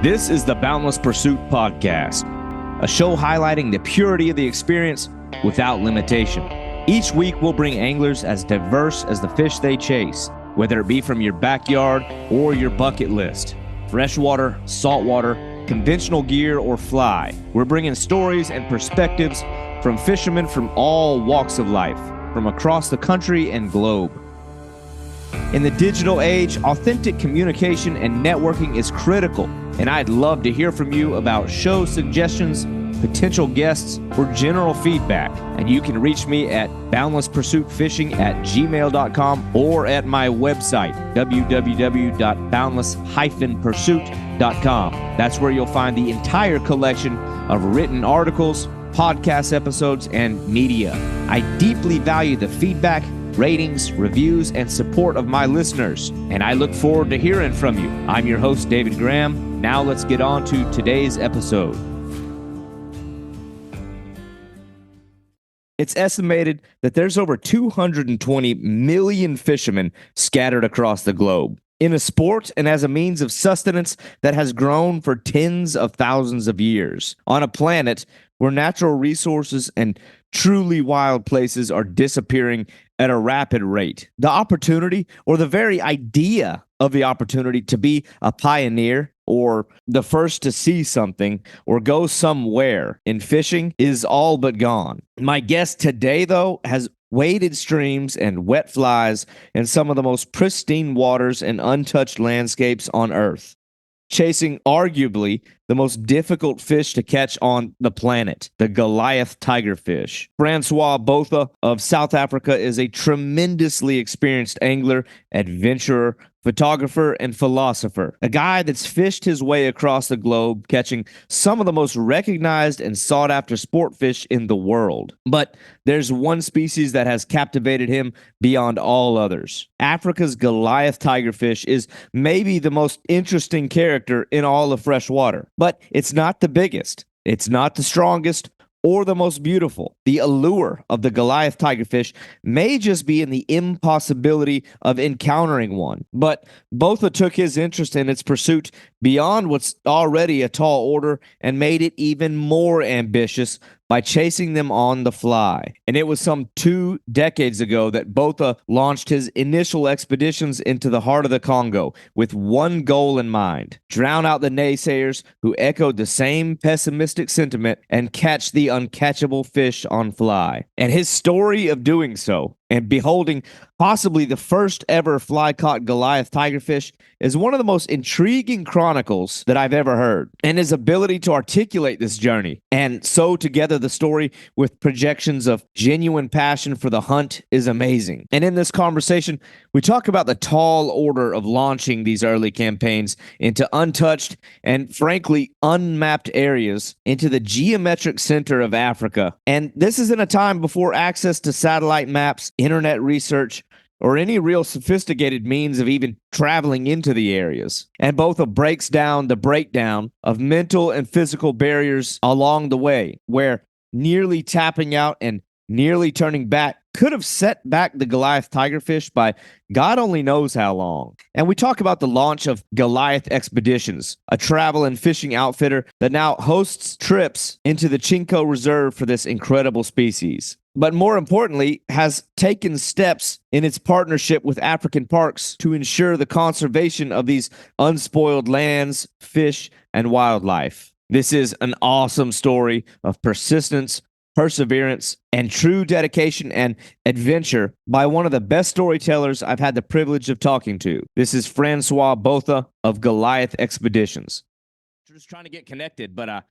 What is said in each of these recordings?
This is the Boundless Pursuit Podcast, a show highlighting the purity of the experience without limitation. Each week, we'll bring anglers as diverse as the fish they chase, whether it be from your backyard or your bucket list. Freshwater, saltwater, conventional gear, or fly. We're bringing stories and perspectives from fishermen from all walks of life, from across the country and globe. In the digital age, authentic communication and networking is critical, and I'd love to hear from you about show suggestions, potential guests, or general feedback. And you can reach me at boundlesspursuitfishing@gmail.com or at my website, www.boundless-pursuit.com. That's where you'll find the entire collection of written articles, podcast episodes, and media. I deeply value the feedback, ratings, reviews, and support of my listeners, and I look forward to hearing from you. I'm your host, David Graham. Now let's get on to today's episode. It's estimated that there's over 220 million fishermen scattered across the globe, in a sport and as a means of sustenance that has grown for tens of thousands of years, on a planet where natural resources and truly wild places are disappearing at a rapid rate. The opportunity, or the very idea of the opportunity to be a pioneer or the first to see something or go somewhere in fishing, is all but gone. My guest today, though, has waded streams and wet flies in some of the most pristine waters and untouched landscapes on Earth, chasing arguably the most difficult fish to catch on the planet, the Goliath tigerfish. Francois Botha of South Africa is a tremendously experienced angler, adventurer, photographer, and philosopher. A guy that's fished his way across the globe, catching some of the most recognized and sought-after sport fish in the world. But there's one species that has captivated him beyond all others. Africa's Goliath tigerfish is maybe the most interesting character in all of freshwater. But it's not the biggest, it's not the strongest, or the most beautiful. The allure of the Goliath tigerfish may just be in the impossibility of encountering one. But Botha took his interest in its pursuit beyond what's already a tall order and made it even more ambitious by chasing them on the fly. And it was some 2 decades ago that Botha launched his initial expeditions into the heart of the Congo with one goal in mind: drown out the naysayers who echoed the same pessimistic sentiment and catch the uncatchable fish on fly. And his story of doing so and beholding possibly the first ever fly-caught Goliath tigerfish is one of the most intriguing chronicles that I've ever heard. And his ability to articulate this journey and sew together the story with projections of genuine passion for the hunt is amazing. And in this conversation, we talk about the tall order of launching these early campaigns into untouched and frankly unmapped areas into the geometric center of Africa. And this is in a time before access to satellite maps, internet research, or any real sophisticated means of even traveling into the areas. And Botha breaks down the breakdown of mental and physical barriers along the way, where nearly tapping out and nearly turning back could have set back the Goliath tigerfish by God only knows how long. And we talk about the launch of Goliath Expeditions, a travel and fishing outfitter that now hosts trips into the Chinko Reserve for this incredible species. But more importantly, has taken steps in its partnership with African parks to ensure the conservation of these unspoiled lands, fish, and wildlife. This is an awesome story of persistence, perseverance, and true dedication and adventure by one of the best storytellers I've had the privilege of talking to. This is Francois Botha of Goliath Expeditions. We're just trying to get connected, but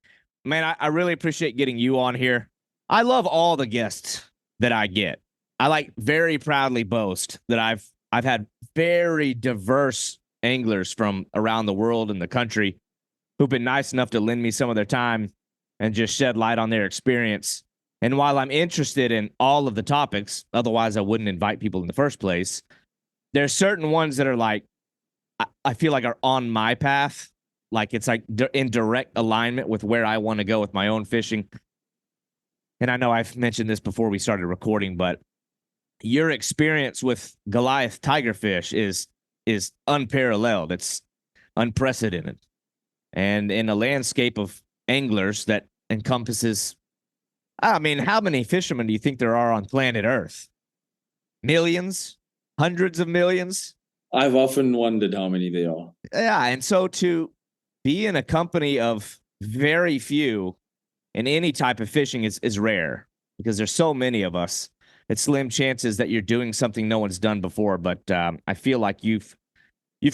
man, I really appreciate getting you on here. I love all the guests that I get. I very proudly boast that I've had very diverse anglers from around the world and the country who've been nice enough to lend me some of their time and just shed light on their experience. And while I'm interested in all of the topics, otherwise I wouldn't invite people in the first place, there's certain ones that are I feel like are on my path. It's in direct alignment with where I want to go with my own fishing. And I know I've mentioned this before we started recording, but your experience with Goliath tigerfish is unparalleled. It's unprecedented. And in a landscape of anglers that encompasses, I mean, how many fishermen do you think there are on planet Earth? Millions? Hundreds of millions? I've often wondered how many they are. Yeah. And so to be in a company of very few in any type of fishing is rare because there's so many of us. It's slim chances that you're doing something no one's done before. But I feel like you've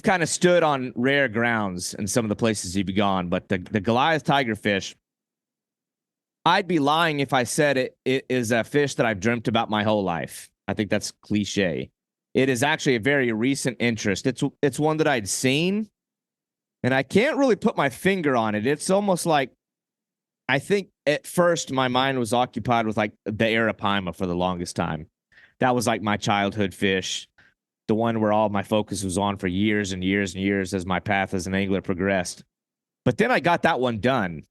kind of stood on rare grounds in some of the places you've gone. But the Goliath tigerfish, I'd be lying if I said it is a fish that I've dreamt about my whole life. I think that's cliche. It is actually a very recent interest. It's one that I'd seen, and I can't really put my finger on it. It's almost like I think at first my mind was occupied with like the arapaima for the longest time. That was like my childhood fish, the one where all my focus was on for years and years and years as my path as an angler progressed. But then I got that one done,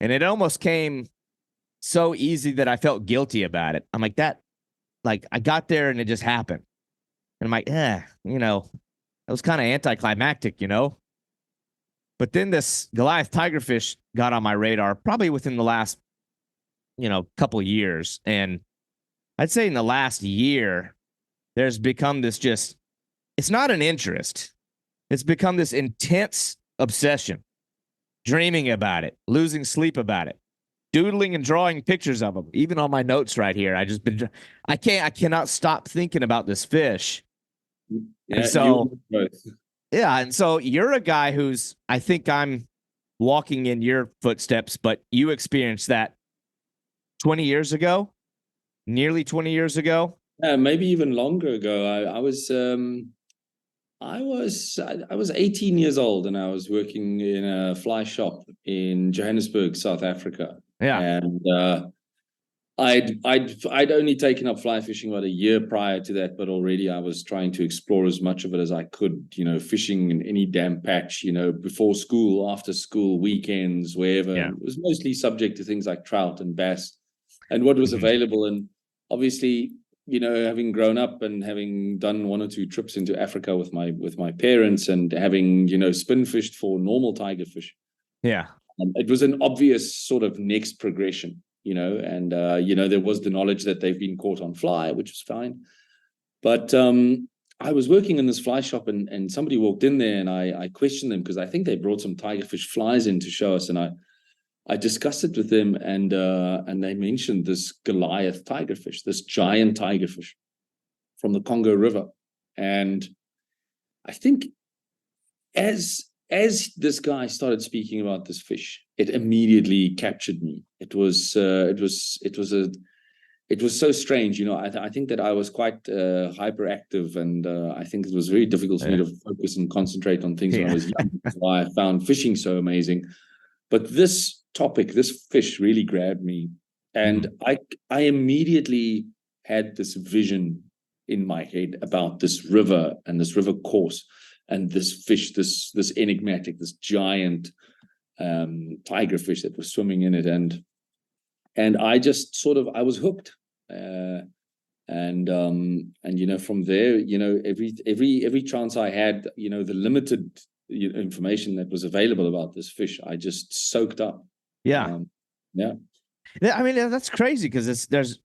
and it almost came so easy that I felt guilty about it. I'm like, like I got there and it just happened. And I'm like, that was kind of anticlimactic, But then this Goliath tigerfish got on my radar probably within the last, couple of years. And I'd say in the last year, there's become this it's not an interest. It's become this intense obsession, dreaming about it, losing sleep about it, doodling and drawing pictures of them. Even on my notes right here, I cannot stop thinking about this fish. Yeah, and so, yeah. And so you're a guy I think I'm walking in your footsteps, but you experienced that 20 years ago, nearly 20 years ago. Maybe even longer ago. I was 18 years old, and I was working in a fly shop in Johannesburg, South Africa. Yeah. And I'd only taken up fly fishing about a year prior to that, but already I was trying to explore as much of it as I could, fishing in any damn patch, before school, after school, weekends, wherever. Yeah. It was mostly subject to things like trout and bass and what was available. And obviously, having grown up and having done one or two trips into Africa with my parents and having, spin fished for normal tigerfish. Yeah. It was an obvious sort of next progression. And there was the knowledge that they've been caught on fly, which was fine. But I was working in this fly shop, and somebody walked in there, and I questioned them because I think they brought some tigerfish flies in to show us, and I discussed it with them, and they mentioned this Goliath tigerfish, this giant tigerfish from the Congo River. And I think as this guy started speaking about this fish, it immediately captured me. It was so strange. I think that I was quite hyperactive, and I think it was very difficult for me to focus and concentrate on things when I was young. That's why I found fishing so amazing. But this topic, this fish, really grabbed me, and I immediately had this vision in my head about this river and this river course and this fish, this enigmatic, this giant tigerfish that was swimming in it, and I just I was hooked, and from there, every chance I had, the limited information that was available about this fish, I just soaked up. Yeah. I mean, that's crazy because there's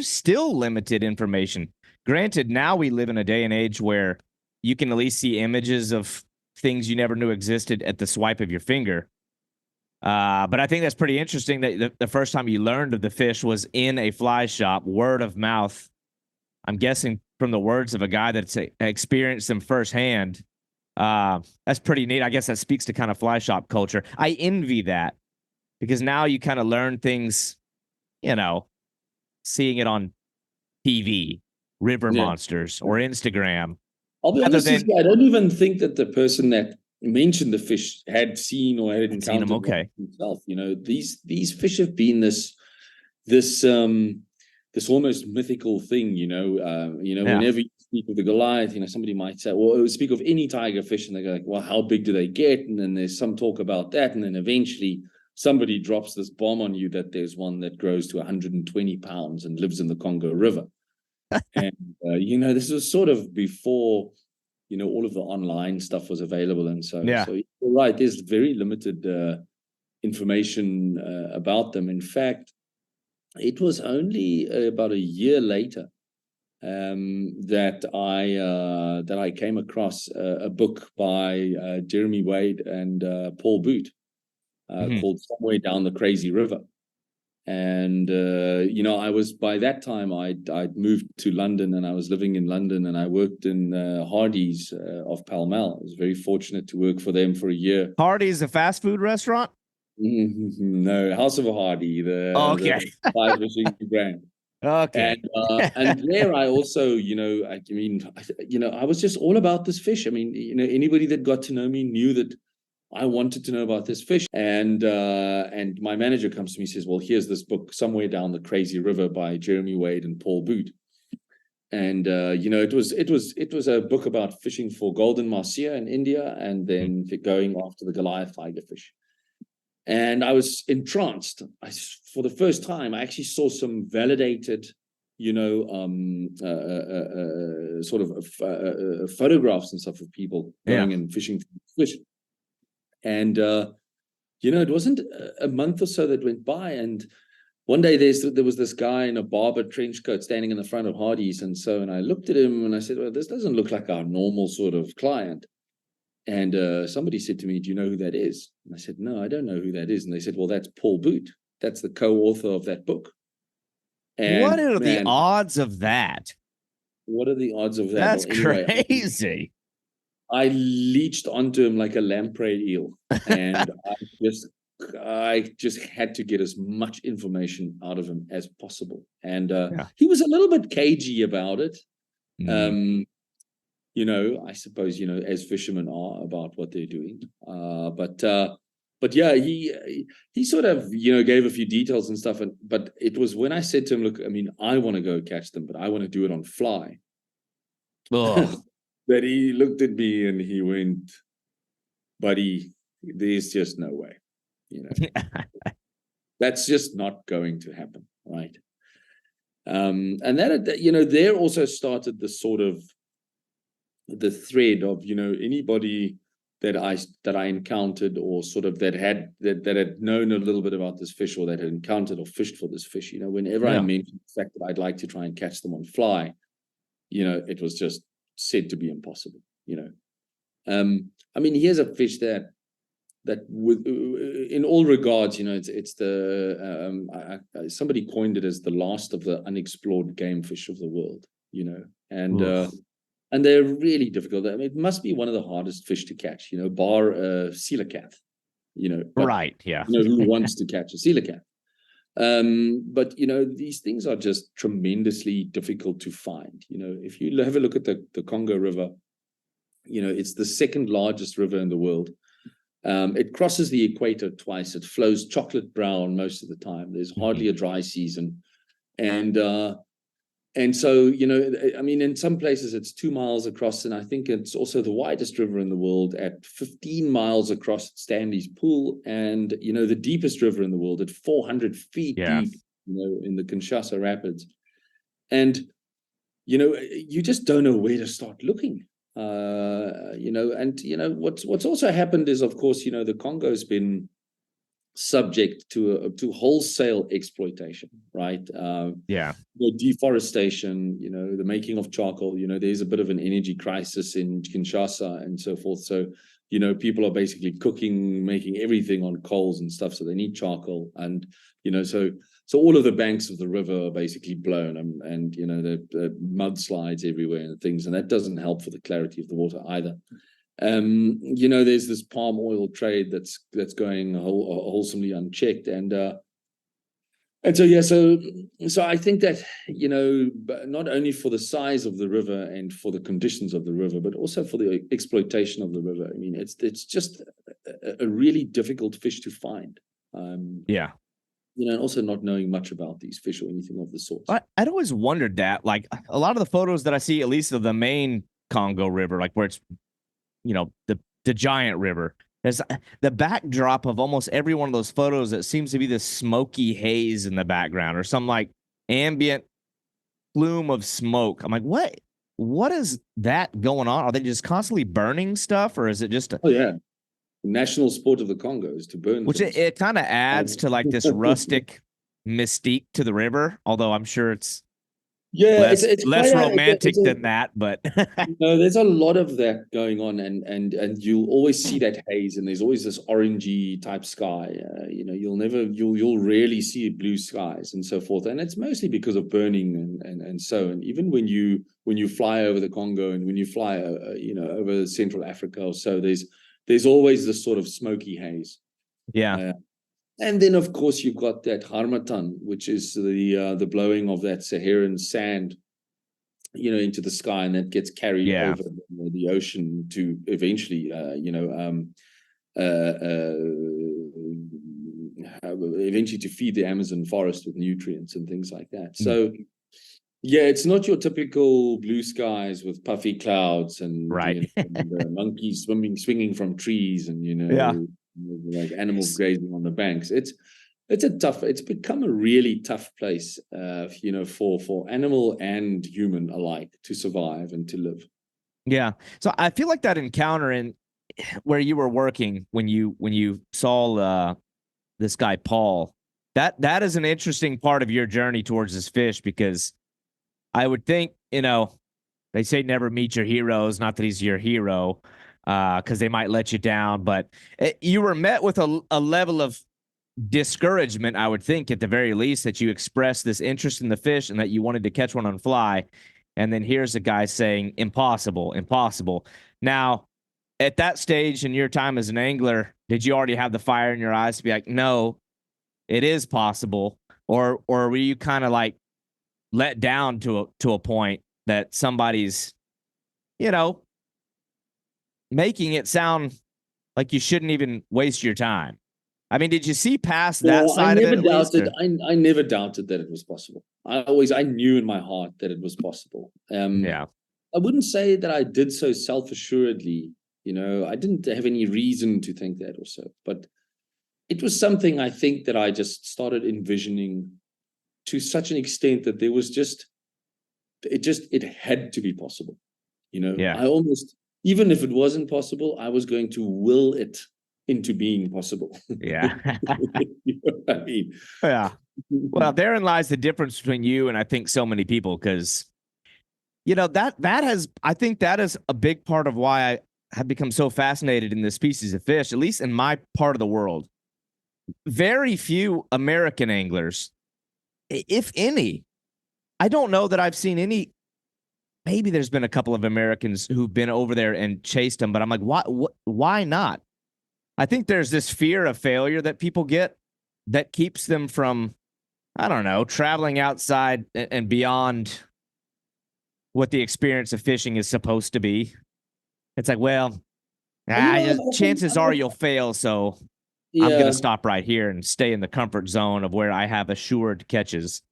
still limited information. Granted, now we live in a day and age where you can at least see images of things you never knew existed at the swipe of your finger. But I think that's pretty interesting that the first time you learned of the fish was in a fly shop, word of mouth. I'm guessing from the words of a guy that's experienced them firsthand. That's pretty neat. I guess that speaks to kind of fly shop culture. I envy that because now you kind of learn things, seeing it on TV, river monsters, or Instagram. I'll be honest with you, I don't even think that the person that mentioned the fish had seen or had encountered them, himself. These fish have been this almost mythical thing. Whenever you speak of the Goliath, somebody might say, well, speak of any tiger fish, and they go like, well, how big do they get? And then there's some talk about that, and then eventually somebody drops this bomb on you that there's one that grows to 120 pounds and lives in the Congo River. And this was sort of before all of the online stuff was available. And so Yeah. you're right, there's very limited information about them. In fact, it was only about a year later that I came across a book by Jeremy Wade and Paul Boot called Somewhere Down the Crazy River. And I was, by that time I'd moved to London, and I was living in London, and I worked in Hardee's of Pall Mall. I was very fortunate to work for them for a year. Hardee's, a fast food restaurant? No, House of Hardy, Okay. the fly fishing brand. Okay. And there I also, I was just all about this fish. I mean, anybody that got to know me knew that I wanted to know about this fish. And my manager comes to me and says, well, here's this book, Somewhere Down the Crazy River by Jeremy Wade and Paul Boot. And it was a book about fishing for golden marcia in India, and then going after the Goliath tigerfish. And I was entranced. For the first time, I actually saw some validated, photographs and stuff of people going and fishing for fish. And it wasn't a month or so that went by, and one day there was this guy in a barber trench coat standing in the front of Hardee's, and I looked at him and I said, well, this doesn't look like our normal sort of client. And somebody said to me, do you know who that is? And I said, no, I don't know who that is. And they said, well, that's Paul Boot. That's the co-author of that book. And what are the odds of that? What are the odds of that? That's crazy. I leached onto him like a lamprey eel. And I just had to get as much information out of him as possible. And he was a little bit cagey about it. I suppose, as fishermen are, about what they're doing. But yeah, he sort of, gave a few details and stuff. But it was when I said to him, look, I mean, I want to go catch them, but I want to do it on fly. That he looked at me and he went, buddy, there's just no way, that's just not going to happen. Right. And that, there also started the sort of the thread of, anybody that I encountered, or sort of that had known a little bit about this fish, or that had encountered or fished for this fish, whenever I mentioned the fact that I'd like to try and catch them on fly, it was just said to be impossible. I mean, here's a fish that with, in all regards, it's the somebody coined it as the last of the unexplored game fish of the world, and they're really difficult. I mean, it must be one of the hardest fish to catch, bar coelacanth, right. Yeah. Who wants to catch a coelacanth? But these things are just tremendously difficult to find. If you have a look at the Congo River, it's the second largest river in the world. It crosses the equator twice. It flows chocolate brown most of the time. There's hardly a dry season. And so, I mean, in some places it's 2 miles across, and I think it's also the widest river in the world at 15 miles across Stanley's Pool, and, the deepest river in the world at 400 feet deep, in the Kinshasa Rapids. And, you just don't know where to start looking. What's also happened is, of course, the Congo's been subject to wholesale exploitation, right? Deforestation, the making of charcoal. There's a bit of an energy crisis in Kinshasa and so forth. So, people are basically cooking, making everything on coals and stuff. So they need charcoal, and so all of the banks of the river are basically blown, and the mudslides everywhere and things, and that doesn't help for the clarity of the water either. There's this palm oil trade that's going wholesomely unchecked, and so I think that not only for the size of the river and for the conditions of the river, but also for the exploitation of the river. I mean, it's just a really difficult fish to find. And also not knowing much about these fish or anything of the sort. I'd always wondered that, like, a lot of the photos that I see, at least of the main Congo River, like where it's the giant river, there's the backdrop of almost every one of those photos that seems to be this smoky haze in the background, or some like ambient plume of smoke. I'm like, what what is that going on? Are they just constantly burning stuff, or is it just Oh yeah, national sport of the Congo is to burn which things. it kind of adds to like this rustic mystique to the river, although I'm sure it's Yeah, it's less quite romantic than that, but no, there's a lot of that going on, and you'll always see that haze, and there's always this orangey type sky. You'll rarely see blue skies and so forth, and it's mostly because of burning and so. And even when you fly over the Congo and when you fly, over Central Africa or so, there's always this sort of smoky haze. yeah. And then of course you've got that harmattan, which is the blowing of that Saharan sand, into the sky, and that gets carried over the ocean to eventually, eventually to feed the Amazon forest with nutrients and things like that. So, yeah, it's not your typical blue skies with puffy clouds and, Right. and monkeys swinging from trees and, Yeah. like animals grazing on the banks. It's become a really tough place, for animal and human alike to survive and to live. Yeah. So I feel like that encounter in where you were working when you saw this guy Paul, that is an interesting part of your journey towards this fish, because I would think, they say never meet your heroes, not that he's your hero, because they might let you down, but you were met with a level of discouragement, I would think, at the very least, that you expressed this interest in the fish and that you wanted to catch one on fly. And then here's a guy saying, impossible, impossible. Now, at that stage in your time as an angler, did you already have the fire in your eyes to be like, no, it is possible? Or were you kind of like let down to a point that somebody's, you know, making it sound like you shouldn't even waste your time? I mean, did you see past that No, side of it at least? I never doubted that it was possible. I knew in my heart that it was possible. Yeah. I wouldn't say that I did so self-assuredly. I didn't have any reason to think that or so, but it was something I think that I just started envisioning to such an extent that there was it had to be possible. Yeah. I almost, even if it wasn't possible, I was going to will it into being possible. Yeah. You know what I mean? Yeah. Well, therein lies the difference between you and I think so many people, because I think that is a big part of why I have become so fascinated in the species of fish, at least in my part of the world. Very few American anglers, if any. I don't know that I've seen any. Maybe there's been a couple of Americans who've been over there and chased them, but I'm like, why not? I think there's this fear of failure that people get that keeps them from, I don't know, traveling outside and beyond what the experience of fishing is supposed to be. It's like, well, chances are you'll fail, so I'm going to Yeah. stop right here and stay in the comfort zone of where I have assured catches.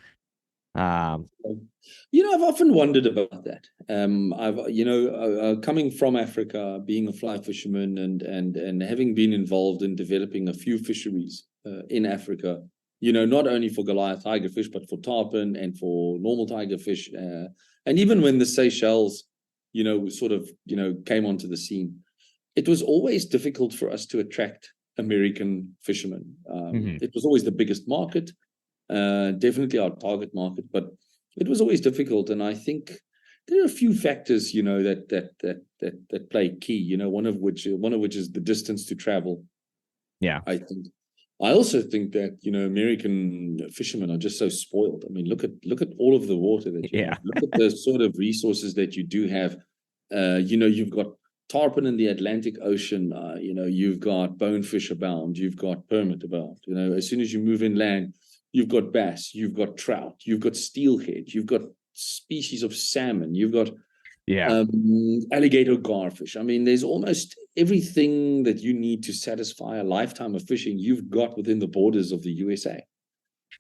I've often wondered about that. Coming from Africa, being a fly fisherman, and having been involved in developing a few fisheries in Africa. Not only for Goliath tigerfish, but for tarpon and for normal tigerfish, and even when the Seychelles, sort of, came onto the scene, it was always difficult for us to attract American fishermen. It was always the biggest market, definitely our target market, but it was always difficult. And I think there are a few factors, that play key. One of which is the distance to travel. Yeah, I also think that American fishermen are just so spoiled. I mean, look at all of the water that you have. Look at the sort of resources that you do have. You've got tarpon in the Atlantic Ocean. You've got bonefish abound. You've got permit abound. As soon as you move inland, you've got bass, you've got trout, you've got steelhead, you've got species of salmon, you've got alligator garfish. I mean, there's almost everything that you need to satisfy a lifetime of fishing you've got within the borders of the USA.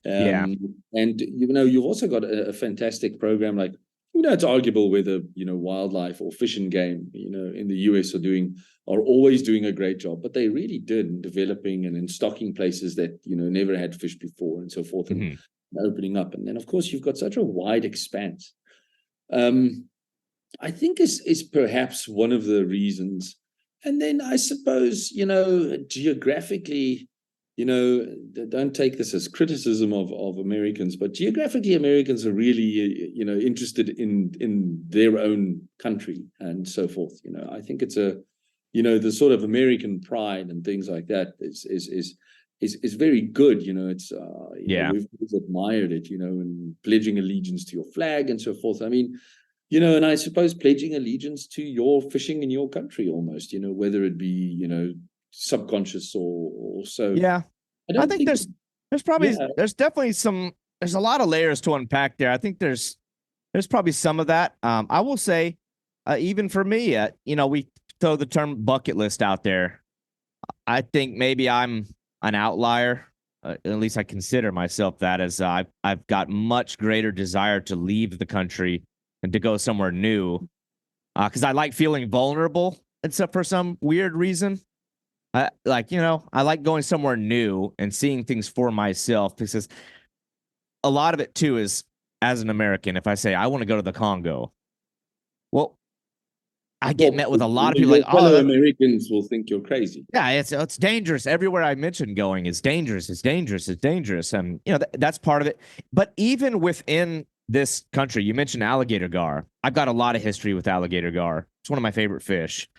And you've also got a fantastic program. Like, it's arguable whether wildlife or fish and game in the US are always doing a great job, but they really did in developing and in stocking places that never had fish before and so forth, and opening up. And then of course you've got such a wide expanse. I think is perhaps one of the reasons. And then I suppose, geographically, don't take this as criticism of Americans, but geographically, Americans are really, interested in their own country and so forth. I think it's the sort of American pride and things like that is very good. It's Yeah. we've always admired it. And pledging allegiance to your flag and so forth. I mean, and I suppose pledging allegiance to your fishing in your country almost, whether it be, subconscious or so. Yeah. I I don't think think, there's definitely there's a lot of layers to unpack there. I think there's probably some of that. I will say, even for me, we throw the term bucket list out there. I think maybe I'm an outlier. At least I consider myself that, as I've got much greater desire to leave the country and to go somewhere new, because I like feeling vulnerable, except for some weird reason. I like going somewhere new and seeing things for myself, because a lot of it too is, as an American, if I say I want to go to the Congo, well, I get met with a lot of people your like, oh, fellow Americans will think you're crazy. yeah, it's dangerous. Everywhere I mention going is dangerous. It's dangerous. It's dangerous, and that's part of it. But even within this country, you mentioned alligator gar. I've got a lot of history with alligator gar. It's one of my favorite fish.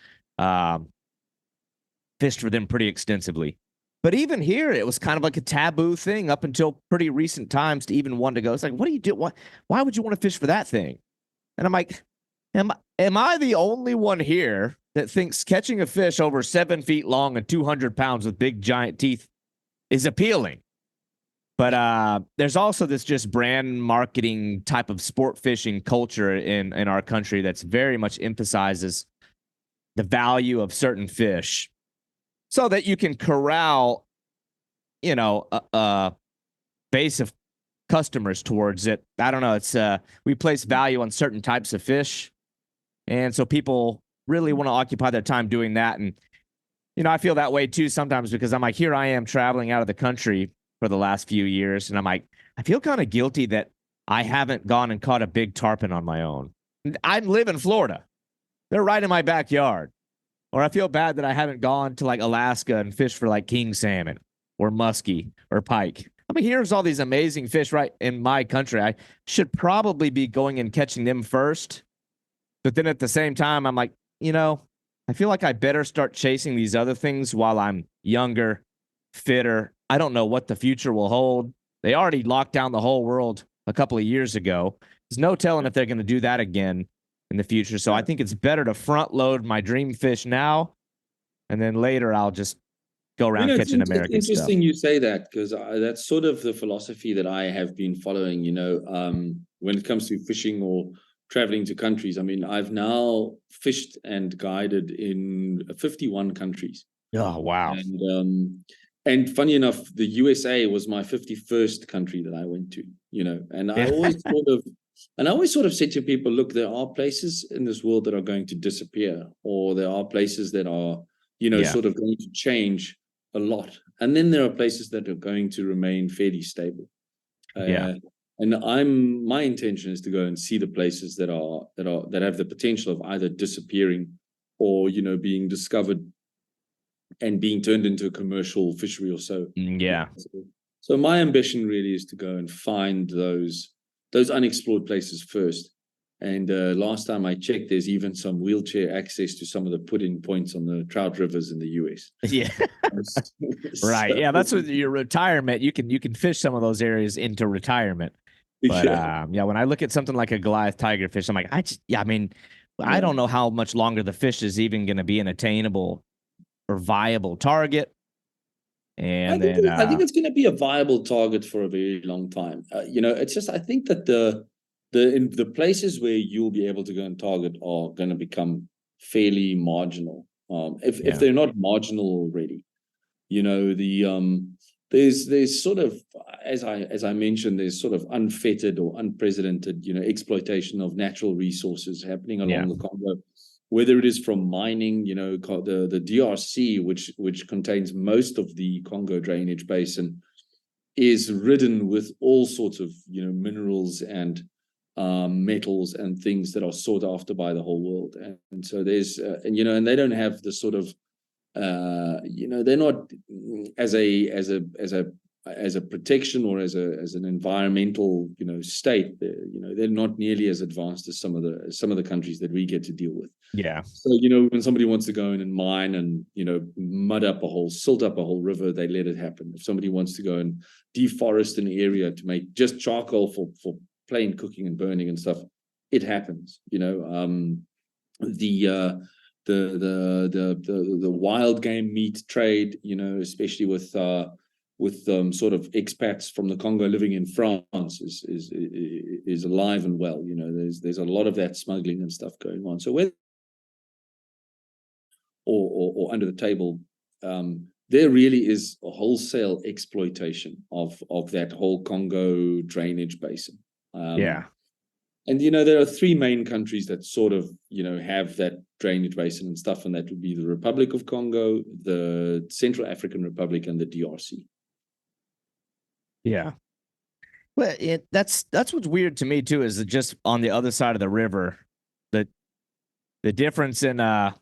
Fished for them pretty extensively. But even here, it was kind of like a taboo thing up until pretty recent times to even want to go. It's like, what do you do? Why would you want to fish for that thing? And I'm like, am I the only one here that thinks catching a fish over 7 feet long and 200 pounds with big giant teeth is appealing? But there's also this just brand marketing type of sport fishing culture in our country that's very much emphasizes the value of certain fish, so that you can corral, a base of customers towards it. I don't know. It's we place value on certain types of fish, and so people really want to occupy their time doing that. And I feel that way too sometimes, because I'm like, here I am traveling out of the country for the last few years, and I'm like, I feel kind of guilty that I haven't gone and caught a big tarpon on my own. I live in Florida; they're right in my backyard. Or I feel bad that I haven't gone to like Alaska and fished for like king salmon or muskie or pike. I mean, here's all these amazing fish right in my country. I should probably be going and catching them first. But then at the same time, I'm like, I feel like I better start chasing these other things while I'm younger, fitter. I don't know what the future will hold. They already locked down the whole world a couple of years ago. There's no telling if they're going to do that again in the future. So I think it's better to front load my dream fish now, and then later I'll just go around catching American it's stuff. interesting you say that, because that's sort of the philosophy that I have been following, when it comes to fishing or traveling to countries. I mean, I've now fished and guided in 51 countries. Oh, wow. And funny enough, the USA was my 51st country that I went to, and I always sort of said to people, look, there are places in this world that are going to disappear, or there are places that are, sort of going to change a lot. And then there are places that are going to remain fairly stable. And my intention is to go and see the places that have the potential of either disappearing or, being discovered and being turned into a commercial fishery or so. Yeah. So my ambition really is to go and find those unexplored places first. And last time I checked, there's even some wheelchair access to some of the put-in points on the trout rivers in the US. Yeah. Right. Yeah, that's what your retirement. You can fish some of those areas into retirement. But when I look at something like a Goliath tigerfish, I'm like, I don't know how much longer the fish is even going to be an attainable or viable target. And I think it's going to be a viable target for a very long time. It's just, I think that the places where you'll be able to go and target are going to become fairly marginal. If they're not marginal already, there's sort of, as I mentioned, there's sort of unfettered or unprecedented, exploitation of natural resources happening along the Congo. Whether it is from mining, the DRC, which contains most of the Congo drainage basin, is ridden with all sorts of, minerals and metals and things that are sought after by the whole world. And so there's, and they don't have the sort of, they're not as a protection or as an environmental, state. They're not nearly as advanced as some of the countries that we get to deal with. Yeah. So, when somebody wants to go in and mine and, silt up a whole river, they let it happen. If somebody wants to go and deforest an area to make just charcoal for plain cooking and burning and stuff, it happens. The wild game meat trade, especially with sort of expats from the Congo living in France is alive and well. There's a lot of that smuggling and stuff going on. So whether or under the table, there really is a wholesale exploitation of that whole Congo drainage basin. Yeah. And, there are three main countries that sort of, have that drainage basin and stuff, and that would be the Republic of Congo, the Central African Republic, and the DRC. Yeah. Well, that's what's weird to me too, is that just on the other side of the river, the difference in I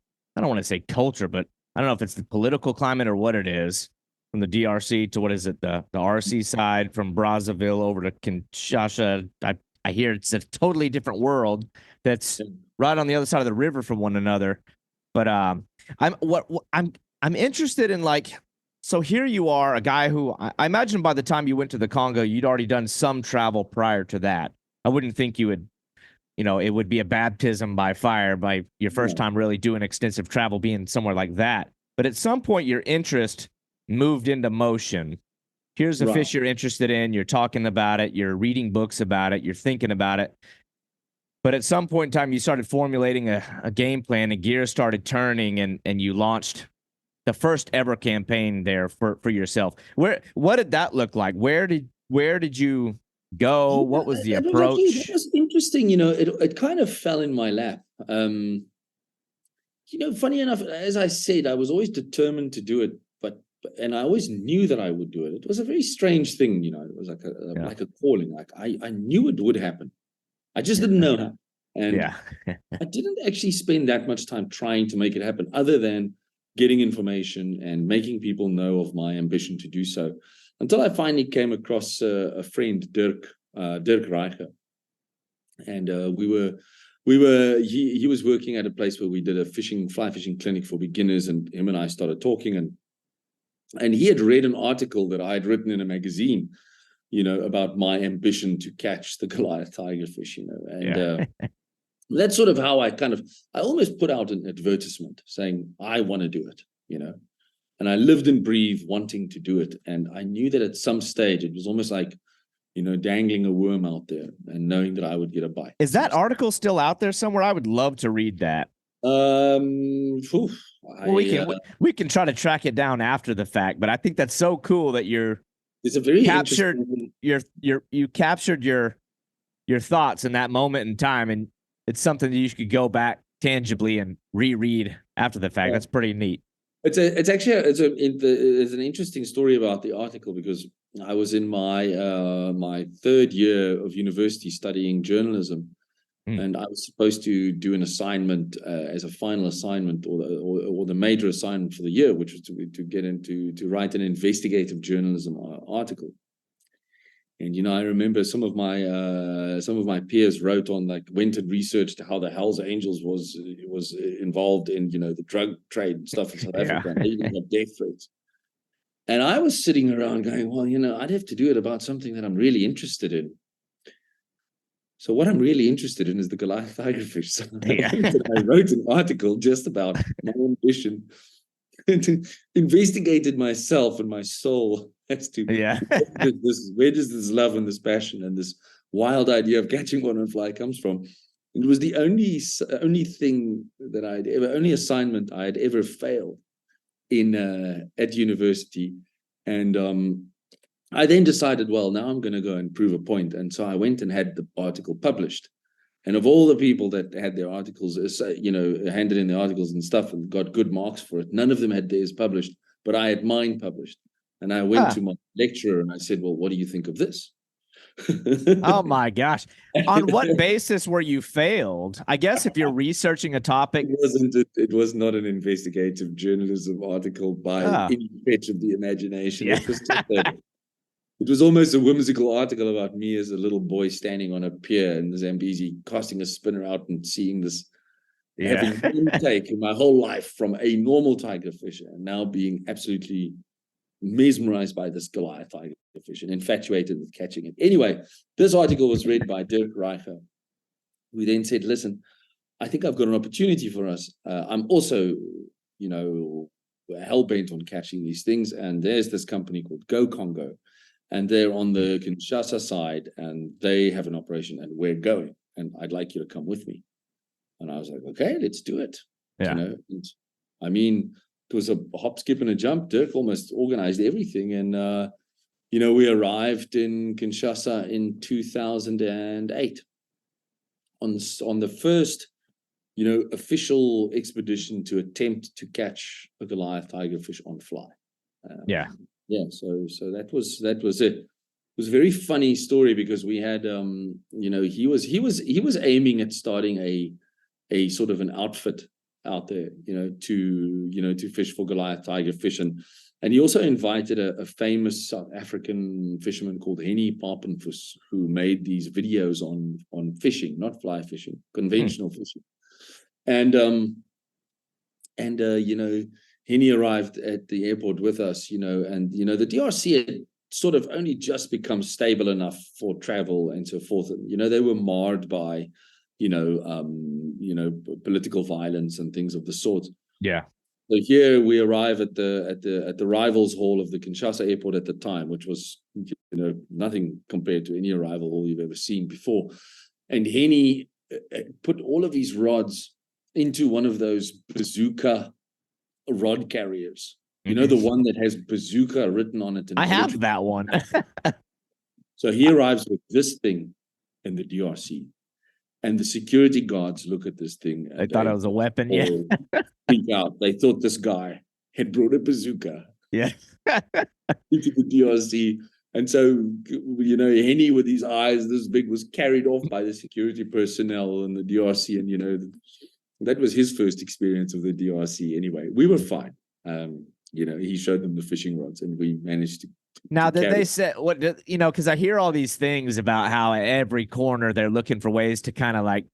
don't want to say culture, but I don't know if it's the political climate or what it is, from the DRC to what is it, the RC side, from Brazzaville over to Kinshasa. I hear it's a totally different world that's right on the other side of the river from one another. But I'm interested in, like, so here you are, a guy who I imagine by the time you went to the Congo, you'd already done some travel prior to that. I wouldn't think you would, it would be a baptism by fire by your first time really doing extensive travel, being somewhere like that. But at some point, your interest moved into motion. Here's a fish you're interested in. You're talking about it. You're reading books about it. You're thinking about it. But at some point in time, you started formulating a game plan, and gears started turning, and you launched the first ever campaign there for yourself. What did that look like? Where did you go? What was the approach? It was interesting. It kind of fell in my lap. Funny enough, as I said, I was always determined to do it, and I always knew that I would do it. It was a very strange thing, it was like a calling. Like I knew it would happen. I just didn't know how. And I didn't actually spend that much time trying to make it happen, other than getting information and making people know of my ambition to do so, until I finally came across a friend, Dirk Reicher. And he was working at a place where we did a fly fishing clinic for beginners, and him and I started talking, and he had read an article that I had written in a magazine, about my ambition to catch the Goliath tigerfish, and that's sort of how I almost put out an advertisement saying, I want to do it, and I lived and breathed wanting to do it. And I knew that at some stage it was almost like, dangling a worm out there and knowing that I would get a bite. Is that article still out there somewhere? I would love to read that. We can try to track it down after the fact, but I think that's so cool that it's a very captured you captured your thoughts in that moment in time, and it's something that you could go back tangibly and reread after the fact. That's pretty neat. It's an interesting story about the article, because I was in my third year of university studying journalism. And I was supposed to do an assignment as a final assignment, or the major assignment for the year, which was to write an investigative journalism article. And I remember some of my peers wrote on, like, went and researched how the Hells Angels was involved in the drug trade and stuff in South Africa, and they even had death threats. And I was sitting around going, well, I'd have to do it about something that I'm really interested in. So what I'm really interested in is the Goliath tigerfish. So I wrote an article just about my ambition, and investigated myself and my soul as to where does this love and this passion and this wild idea of catching one on fly comes from. It was the only assignment I had ever failed in at university, and I then decided, well, now I'm going to go and prove a point. And so I went and had the article published. And of all the people that had their articles, handed in the articles and stuff and got good marks for it, none of them had theirs published, but I had mine published. And I went to my lecturer and I said, well, what do you think of this? Oh my gosh. On what basis were you failed? I guess if you're researching a topic. It was not an investigative journalism article by any stretch of the imagination. Yeah. It was just it was almost a whimsical article about me as a little boy standing on a pier in the Zambezi, casting a spinner out and seeing this, having one take in my whole life from a normal tiger fisher, and now being absolutely mesmerized by this Goliath tigerfish and infatuated with catching it. Anyway, this article was read by Dirk Reicher, who then said, listen, I think I've got an opportunity for us. I'm also, hell-bent on catching these things. And there's this company called Go Congo, and they're on the Kinshasa side, and they have an operation, and we're going. And I'd like you to come with me. And I was like, okay, let's do it. Yeah. And, I mean, it was a hop, skip, and a jump. Dirk almost organized everything. And, we arrived in Kinshasa in 2008 on the first, official expedition to attempt to catch a Goliath tigerfish on fly. So that was it. It was a very funny story because we had, he was aiming at starting a sort of an outfit out there, to fish for Goliath tigerfish. And he also invited a famous South African fisherman called Henny Papenfuss, who made these videos on fishing, not fly fishing, conventional fishing. And Henny arrived at the airport with us, and the DRC had sort of only just become stable enough for travel and so forth. And, they were marred by political violence and things of the sort. Yeah. So here we arrive at the rivals hall of the Kinshasa airport at the time, which was, nothing compared to any arrival hall you've ever seen before. And Henny put all of his rods into one of those bazooka rod carriers. The one that has bazooka written on it. I have that one. So he arrives with this thing in the DRC. And the security guards look at this thing. They thought it was a weapon. Freak out. They thought this guy had brought a bazooka. Yeah. Into the DRC. And so, Henny with his eyes this big was carried off by the security personnel in the DRC. And, that was his first experience of the DRC anyway. We were fine. He showed them the fishing rods and we managed to. Now, did they say what, because I hear all these things about how at every corner they're looking for ways to kind of like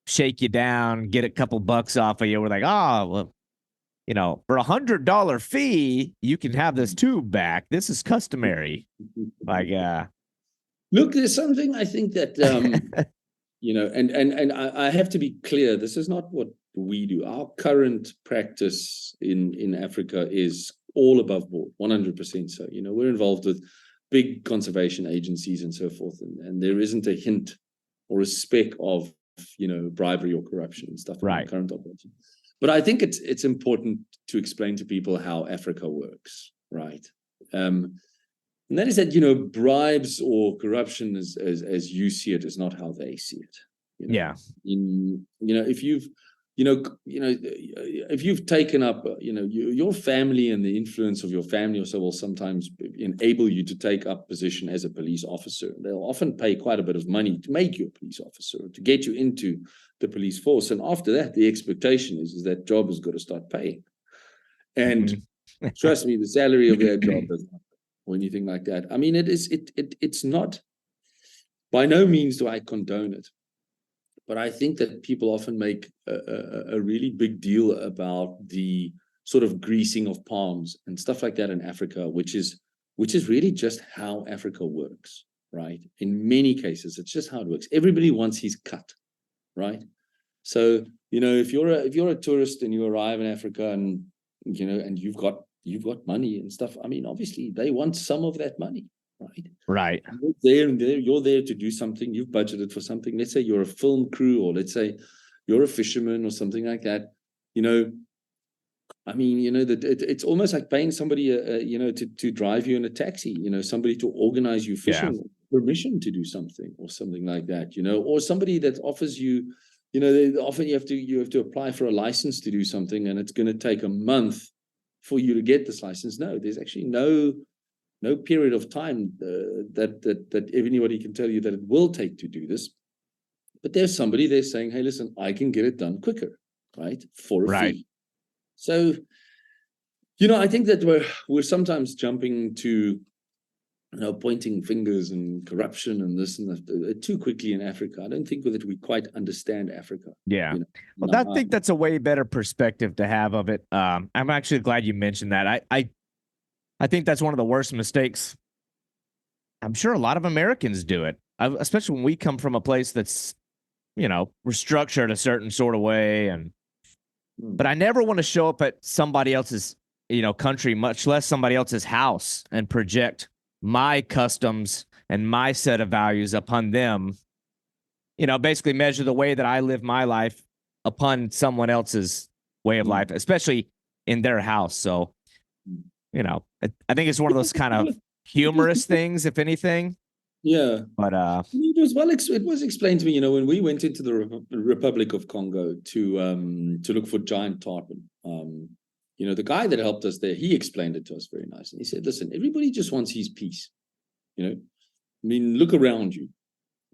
shake you down, get a couple bucks off of you. We're like, for $100 fee, you can have this tube back. This is customary. Look, there's something I think that, and I have to be clear, this is not what we do. Our current practice in Africa is all above board, 100% so. We're involved with big conservation agencies and so forth, and there isn't a hint or a speck of, bribery or corruption and stuff in the current operation. But I think it's important to explain to people how Africa works, right? And that is that, bribes or corruption as you see it is not how they see it. If you've taken up, your family and the influence of your family also will sometimes enable you to take up position as a police officer. They'll often pay quite a bit of money to make you a police officer, to get you into the police force. And after that, the expectation is that job has got to start paying. And trust me, the salary of that job does not, or anything like that. I mean, it's not, by no means do I condone it. But I think that people often make a really big deal about the sort of greasing of palms and stuff like that in Africa, which is really just how Africa works, right? In many cases, it's just how it works. Everybody wants his cut, right? So, if you're a tourist and you arrive in Africa and and you've got money and stuff, I mean, obviously they want some of that money. Right. You're there to do something. You've budgeted for something. Let's say you're a film crew, or let's say you're a fisherman or something like that. It's almost like paying somebody, to drive you in a taxi. Somebody to organize you fishing, permission to do something or something like that. Or somebody that offers you, often you have to apply for a license to do something, and it's going to take a month for you to get this license. No, there's actually no no period of time that anybody can tell you that it will take to do this. But there's somebody there saying, hey, listen, I can get it done quicker, right? For a fee. So, I think that we're sometimes jumping to, pointing fingers and corruption and this and that too quickly in Africa. I don't think that we quite understand Africa. Yeah. Well, I think that's a way better perspective to have of it. I'm actually glad you mentioned that. I think that's one of the worst mistakes. I'm sure a lot of Americans do it, especially when we come from a place that's, we're structured a certain sort of way. But I never want to show up at somebody else's, country, much less somebody else's house, and project my customs and my set of values upon them. Basically measure the way that I live my life upon someone else's way of life, especially in their house. So, I think it's one of those kind of humorous things, if anything. Yeah. But it was explained to me, when we went into the Republic of Congo to look for giant tarpon, the guy that helped us there, he explained it to us very nice. And he said, listen, everybody just wants his peace. Look around you,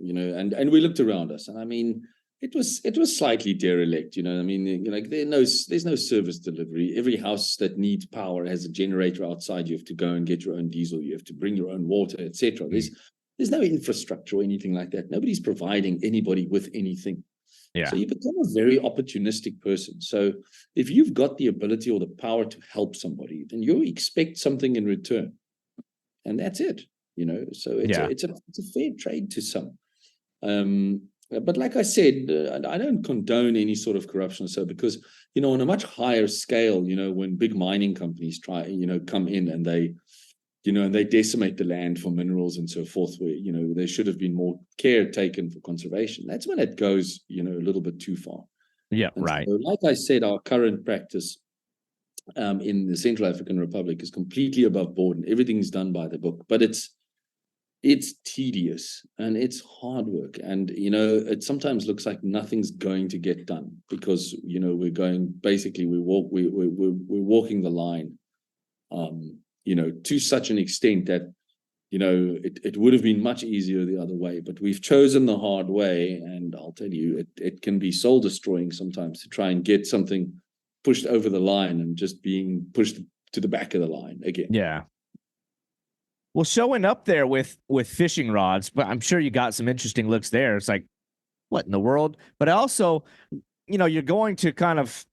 and we looked around us, and I mean, it was slightly derelict, there's no service delivery. Every house that needs power has a generator outside. You have to go and get your own diesel. You have to bring your own water, etc. There's no infrastructure or anything like that. Nobody's providing anybody with anything. Yeah. So you become a very opportunistic person. So if you've got the ability or the power to help somebody, then you expect something in return, and that's it. So it's a fair trade to some. But like I said, I don't condone any sort of corruption. So because, on a much higher scale, when big mining companies try, come in and they, and they decimate the land for minerals and so forth, where, there should have been more care taken for conservation. That's when it goes, a little bit too far. Yeah, and right. So, like I said, our current practice in the Central African Republic is completely above board, and everything's done by the book. But it's tedious and it's hard work, and it sometimes looks like nothing's going to get done because we're going, basically we're walking the line to such an extent that it would have been much easier the other way, but we've chosen the hard way. And I'll tell you, it can be soul destroying sometimes to try and get something pushed over the line and just being pushed to the back of the line again. Yeah. Well, showing up there with fishing rods, but I'm sure you got some interesting looks there. It's like, what in the world? But also, you're going to kind of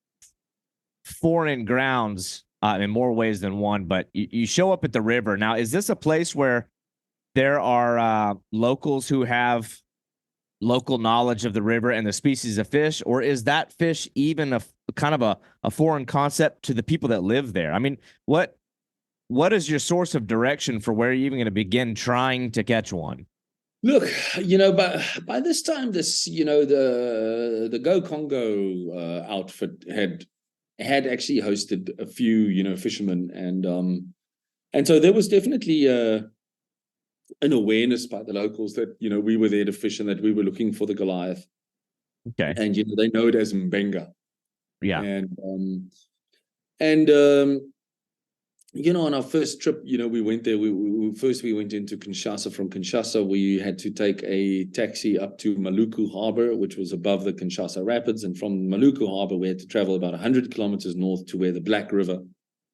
foreign grounds in more ways than one, but you show up at the river. Now, is this a place where there are locals who have local knowledge of the river and the species of fish, or is that fish even a kind of a foreign concept to the people that live there? I mean, what is your source of direction for where you're even going to begin trying to catch one? Look, by this time, the Go Congo outfit had actually hosted a few, fishermen, and so there was definitely an awareness by the locals that we were there to fish and that we were looking for the Goliath. Okay, and they know it as Mbenga. Yeah, and on our first trip, we went there. We went into Kinshasa. From Kinshasa, we had to take a taxi up to Maluku Harbor, which was above the Kinshasa Rapids. And from Maluku Harbor, we had to travel about 100 kilometers north to where the Black River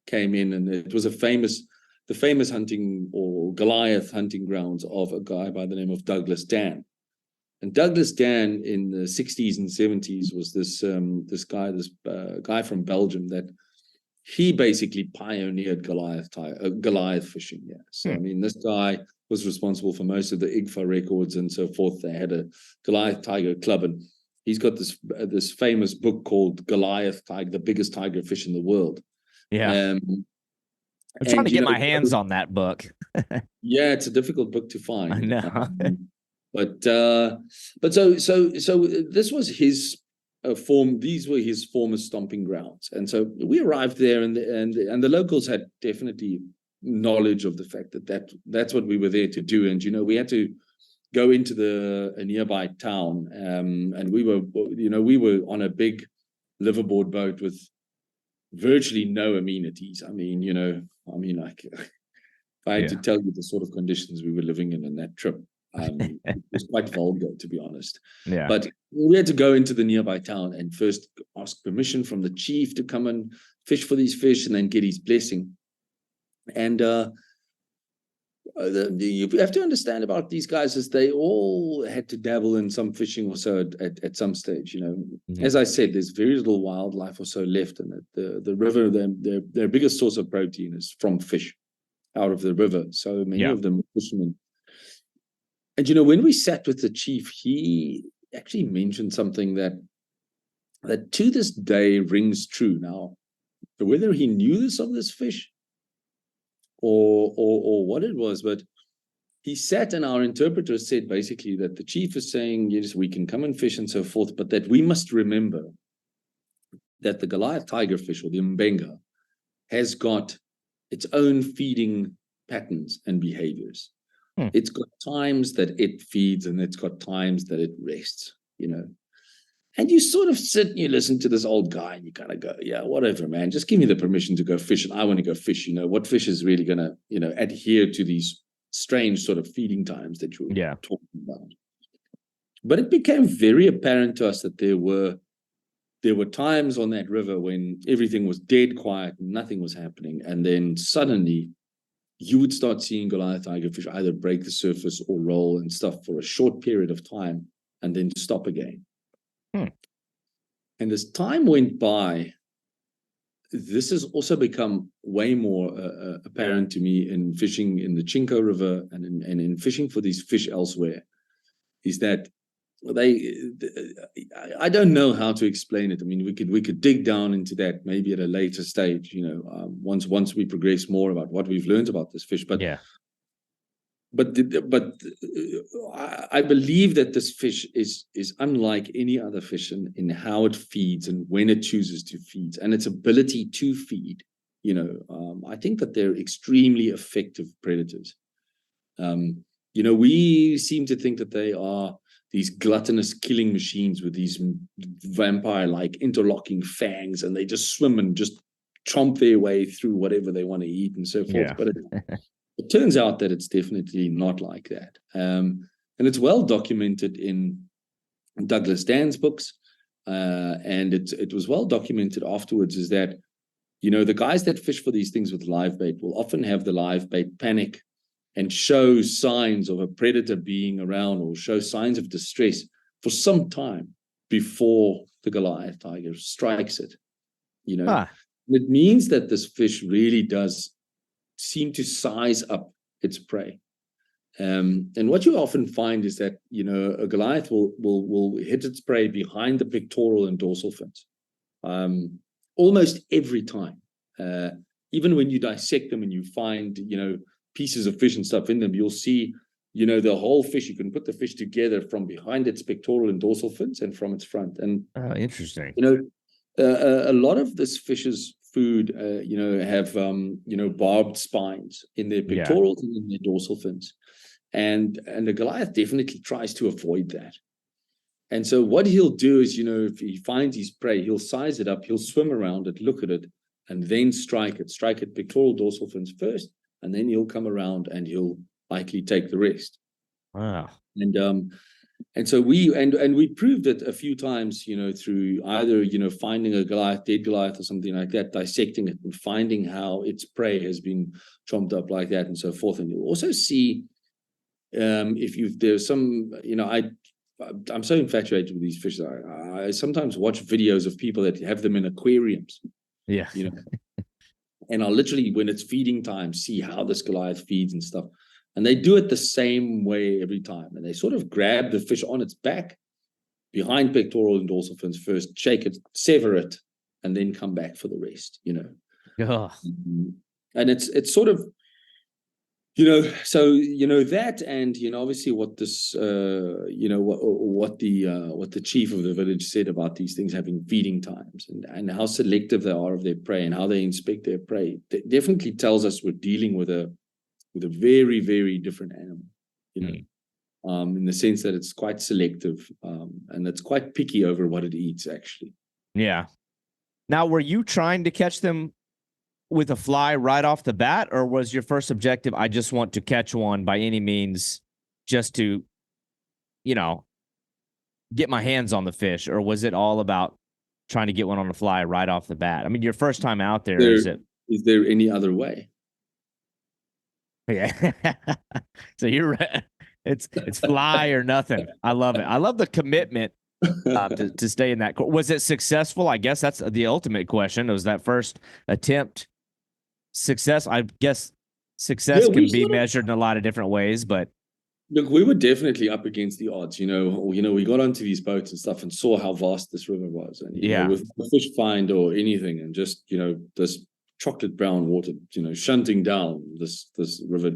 came in. And it was the famous hunting or Goliath hunting grounds of a guy by the name of Douglas Dan. And Douglas Dan in the 60s and 70s was this guy from Belgium that he basically pioneered Goliath fishing. Yeah. So, I mean, this guy was responsible for most of the IGFA records and so forth. They had a Goliath Tiger Club, and he's got this famous book called Goliath Tiger, the biggest tiger fish in the world. Yeah. I'm trying to get my hands on that book. Yeah, it's a difficult book to find. I know. But so this was his these were his former stomping grounds, and so we arrived there, and the locals had definitely knowledge of the fact that's what we were there to do. And we had to go into a nearby town, and we were on a big liveaboard boat with virtually no amenities. I mean, like I had to tell you the sort of conditions we were living in that trip. It was quite vulgar, to be honest. Yeah. But we had to go into the nearby town and first ask permission from the chief to come and fish for these fish and then get his blessing. And you have to understand about these guys is they all had to dabble in some fishing or so at some stage. As I said, there's very little wildlife or so left, and the river, their biggest source of protein is from fish out of the river. So many of them are fishermen. And when we sat with the chief, he actually mentioned something that to this day rings true. Now, whether he knew this of this fish or what it was, but he sat and our interpreter said basically that the chief is saying, yes, we can come and fish and so forth, but that we must remember that the Goliath tigerfish or the mbenga has got its own feeding patterns and behaviors. It's got times that it feeds and it's got times that it rests, And you sort of sit and you listen to this old guy and you kind of go, yeah, whatever, man, just give me the permission to go fish and I want to go fish. What fish is really going to, adhere to these strange sort of feeding times that you're talking about. But it became very apparent to us that there were times on that river when everything was dead quiet and nothing was happening. And then suddenly you would start seeing Goliath tigerfish either break the surface or roll and stuff for a short period of time and then stop again. And as time went by, this has also become way more apparent to me in fishing in the Chinko River and in fishing for these fish elsewhere, is that I don't know how to explain it. I mean, we could dig down into that maybe at a later stage, once we progress more about what we've learned about this fish. But I believe that this fish is unlike any other fish in how it feeds and when it chooses to feed and its ability to feed. I think that they're extremely effective predators. We seem to think that they are these gluttonous killing machines with these vampire-like interlocking fangs, and they just swim and just chomp their way through whatever they want to eat and so forth. But it turns out that it's definitely not like that. And it's well documented in Douglas Dan's books, and it was well documented afterwards, is that, the guys that fish for these things with live bait will often have the live bait panic and show signs of a predator being around or show signs of distress for some time before the Goliath tiger strikes it. It means that this fish really does seem to size up its prey. And what you often find is that, a Goliath will hit its prey behind the pectoral and dorsal fins almost every time. Even when you dissect them and you find, pieces of fish and stuff in them, you'll see, the whole fish. You can put the fish together from behind its pectoral and dorsal fins and from its front. And interesting. A lot of this fish's food, have barbed spines in their pectorals and in their dorsal fins, and the Goliath definitely tries to avoid that. And so what he'll do is, if he finds his prey, he'll size it up, he'll swim around it, look at it, and then strike it pectoral dorsal fins first. And then he'll come around and he'll likely take the rest. Wow. And so we proved it a few times, through either, finding a dead Goliath or something like that, dissecting it and finding how its prey has been chomped up like that and so forth. And you'll also see there's some, I'm so infatuated with these fish. I sometimes watch videos of people that have them in aquariums. Yeah. And I'll literally, when it's feeding time, see how this Goliath feeds and stuff. And they do it the same way every time. And they sort of grab the fish on its back, behind pectoral and dorsal fins first, shake it, sever it, and then come back for the rest, Oh. And it's sort of, so, that, and, obviously what this, what the chief of the village said about these things having feeding times and how selective they are of their prey and how they inspect their prey, definitely tells us we're dealing with a very, very different animal, in the sense that it's quite selective, and it's quite picky over what it eats, actually. Yeah. Now, were you trying to catch them with a fly right off the bat, or was your first objective, I just want to catch one by any means, just to, you know, get my hands on the fish, or was it all about trying to get one on the fly right off the bat? I mean, your first time out there, There is it? is there any other way? Yeah. So you're right. It's fly or nothing. I love it. I love the commitment to stay in that. Was it successful? I guess that's the ultimate question. Was that first attempt success? I guess Yeah, success we can be sort of measured in a lot of different ways, but look, we were definitely up against the odds. We got onto these boats and stuff and saw how vast this river was, and yeah. with no fish find or anything, and just this chocolate brown water, shunting down this river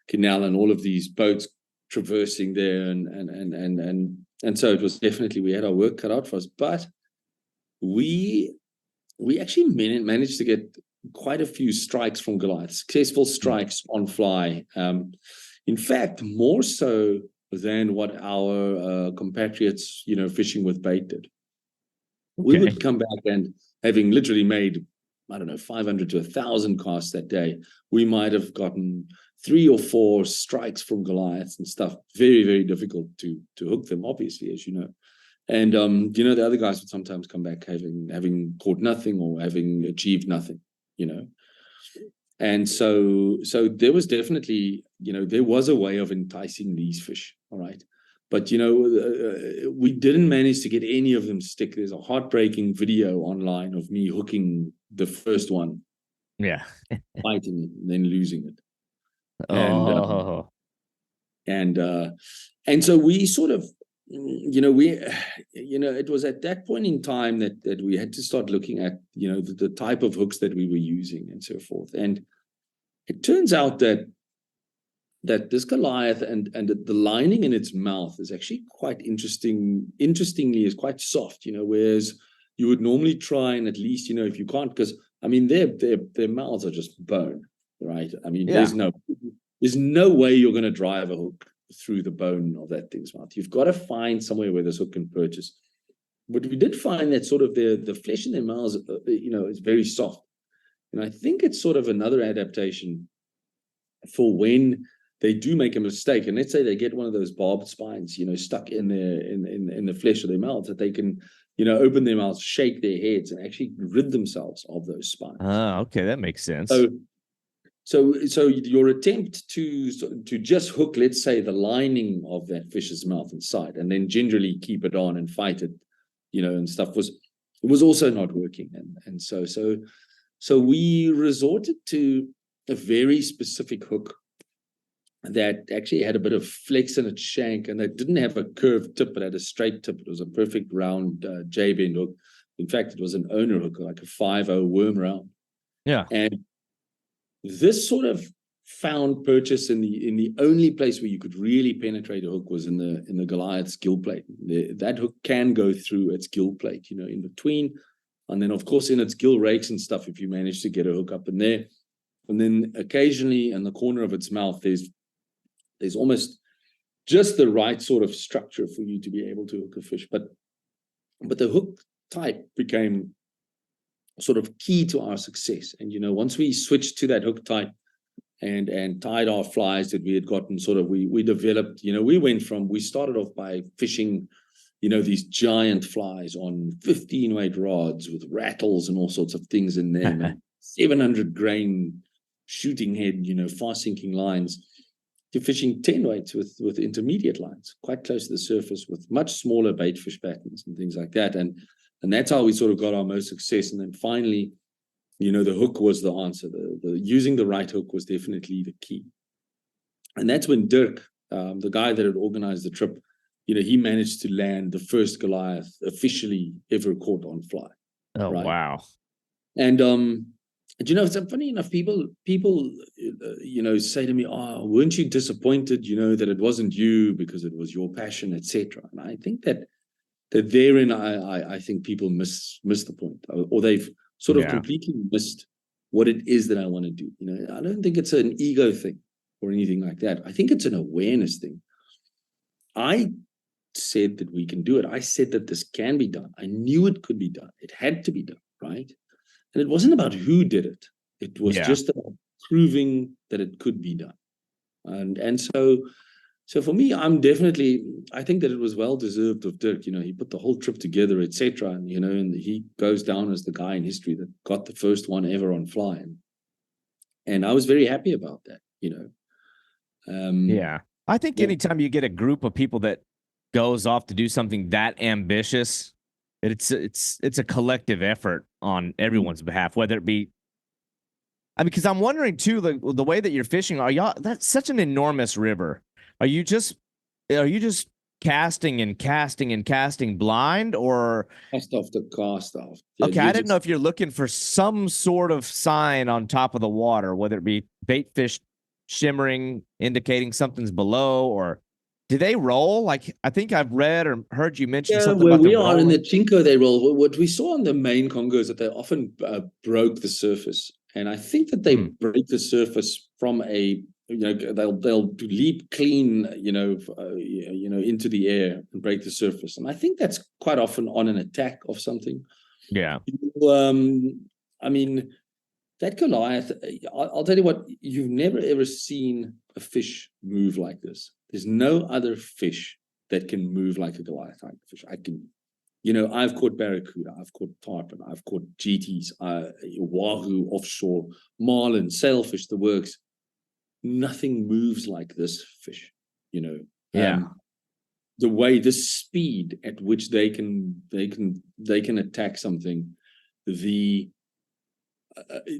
canal, and all of these boats traversing there, and so it was definitely, we had our work cut out for us, but we actually managed to get quite a few strikes from Goliath, successful strikes on fly. In fact, more so than what our compatriots, fishing with bait did. We would come back and, having literally made, I don't know, 500 to 1,000 casts that day, we might have gotten 3 or 4 strikes from Goliaths and stuff. Very, very difficult to hook them, obviously, as you know. And the other guys would sometimes come back having caught nothing or having achieved nothing, And so there was definitely, there was a way of enticing these fish, all right? But, we didn't manage to get any of them to stick. There's a heartbreaking video online of me hooking the first one, Yeah. fighting it, and then losing it. Oh. And so we sort of, it was at that point in time that we had to start looking at, the type of hooks that we were using and so forth. And it turns out that this Goliath and the lining in its mouth is actually quite interesting. Interestingly, is quite soft, whereas you would normally try and, at least, if you can't, because I mean their mouths are just bone, right? I mean, there's no way you're going to drive a hook through the bone of that thing's mouth. You've got to find somewhere where this hook can purchase. But we did find that sort of the flesh in their mouths, is very soft. And I think it's sort of another adaptation for when they do make a mistake. And let's say they get one of those barbed spines, stuck in the flesh of their mouth, that they can, open their mouths, shake their heads, and actually rid themselves of those spines. Oh, okay, that makes sense. So your attempt to just hook, let's say, the lining of that fish's mouth inside, and then gingerly keep it on and fight it, and stuff, was also not working. And so we resorted to a very specific hook that actually had a bit of flex in its shank, and that didn't have a curved tip, but had a straight tip. It was a perfect round J-bend hook. In fact, it was an owner hook, like a 5.0 worm round. Yeah. And this sort of found purchase in the only place where you could really penetrate a hook was in the Goliath's gill plate. That hook can go through its gill plate, in between, and then of course in its gill rakes and stuff, if you manage to get a hook up in there. And then occasionally in the corner of its mouth, there's almost just the right sort of structure for you to be able to hook a fish. But the hook type became sort of key to our success. And once we switched to that hook type and tied our flies that we had gotten, sort of we developed, we started off by fishing, these giant flies on 15-weight rods with rattles and all sorts of things in them, and 700 grain shooting head, fast sinking lines, to fishing 10 weights with intermediate lines, quite close to the surface, with much smaller bait fish patterns and things like that. And that's how we sort of got our most success. And then finally, the hook was the answer. The using the right hook was definitely the key. And that's when Dirk, the guy that had organized the trip, he managed to land the first Goliath officially ever caught on fly. Oh, right? Wow. And it's funny enough, people say to me, "Oh, weren't you disappointed, that it wasn't you because it was your passion, etc." And I think that therein, I think people miss the point, or they've sort of completely missed what it is that I want to do. I don't think it's an ego thing or anything like that. I think it's an awareness thing. I said that we can do it. I said that this can be done. I knew it could be done. It had to be done, right? And it wasn't about who did it. It was just about proving that it could be done. And so for me, I think that it was well deserved of Dirk. He put the whole trip together, etc. And and he goes down as the guy in history that got the first one ever on fly. And I was very happy about that. I think anytime you get a group of people that goes off to do something that ambitious, it's a collective effort on everyone's behalf, whether it be. I mean, because I'm wondering too, the way that you're fishing, that's such an enormous river. Are you just casting and casting and casting blind, or cast off the cast off? Okay, I didn't know if you're looking for some sort of sign on top of the water, whether it be bait fish shimmering, indicating something's below, or do they roll? Like, I think I've read or heard you mention something where about we the are in the Chinko, they roll. What we saw on the main Congo is that they often broke the surface. And I think that they break the surface from they'll leap clean, into the air and break the surface. And I think that's quite often on an attack of something. Yeah. I mean, that Goliath, I'll tell you what, you've never ever seen a fish move like this. There's no other fish that can move like a Goliath tigerfish. I've caught barracuda, I've caught tarpon, I've caught GTs, wahoo offshore, marlin, sailfish, the works. Nothing moves like this fish, The way, the speed at which they can attack something, the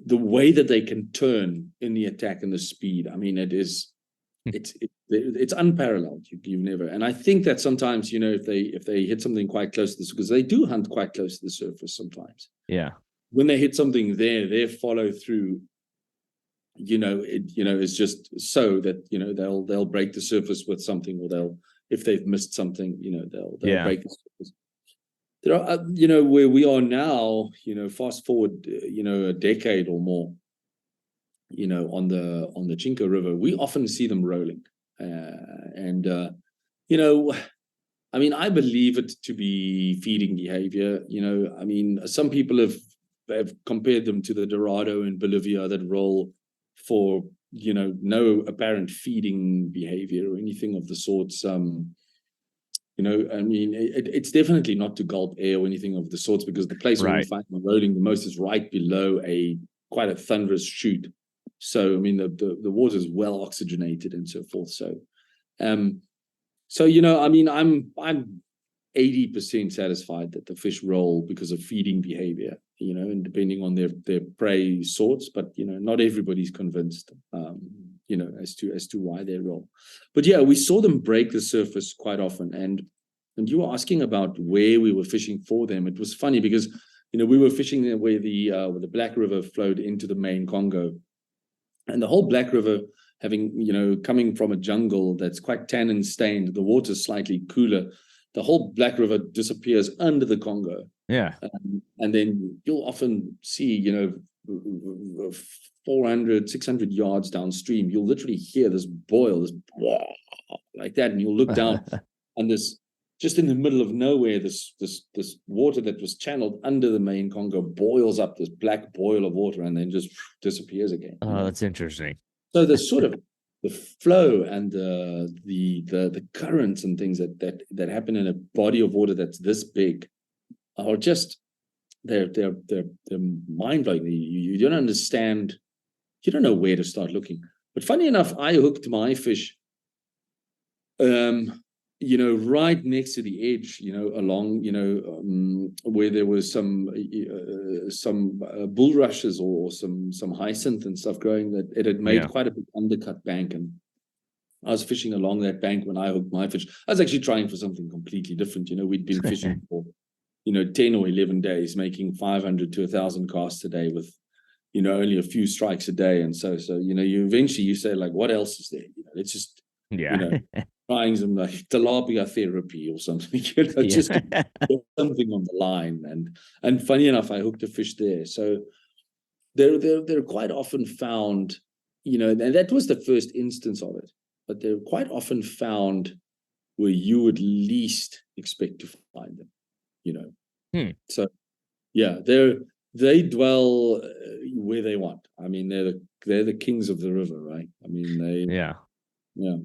way that they can turn in the attack and the speed. I mean, it's unparalleled. You've never, and I think that sometimes, if they hit something quite close to this, because they do hunt quite close to the surface sometimes. Yeah. When they hit something there, their follow through, is just so that they'll break the surface with something, or if they've missed something, they'll break the surface. There are, where we are now, fast forward, a decade or more, on the Chinko River, we often see them rolling. I mean, I believe it to be feeding behavior. I mean, some people have compared them to the Dorado in Bolivia that roll for, no apparent feeding behavior or anything of the sorts. I mean, it's definitely not to gulp air or anything of the sorts, because the place where we find them rolling the most is right below quite a thunderous chute. So, I mean, the water is well oxygenated and so forth. So, I mean, I'm 80% satisfied that the fish roll because of feeding behavior, and depending on their prey sorts, but, not everybody's convinced, as to why they roll. But yeah, we saw them break the surface quite often. And you were asking about where we were fishing for them. It was funny because, we were fishing where the Black River flowed into the main Congo. And the whole Black River, coming from a jungle that's quite tannin stained, the water's slightly cooler. The whole Black River disappears under the Congo. Yeah. And then you'll often see, 400, 600 yards downstream, you'll literally hear this boil, this like that. And you'll look down and this, just in the middle of nowhere, this water that was channeled under the main Congo boils up, this black boil of water, and then just disappears again. Oh, that's interesting. So the sort of the flow and the currents and things that happen in a body of water that's this big are just they're mind blowing. You don't understand. You don't know where to start looking. But funny enough, I hooked my fish right next to the edge, along, where there was some bulrushes or some hyacinth and stuff growing, that it had made quite a big undercut bank. And I was fishing along that bank when I hooked my fish. I was actually trying for something completely different. We'd been fishing for, 10 or 11 days, making 500 to 1,000 casts a day with, only a few strikes a day. And so, you eventually say, like, what else is there? It's just, trying some like tilapia therapy or something, just to get something on the line. And funny enough, I hooked a fish there. So they're quite often found, and that was the first instance of it, but they're quite often found where you would least expect to find them, So yeah, they're they dwell where they want. I mean, they're the kings of the river, right? I mean, Yeah. yeah.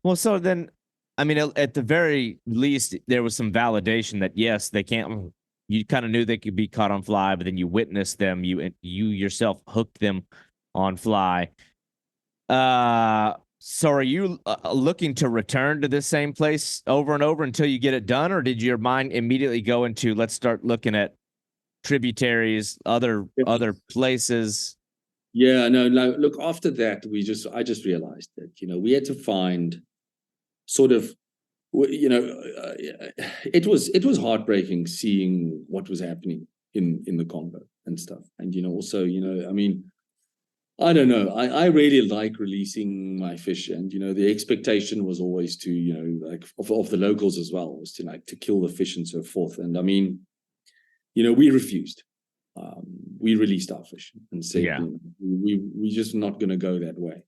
Well, so then, I mean, at the very least, there was some validation that yes, they can't. You kind of knew they could be caught on fly, but then you witnessed them. You yourself hooked them on fly. So are you looking to return to this same place over and over until you get it done, or did your mind immediately go into let's start looking at tributaries, other places? Yeah, no. Look, after that, I just realized that, we had to find sort of, it was heartbreaking seeing what was happening in the Congo and stuff. And, also, I mean, I don't know. I really like releasing my fish, and the expectation was always to, like of the locals as well, was to kill the fish and so forth. And I mean, we refused. We released our fish and said, Yeah. we just not going to go that way.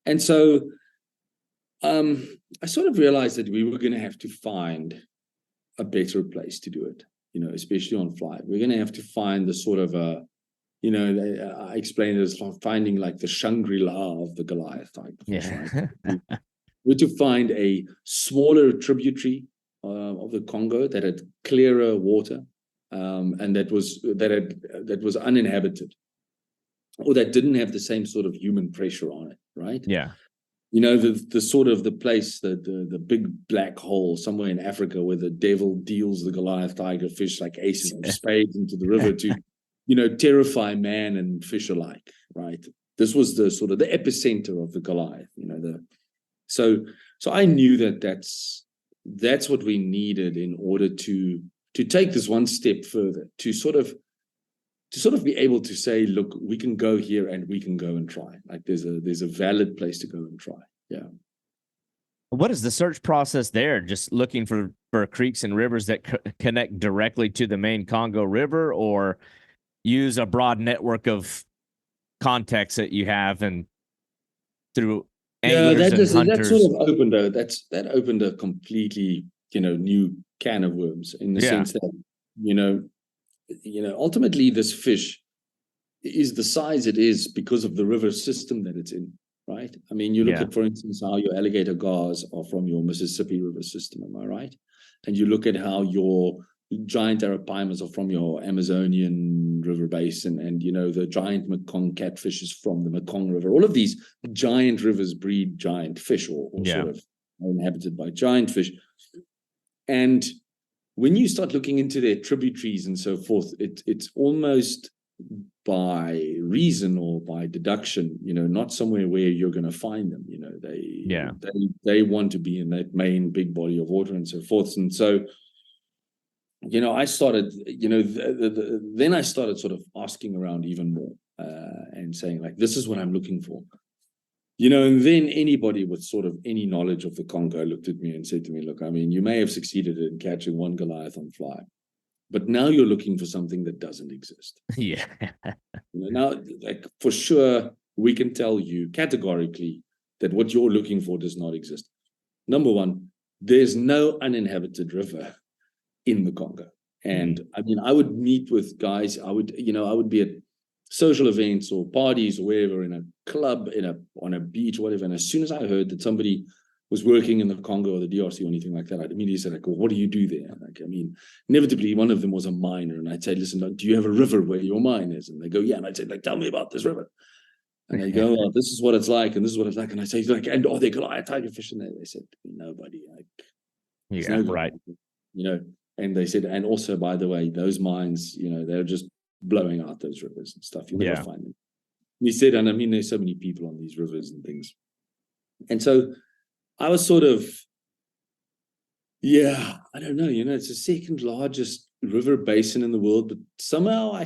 And so I sort of realized that we were going to have to find a better place to do it, especially on fly. We're going to have to find the sort of I explained it as finding like the Shangri-La of the Goliath type of fish, Yeah. right? We're to find a smaller tributary of the Congo that had clearer water, and that was uninhabited, or that didn't have the same sort of human pressure on it, right? Yeah. The sort of the place, the big black hole somewhere in Africa where the devil deals the Goliath tigerfish like aces of spades into the river to terrify man and fish alike, right? This was the sort of the epicenter of the Goliath, so I knew that's what we needed in order to take this one step further, to sort of be able to say, look, we can go here and we can go and try. Like there's a valid place to go and try. Yeah. What is the search process there? Just looking for creeks and rivers that connect directly to the main Congo River, or use a broad network of contacts that you have and through anglers and hunters? That sort of opened a completely new can of worms, in the sense that ultimately this fish is the size it is because of the river system that it's in, right? I mean, you look at, for instance, how your alligator gars are from your Mississippi River system, am I right? And you look at how your giant arapimas are from your Amazonian river basin, and the giant Mekong catfish is from the Mekong River. All of these giant rivers breed giant fish, or sort of are inhabited by giant fish. And when you start looking into their tributaries and so forth, it's almost by reason or by deduction, not somewhere where you're going to find them. They want to be in that main big body of water and so forth. And so, I started, then I started sort of asking around even more, and saying like, this is what I'm looking for. And then anybody with sort of any knowledge of the Congo looked at me and said to me, look, I mean, you may have succeeded in catching one Goliath on fly, but now you're looking for something that doesn't exist. Yeah. Now, like, for sure, we can tell you categorically that what you're looking for does not exist. Number one, there's no uninhabited river in the Congo. And I mean, I would meet with guys, I would be at social events or parties or wherever, in a club, on a beach, whatever. And as soon as I heard that somebody was working in the Congo or the DRC or anything like that, I'd immediately say, like, well, what do you do there? Like, I mean, inevitably, one of them was a miner. And I'd say, listen, do you have a river where your mine is? And they go, yeah. And I'd say, like, tell me about this river. And they go, well, this is what it's like, and this is what it's like. And I say, like, and are there Goliath tigerfish in there? They said, nobody. Like, no right. And they said, and also, by the way, those mines, they're just blowing out those rivers and stuff. You never find them. And he said, and I mean, there's so many people on these rivers and things. And so I was sort of, I don't know, it's the second largest river basin in the world, but somehow I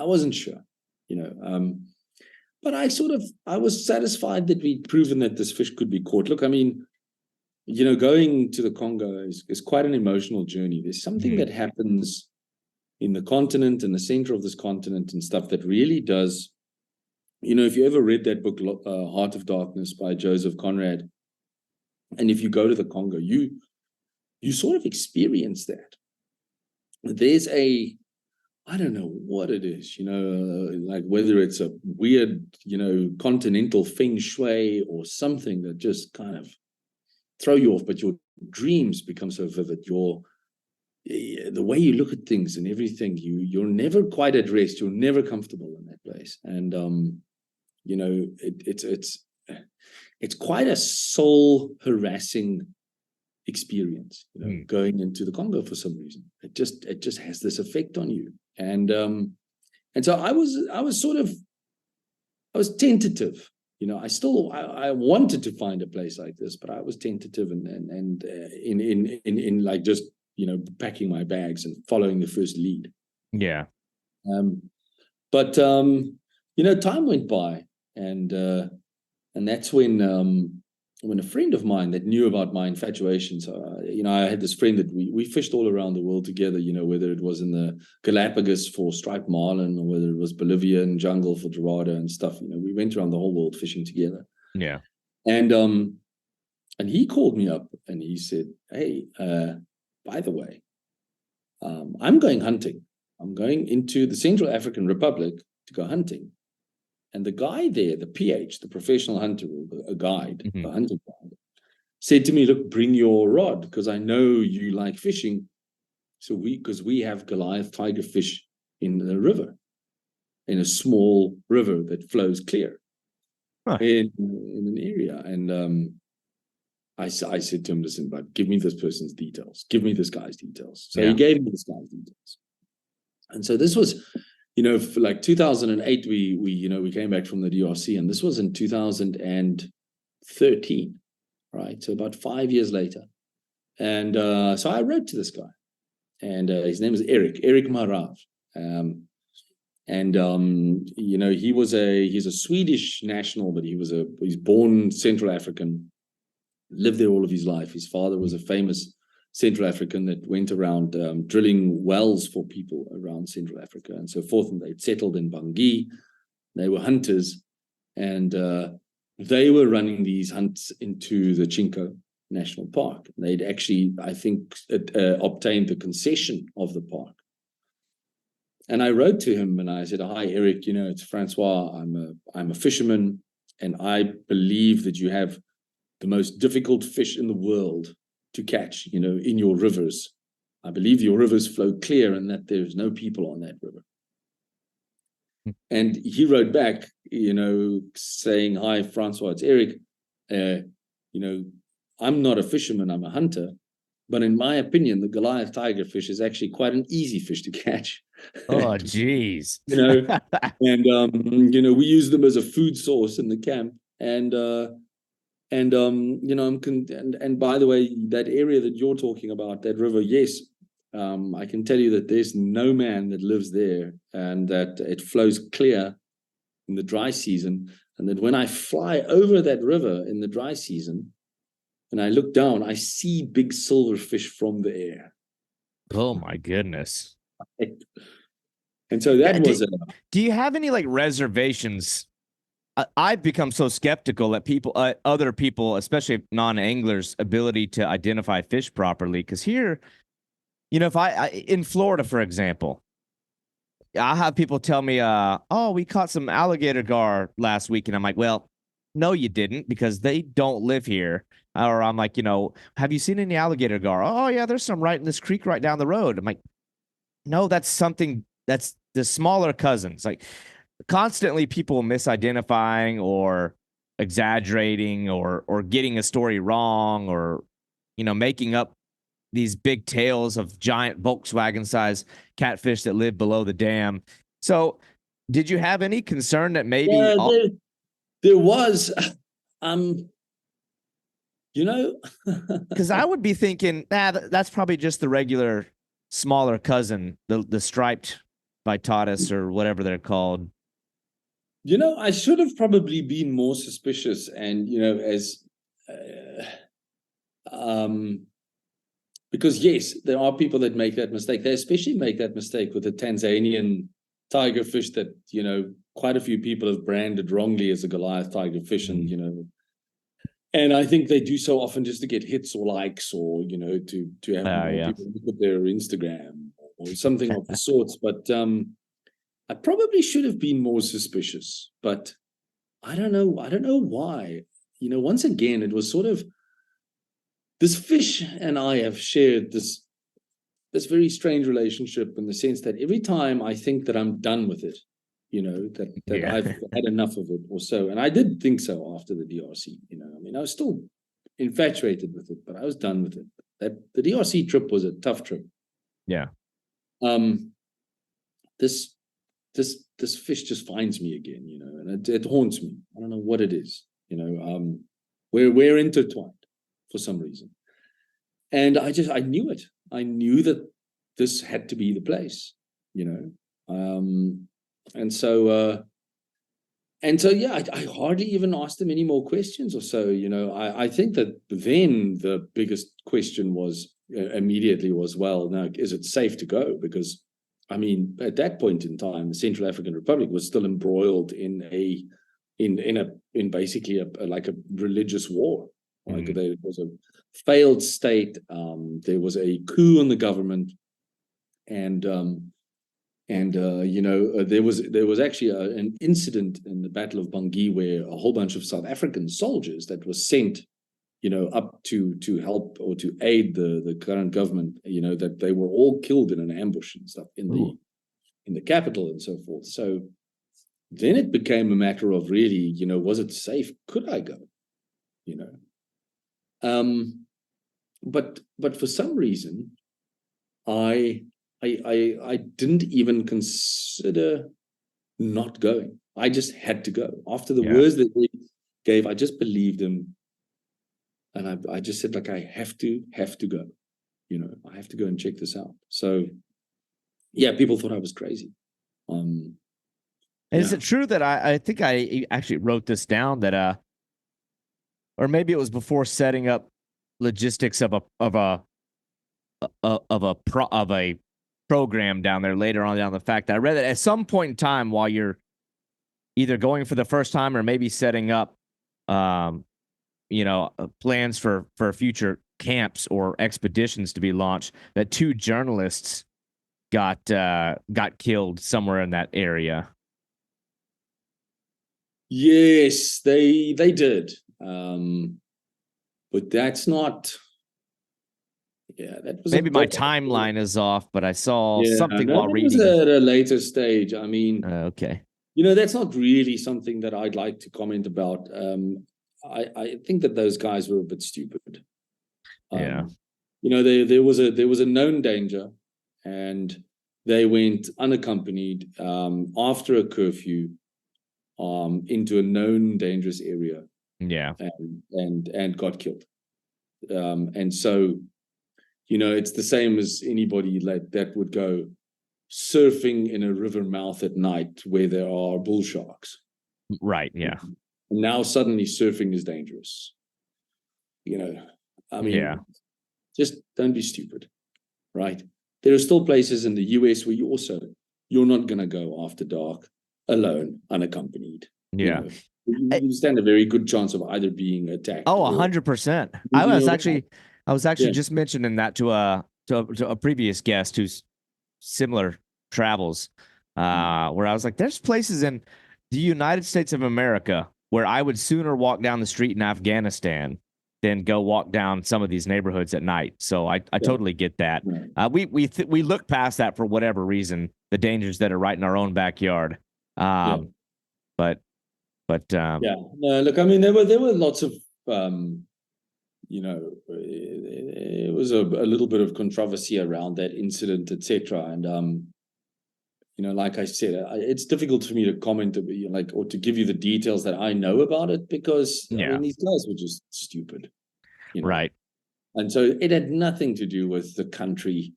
wasn't sure, but I was satisfied that we'd proven that this fish could be caught. Look, I mean, going to the Congo is quite an emotional journey. There's something that happens in the continent, in the center of this continent and stuff, that really does, if you ever read that book, Heart of Darkness by Joseph Conrad, and if you go to the Congo, you sort of experience that. there's I don't know what it is, like whether it's a weird, continental feng shui or something that just kind of throw you off, but your dreams become so vivid. The way you look at things and everything, you're never quite at rest. You're never comfortable in that place. And, it's quite a soul harassing experience, going into the Congo for some reason. It just has this effect on you. And so I was tentative. I wanted to find a place like this, but I was tentative and in like just packing my bags and following the first lead. Yeah. But time went by, and that's when a friend of mine that knew about my infatuations, I had this friend that we fished all around the world together, whether it was in the Galapagos for striped marlin or whether it was Bolivian jungle for dorado and stuff. We went around the whole world fishing together. Yeah. And he called me up and he said, hey, by the way, I'm going hunting. I'm going into the Central African Republic to go hunting. And the guy there, the PH, the professional hunter, a guide, a hunting guide, said to me, look, bring your rod, because I know you like fishing. So because we have Goliath tigerfish in the river, in a small river that flows clear in an area. And I said to him, listen, but give me this person's details. Give me this guy's details. So he gave me this guy's details. And so this was, for like 2008, we came back from the DRC, and this was in 2013, right? So about 5 years later. And so I wrote to this guy, and his name is Eric Marav. He's a Swedish national, but he's born Central African, lived there all of his life. His father was a famous Central African that went around drilling wells for people around Central Africa and so forth. And they'd settled in Bangui. They were hunters, and they were running these hunts into the Chinko National Park. They'd actually, I think, obtained the concession of the park. And I wrote to him and I said, hi, Eric, it's Francois. I'm a fisherman, and I believe that you have the most difficult fish in the world to catch, in your rivers. I believe your rivers flow clear and that there's no people on that river. And he wrote back, saying, hi, Francois, it's Eric. I'm not a fisherman, I'm a hunter. But in my opinion, the Goliath tigerfish is actually quite an easy fish to catch. Oh, geez. And, we use them as a food source in the camp. And by the way, that area that you're talking about, that river, yes, I can tell you that there's no man that lives there, and that it flows clear in the dry season, and that when I fly over that river in the dry season and I look down, I see big silverfish from the air. Oh my goodness. And so that was do you have any like reservations? I've become so skeptical at other people, especially non-anglers' ability to identify fish properly. Because here, if I in Florida, for example, I have people tell me, oh, we caught some alligator gar last week. And I'm like, well, no, you didn't, because they don't live here. Or I'm like, have you seen any alligator gar? Oh, yeah, there's some right in this creek right down the road. I'm like, no, that's the smaller cousins. Like, constantly people misidentifying or exaggerating or getting a story wrong, or making up these big tales of giant Volkswagen-sized catfish that live below the dam. So did you have any concern that maybe there was because I would be thinking, that's probably just the regular smaller cousin, the striped Vitatus or whatever they're called. I should have probably been more suspicious, and because yes, there are people that make that mistake. They especially make that mistake with the Tanzanian tigerfish that quite a few people have branded wrongly as a Goliath tigerfish, and I think they do so often just to get hits or likes, or to have more people look at their Instagram, or something of the sorts. But I probably should have been more suspicious. But I don't know. I don't know why. Once again, it was sort of this fish and I have shared this very strange relationship in the sense that every time I think that I'm done with it, that I've had enough of it or so. And I did think so after the DRC, I was still infatuated with it, but I was done with it. The DRC trip was a tough trip. Yeah. This fish just finds me again, and it haunts me. I don't know what it is, we're intertwined for some reason. And I knew it. I knew that this had to be the place, and so yeah, I hardly even asked them any more questions or so. I think that then the biggest question was immediately was, well, now is it safe to go? Because at that point in time, the Central African Republic was still embroiled in basically a religious war. Like there was a failed state. There was a coup on the government, and there was actually an incident in the Battle of Bangui where a whole bunch of South African soldiers that was sent, up to help or to aid the current government, that they were all killed in an ambush and stuff in the capital and so forth. So then it became a matter of really, was it safe? Could I go? But for some reason, I didn't even consider not going. I just had to go. After the words that they gave, I just believed him. And I just said, I have to go. I have to go and check this out. So, yeah, people thought I was crazy. Is it true that I think I actually wrote this down that or maybe it was before setting up logistics of a program down there later on down the fact that I read that at some point in time while you're either going for the first time or maybe setting up plans for future camps or expeditions to be launched, that 2 journalists got killed somewhere in that area. Yes, they did. But that's not. Yeah, that was maybe my timeline is off, but I saw something while reading. It was at a later stage. Okay. That's not really something that I'd like to comment about. I think that those guys were a bit stupid. There was a known danger, and they went unaccompanied after a curfew into a known dangerous area. Yeah, and got killed. And so, it's the same as anybody that would go surfing in a river mouth at night where there are bull sharks. Right. Yeah. And now suddenly surfing is dangerous. Just don't be stupid, right? There are still places in the US where you're not going to go after dark alone, unaccompanied. Yeah. You stand a very good chance of either being attacked. Oh, 100%. I was actually just mentioning that to a previous guest who's similar travels, where I was like, there's places in the United States of America where I would sooner walk down the street in Afghanistan than go walk down some of these neighborhoods at night. So I totally get that. Right. We look past that for whatever reason, the dangers that are right in our own backyard. But no, look, there were lots of it was a little bit of controversy around that incident, etc. And like I said, it's difficult for me to comment or to give you the details that I know about it, because these guys were just stupid, right? And so it had nothing to do with the country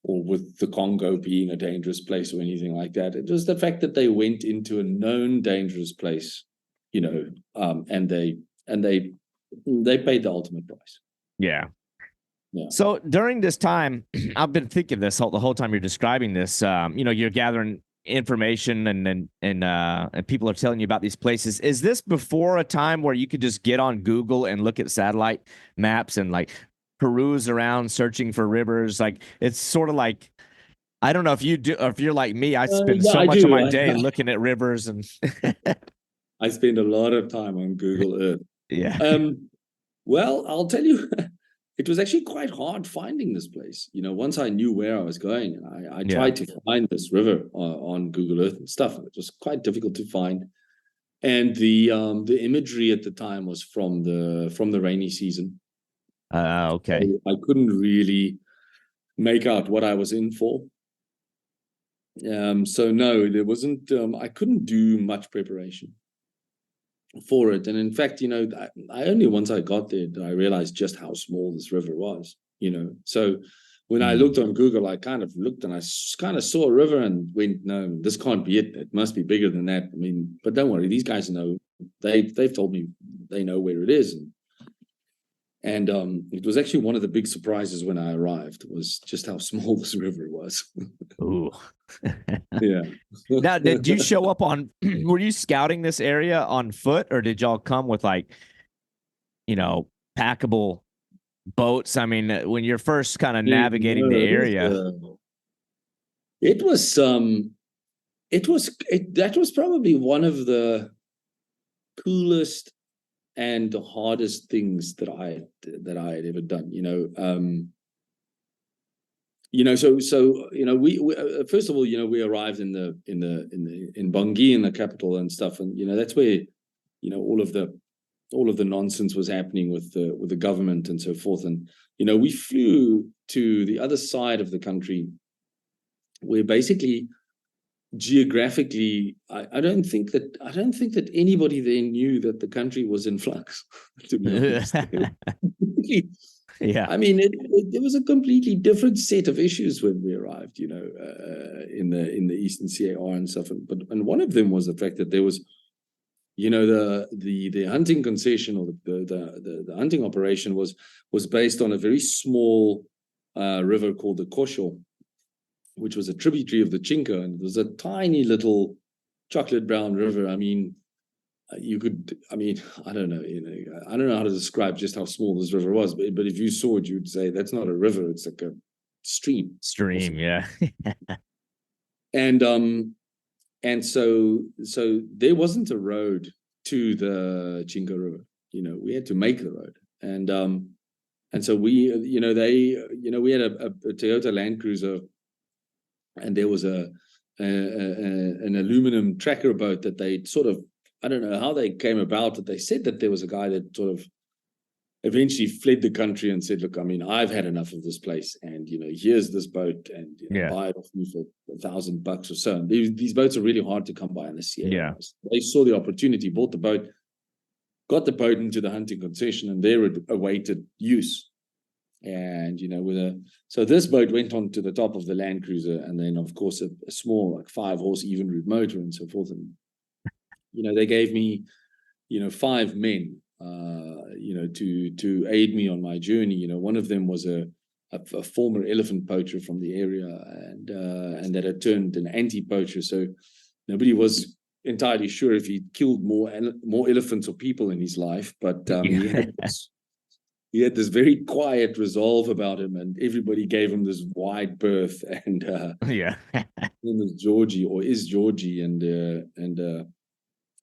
or with the Congo being a dangerous place or anything like that. It was the fact that they went into a known dangerous place, and they paid the ultimate price. Yeah. So during this time, I've been thinking this the whole time you're describing this. You're gathering information and people are telling you about these places. Is this before a time where you could just get on Google and look at satellite maps and peruse around searching for rivers? Like, it's sort of like I don't know if you do, or if you're like me. I spend Yeah, so I much of do. my day looking at rivers and I spend a lot of time on Google Earth. yeah, Well, I'll tell you, it was actually quite hard finding this place. Once I knew where I was going, and I yeah. tried to find this river on Google Earth and stuff. It was quite difficult to find. And the imagery at the time was from the rainy season. Okay. I couldn't really make out what I was in for. So no, there wasn't. I couldn't do much preparation for it. And in fact, I only once I got there did I realized just how small this river was. So when I looked on Google, I kind of looked and I kind of saw a river and went, no, this can't be it. It must be bigger than that. I mean, but don't worry, these guys know. They've told me they know where it is, and it was actually one of the big surprises when I arrived was just how small this river was. Ooh. Yeah. Now, did you show up on? Were you scouting this area on foot, or did y'all come with like, packable boats? I mean, when you're first kind of navigating the area. It was that was probably one of the coolest and the hardest things that I had ever done. We first of all, we arrived in Bangui, in the capital and stuff, and that's where all of the nonsense was happening with the government and so forth. And we flew to the other side of the country, where basically geographically, I don't think that anybody there knew that the country was in flux. To be honest, yeah. I mean, it was a completely different set of issues when we arrived. In the Eastern CAR and stuff. And one of them was the fact that there was, the hunting concession, or the hunting operation was based on a very small river called the Kosho, which was a tributary of the Chinka, and it was a tiny little chocolate brown river. I mean, I don't know, I don't know how to describe just how small this river was, but if you saw it, you'd say that's not a river, it's like a stream. Yeah. And so there wasn't a road to the Chinka River. We had to make the road. And so we, we had a Toyota Land Cruiser, and there was an aluminum tracker boat that they sort of, I don't know how they came about it. They said that there was a guy that sort of eventually fled the country and said, look, I mean, I've had enough of this place, and here's this boat, and buy it off me for $1,000 or so. And these boats are really hard to come by in the sea. Yeah. They saw the opportunity, bought the boat, got the boat into the hunting concession, and there it awaited use. And so this boat went on to the top of the Land Cruiser, and then of course a small, like 5-horse even route motor and so forth. And they gave me 5 men to aid me on my journey. One of them was a former elephant poacher from the area, and that had turned an anti-poacher, so nobody was entirely sure if he'd killed more elephants or people in his life, but he had this very quiet resolve about him, and everybody gave him this wide berth. And yeah, his name was Georgie, or is Georgie, and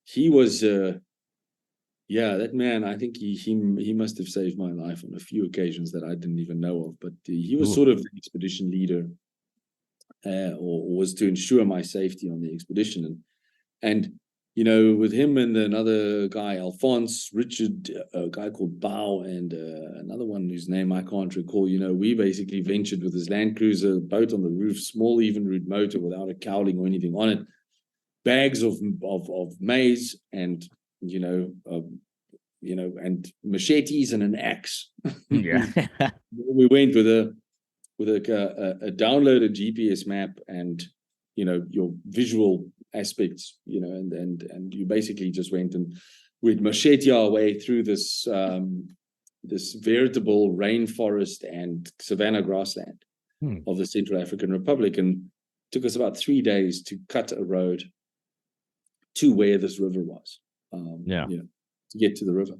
he was that man. I think he must have saved my life on a few occasions that I didn't even know of. But he was sort of the expedition leader, or was to ensure my safety on the expedition, and with him and another guy, Alphonse, Richard, a guy called Bao, and another one whose name I can't recall, we basically ventured with this Land Cruiser, boat on the roof, small even route motor without a cowling or anything on it, bags of maize, and and machetes and an axe. Yeah. We went with a downloaded GPS map and your visual aspects, and you basically just went and we'd machete our way through this this veritable rainforest and savanna grassland of the Central African Republic, and it took us about 3 days to cut a road to where this river was. To get to the river.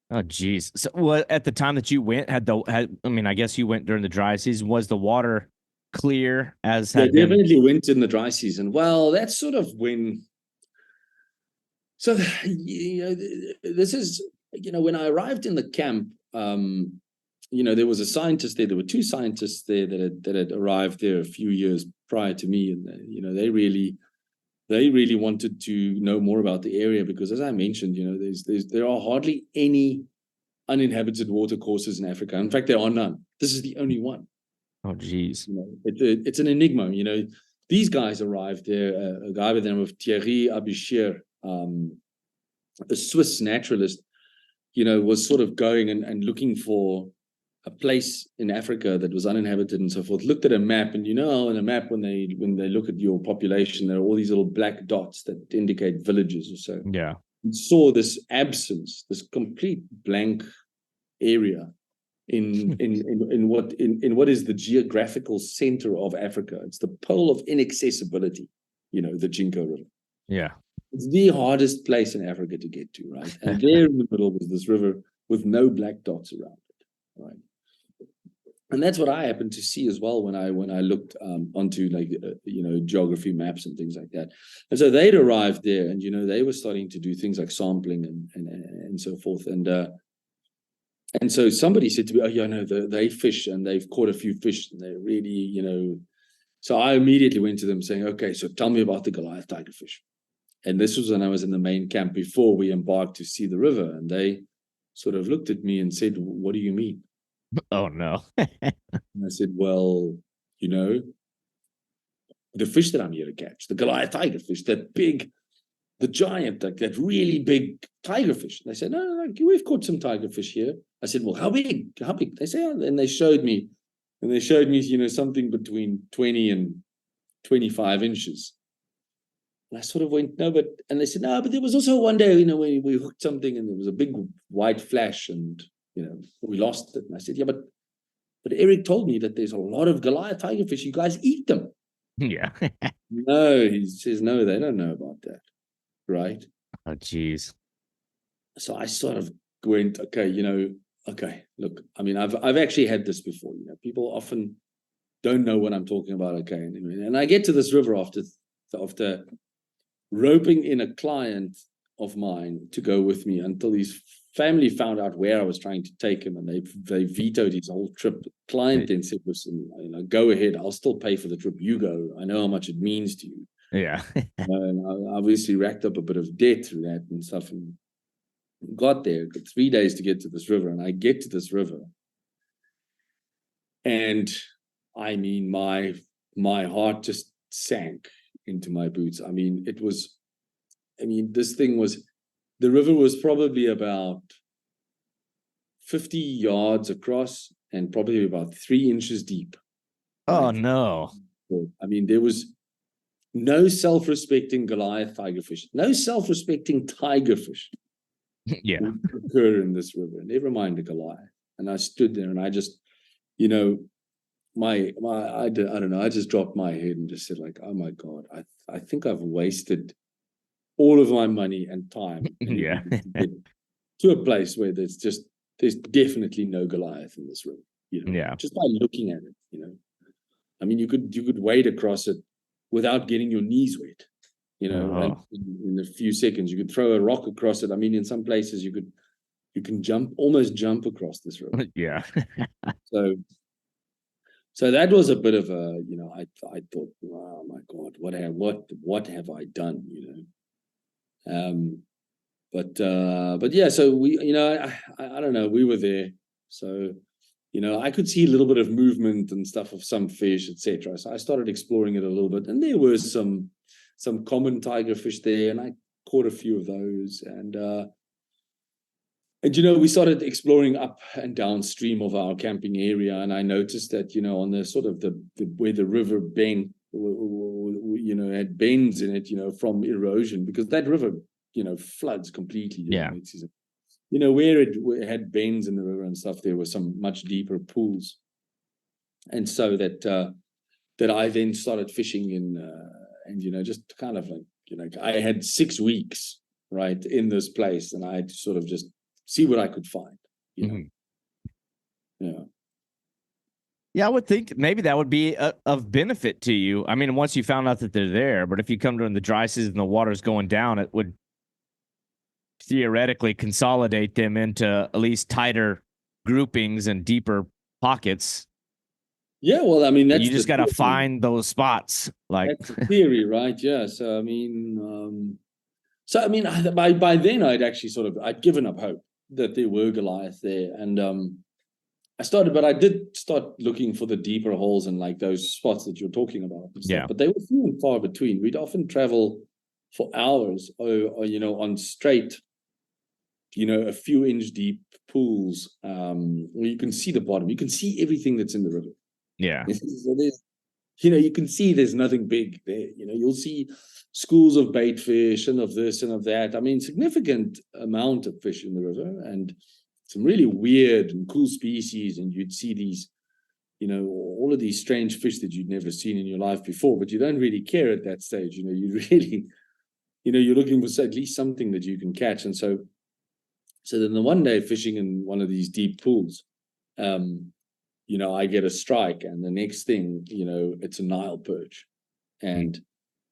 Oh, geez. So, at the time that you went, I mean, I guess you went during the dry season. Was the water clear as Yeah, had been? definitely went in the dry season. Well, that's sort of when. So, this is, when I arrived in the camp, there was a scientist there. There were two scientists there that had arrived there a few years prior to me, and they really wanted to know more about the area because, as I mentioned, there are hardly any uninhabited water courses in Africa. In fact, there are none. This is the only one. Oh, geez. It's an enigma. These guys arrived there. A guy by the name of Thierry Abichir, a Swiss naturalist, was sort of going and looking for a place in Africa that was uninhabited and so forth. Looked at a map, and on a map, when they look at your population, there are all these little black dots that indicate villages or so. Yeah. And saw this absence, this complete blank area in what is the geographical center of Africa. It's the pole of inaccessibility, the Jinko River. Yeah. It's the hardest place in Africa to get to, right? And there in the middle was this river with no black dots around it, right? And that's what I happened to see as well when I looked onto geography maps and things like that. And so they'd arrived there, and they were starting to do things like sampling and so forth. And so somebody said to me, "Oh, yeah, no, they fish and they've caught a few fish and they're really, So I immediately went to them saying, "Okay, so tell me about the Goliath tigerfish." And this was when I was in the main camp before we embarked to see the river. And they sort of looked at me and said, "What do you mean?" Oh, no. And I said, "Well, the fish that I'm here to catch, the Goliath tigerfish, that big, the giant, like that really big tigerfish." And they said, "No, we've caught some tigerfish here." I said, "Well, how big? How big?" They say, and they showed me, something between 20 and 25 inches. And I sort of went, "No, but," and they said, "No, but there was also one day, when we hooked something and there was a big white flash and, we lost it." And I said, "Yeah, but Eric told me that there's a lot of Goliath tigerfish. You guys eat them." Yeah. No, he says, "No, they don't know about that." Right. Oh, geez. So I sort of went, okay, okay, look, I mean, I've actually had this before. People often don't know what I'm talking about. Okay. And I get to this river after roping in a client of mine to go with me until his family found out where I was trying to take him, and they vetoed his whole trip. The client then said, "Listen, go ahead. I'll still pay for the trip. You go. I know how much it means to you." Yeah. And I obviously racked up a bit of debt through that and stuff, and got there. Got 3 days to get to this river, and I get to this river, and I mean, my heart just sank into my boots. I mean, this thing was, the river was probably about 50 yards across and probably about 3 inches deep. Oh, no. I mean, there was no self-respecting Goliath tigerfish, no self-respecting tigerfish Yeah. occur in this river. Never mind the Goliath. And I stood there, and I just, I don't know. I just dropped my head and just said, like, "Oh my God, I think I've wasted all of my money and time Yeah. to get to a place where there's definitely no Goliath in this river. Yeah. Just by looking at it, I mean, you could wade across it without getting your knees wet, and in a few seconds you could throw a rock across it. I mean, in some places you can almost jump across this river. Yeah. So that was a bit of a, I thought, "Oh my God, what have I done?" But yeah, so we, I don't know, we were there, so I could see a little bit of movement and stuff of some fish, etc. So I started exploring it a little bit, and there was some common tigerfish there, and I caught a few of those, and we started exploring up and downstream of our camping area, and I noticed that on the sort of the where the river bend, had bends in it, from erosion, because that river floods completely. Yeah. Where it had bends in the river and stuff, there were some much deeper pools, and so that I then started fishing in, and just kind of like, I had 6 weeks right in this place, and I had to sort of just see what I could find. Mhm. Yeah. Yeah, I would think maybe that would be of benefit to you. I mean, once you found out that they're there, but if you come during the dry season and the water's going down, it would theoretically consolidate them into at least tighter groupings and deeper pockets. Yeah, well, I mean, But that's you the just got to theory. find those spots. Like, That's the theory, right? Yeah. So I mean, by then I'd given up hope that there were Goliath there, and I did start looking for the deeper holes and like those spots that you're talking about and stuff. Yeah. But they were few and far between. We'd often travel for hours, or on straight, a few inch deep pools, where you can see the bottom. You can see everything that's in the river. Yeah. So there's, you can see there's nothing big there. You'll see schools of bait fish and of this and of that. I mean, significant amount of fish in the river and some really weird and cool species. And you'd see these, all of these strange fish that you'd never seen in your life before, but you don't really care at that stage. You really, you're looking for at least something that you can catch. And so then the one day fishing in one of these deep pools, I get a strike, and the next thing, it's a Nile perch. And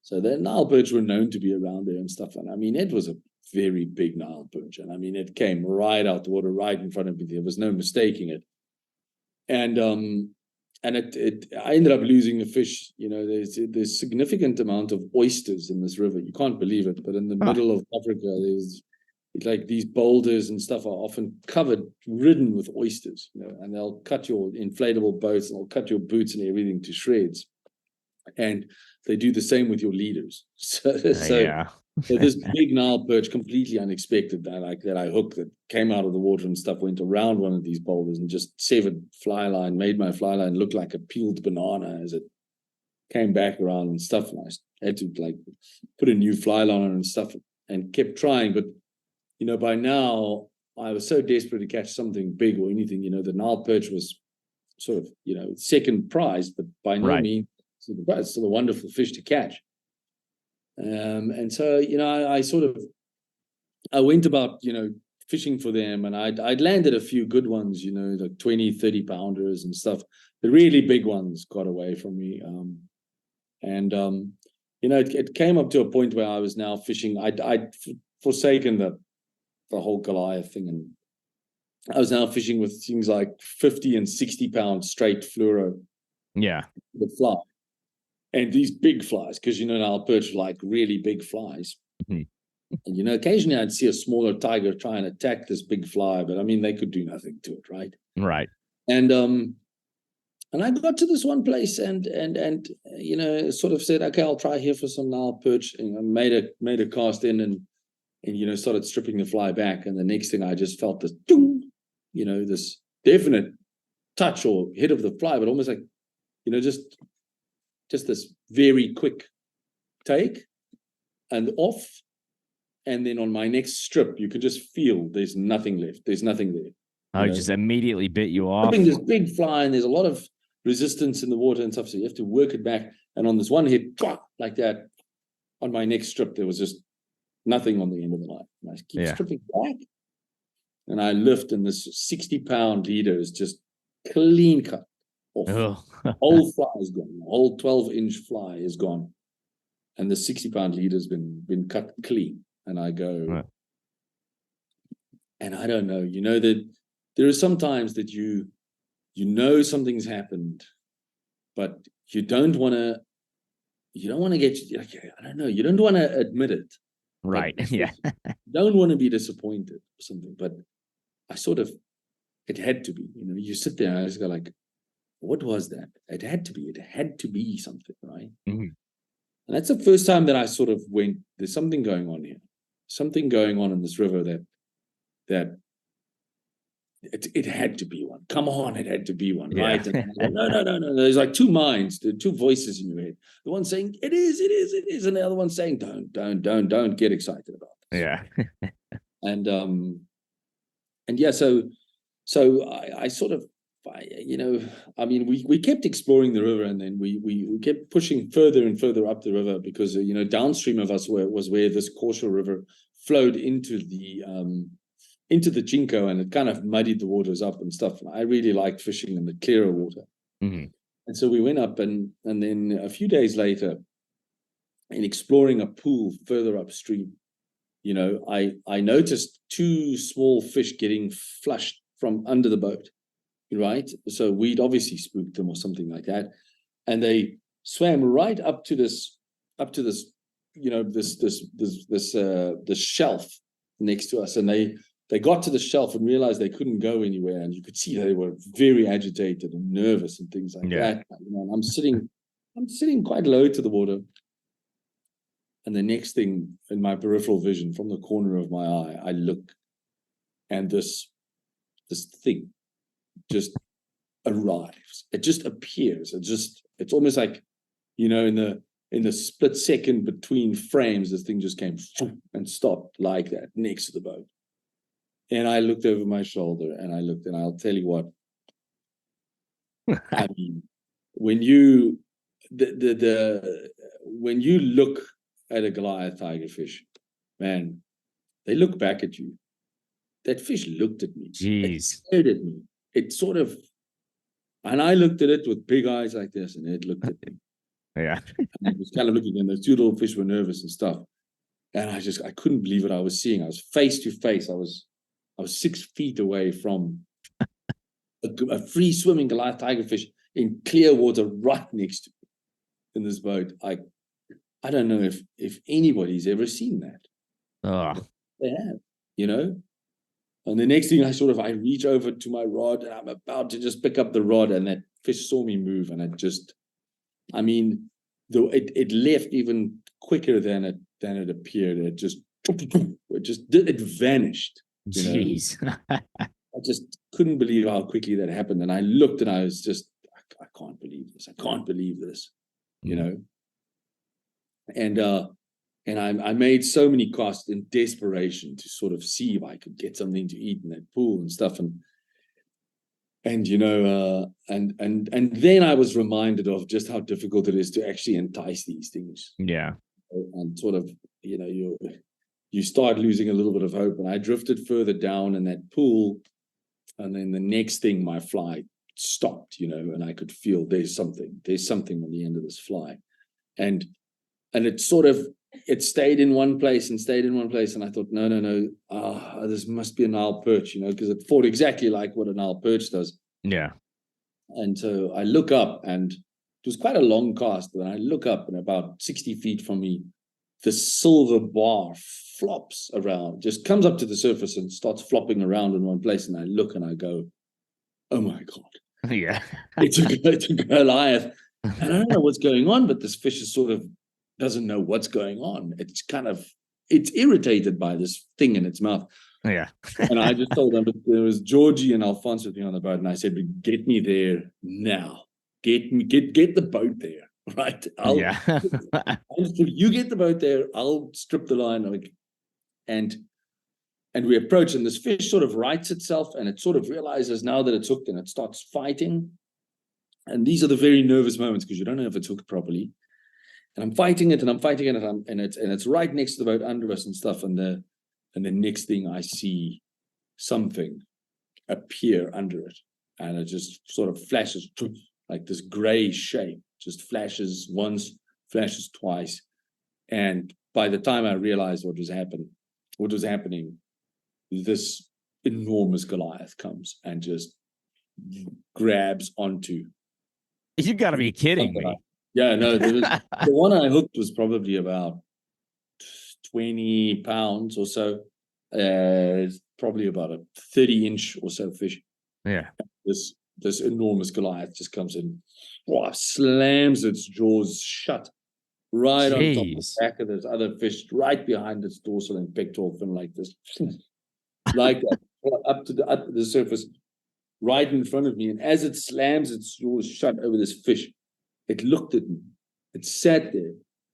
so the Nile perch were known to be around there and stuff. And I mean, it was a very big Nile perch. And I mean, it came right out the water, right in front of me. There was no mistaking it. And I ended up losing the fish. There's significant amount of oysters in this river. You can't believe it, but in the middle of Africa, there's like these boulders and stuff are often ridden with oysters, and they'll cut your inflatable boats and they'll cut your boots and everything to shreds. And they do the same with your leaders. So this big Nile perch, completely unexpected, that I hooked, that came out of the water and stuff, went around one of these boulders and just severed fly line, made my fly line look like a peeled banana as it came back around and stuff. And I had to like put a new fly line on and stuff and kept trying. But by now I was so desperate to catch something big or anything. The Nile perch was sort of, second prize, but by no means it's still a wonderful fish to catch. And so, I went about, fishing for them, and I'd landed a few good ones, like 20, 30 pounders and stuff. The really big ones got away from me. It came up to a point where I was now fishing. I'd forsaken the whole Goliath thing, and I was now fishing with things like 50 and 60 pound straight fluoro. Yeah. The fly. And these big flies, because Nile perch like really big flies. Mm-hmm. And occasionally I'd see a smaller tiger try and attack this big fly, but I mean they could do nothing to it, right? Right. And I got to this one place and sort of said, okay, I'll try here for some Nile perch, and I made a cast in and started stripping the fly back, and the next thing I just felt this, this definite touch or hit of the fly, but almost like, just this very quick take and off. And then on my next strip, you could just feel there's nothing left. There's nothing there. Oh, just immediately bit you off. Stripping this big fly, and there's a lot of resistance in the water and stuff, so you have to work it back. And on this one hit, like that, on my next strip, there was just nothing on the end of the line. And I keep stripping back, and I lift, and this 60-pound leader is just clean cut off. The whole fly is gone. The whole 12-inch fly is gone, and the 60-pound leader's been cut clean. And I go, and I don't know. That there are some times that something's happened, but you don't want to get, I don't know, you don't want to admit it. Right. Yeah. You don't want to be disappointed or something, but it had to be, you sit there and I just go like, what was that? It had to be something, right? Mm-hmm. And that's the first time that I sort of went, there's something going on here. Something going on in this river that it had to be one. Come on, it had to be one, right? Yeah. No. There's like two minds, there are two voices in your head. The one saying it is, and the other one saying don't get excited about this. Yeah. and yeah, so I sort of, I mean, we kept exploring the river, and then we kept pushing further and further up the river because, downstream of us was where this Korsho River flowed into the Chinko, and it kind of muddied the waters up and stuff. And I really liked fishing in the clearer water. Mhm. And so we went up, and then a few days later, in exploring a pool further upstream, I noticed two small fish getting flushed from under the boat, right? So we'd obviously spooked them or something like that, and they swam right up to this, this shelf next to us, and they got to the shelf and realized they couldn't go anywhere, and you could see they were very agitated and nervous and things like that. And I'm sitting quite low to the water, and the next thing in my peripheral vision, from the corner of my eye, I look, and this thing just arrives. It just appears. It's almost like, in the split second between frames, this thing just came and stopped like that next to the boat. And I looked over my shoulder, and I'll tell you what, I mean, when you when you look at a Goliath tigerfish, man, they look back at you. That fish looked at me. Jeez. It stared at me. It sort of, and I looked at it with big eyes like this, and it looked at me. Yeah. And it was kind of looking, and the two little fish were nervous and stuff. And I couldn't believe what I was seeing. I was face to face. I was 6 feet away from a free swimming Goliath tigerfish in clear water right next to me in this boat. I don't know if anybody's ever seen that. Oh. They have, And the next thing I reach over to my rod, and I'm about to just pick up the rod, and that fish saw me move, and it left even quicker than it appeared. It vanished. Jeez. I just couldn't believe how quickly that happened. And I looked, and I was just, I can't believe this. I can't believe this, And I made so many casts in desperation to sort of see if I could get something to eat in that pool and stuff. And then I was reminded of just how difficult it is to actually entice these things. Yeah. And sort of, you start losing a little bit of hope. And I drifted further down in that pool. And then the next thing, my fly stopped, and I could feel there's something on the end of this fly. And it sort of, it stayed in one place. And I thought, no, this must be a Nile perch, because it fought exactly like what a Nile perch does. Yeah. And so I look up, and it was quite a long cast. And I look up, and about 60 feet from me, the silver bar flops around, just comes up to the surface and starts flopping around in one place. And I look, and I go, oh my God. Yeah. It's a Goliath. And I don't know what's going on, but this fish is sort of doesn't know what's going on. It's irritated by this thing in its mouth. Yeah. And I just told them, there was Georgie and Alphonse with me on the boat, and I said, get me there now. Get the boat there, right? You get the boat there, I'll strip the line. And we approach, and this fish sort of rights itself, and it sort of realizes now that it's hooked, and it starts fighting. And these are the very nervous moments, because you don't know if it's hooked properly. And I'm fighting it, and it's right next to the boat under us and stuff. And the next thing, I see something appear under it, and it just sort of flashes like this gray shape, just flashes once, flashes twice. And by the time I realized what was happening, this enormous Goliath comes and just grabs onto. You got to be kidding me. Yeah, no, the one I hooked was probably about 20 pounds or so. It's probably about a 30-inch or so fish. Yeah. This enormous Goliath just comes in, slams its jaws shut right on top of the back of this other fish, right behind its dorsal and pectoral fin, like this, like that, up to the surface, right in front of me. And as it slams its jaws shut over this fish, it looked at me. It sat there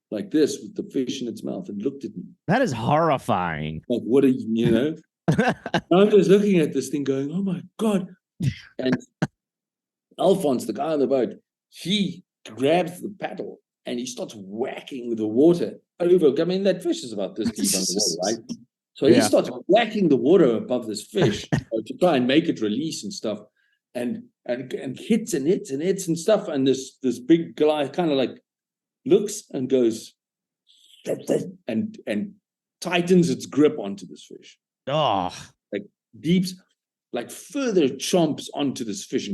like this with the fish in its mouth and looked at me. That is horrifying. Like, what are you, I'm just looking at this thing going, oh my God. And Alphonse, the guy on the boat, he grabs the paddle and he starts whacking the water over. I mean, that fish is about this deep underwater, right? So he starts whacking the water above this fish to try and make it release and stuff. And and hits and stuff. And this big Goliath kind of like looks and goes and tightens its grip onto this fish. Oh, Like deeps, like further chomps onto this fish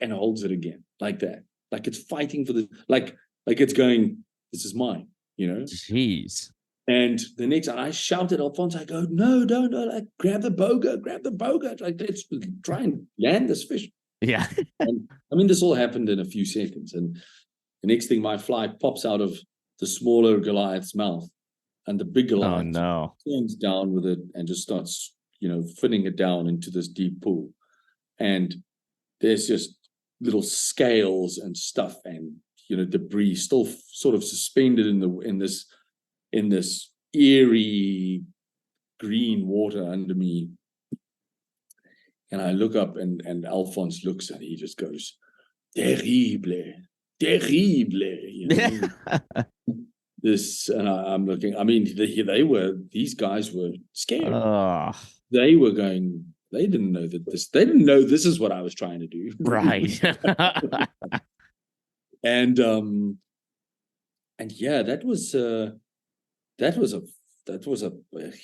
and holds it again like that. Like it's fighting for the like it's going, this is mine, jeez. And the next, I shouted, Alphonse, I go, no, like grab the boga, like let's try and land this fish. Yeah. And I mean, this all happened in a few seconds. And the next thing, my fly pops out of the smaller Goliath's mouth, and the big Goliath turns down with it and just starts, finning it down into this deep pool. And there's just little scales and stuff and, debris still sort of suspended in this eerie green water under me. And I look up and Alphonse looks and he just goes, terrible. This, and I'm looking, I mean, these guys were scared. They were going, they didn't know this is what I was trying to do. Right. And yeah, that was a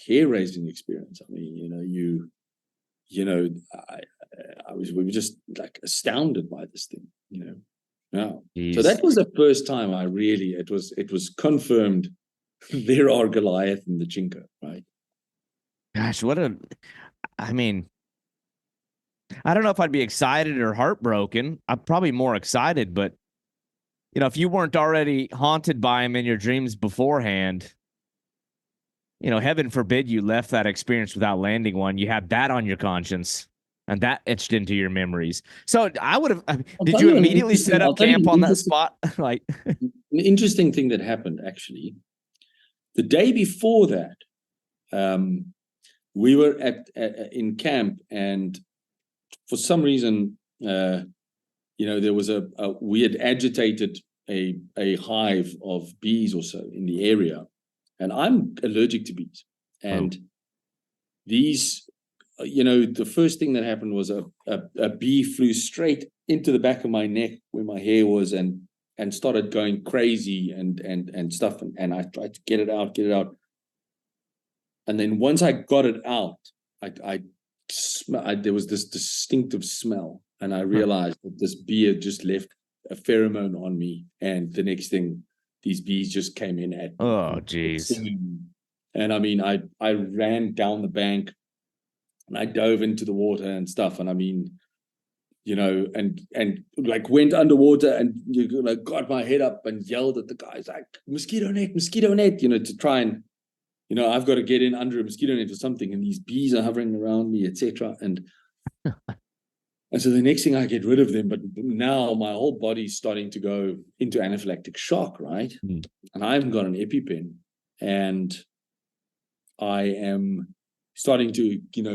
hair-raising experience. I mean, we were just like astounded by this thing, Wow. So that was the first time it was confirmed there are Goliath and the Chinka, right? Gosh, I mean, I don't know if I'd be excited or heartbroken. I'm probably more excited, but if you weren't already haunted by him in your dreams beforehand, heaven forbid you left that experience without landing one. You have that on your conscience, and that etched into your memories. So I would have. Did you immediately set up camp on that spot? Like an interesting thing that happened actually, the day before that, we were in camp, and for some reason, there was we had agitated a hive of bees or so in the area, and I'm allergic to bees. And these, the first thing that happened was a bee flew straight into the back of my neck where my hair was and started going crazy and stuff. And I tried to get it out. And then once I got it out, there was this distinctive smell. And I realized that this bee had just left a pheromone on me. And the next thing, these bees just came in at me. Oh, geez. And I mean, I ran down the bank and I dove into the water and stuff. And I mean, and like went underwater and got my head up and yelled at the guys like, mosquito net, to try and, I've got to get in under a mosquito net or something. And these bees are hovering around me, etc. And so the next thing I get rid of them, but now my whole body's starting to go into anaphylactic shock, right? And I haven't got an EpiPen, and I am starting to, get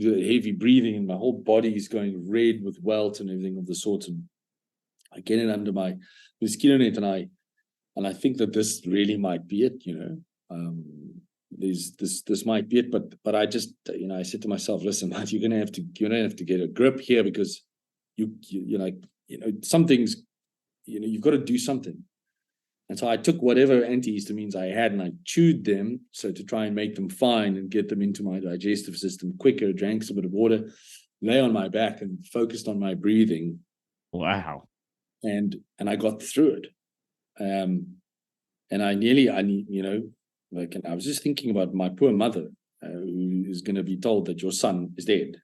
heavy breathing, and my whole body is going red with welts and everything of the sort. And I get it under my mosquito net, and I think that this really might be it, this might be it, but I just, I said to myself, listen, you're gonna have to get a grip here, because some things, you've got to do something. And so I took whatever antihistamines I had and I chewed them, so to try and make them fine and get them into my digestive system quicker, drank some bit of water, lay on my back and focused on my breathing. Wow. And I got through it. And and I was just thinking about my poor mother, who is going to be told that your son is dead.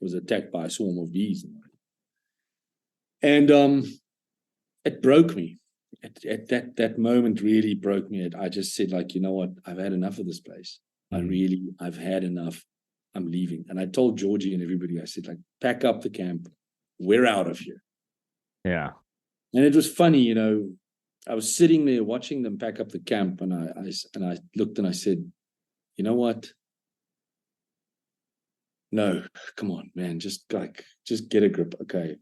Was attacked by a swarm of bees. And it broke me. At that moment really broke me. I just said, like, you know what? I've had enough of this place. I've had enough. I'm leaving. And I told Georgie and everybody, I said, like, pack up the camp. We're out of here. Yeah. And it was funny, I was sitting there watching them pack up the camp, and I looked and I said, you know what? No, come on, man, just get a grip, okay?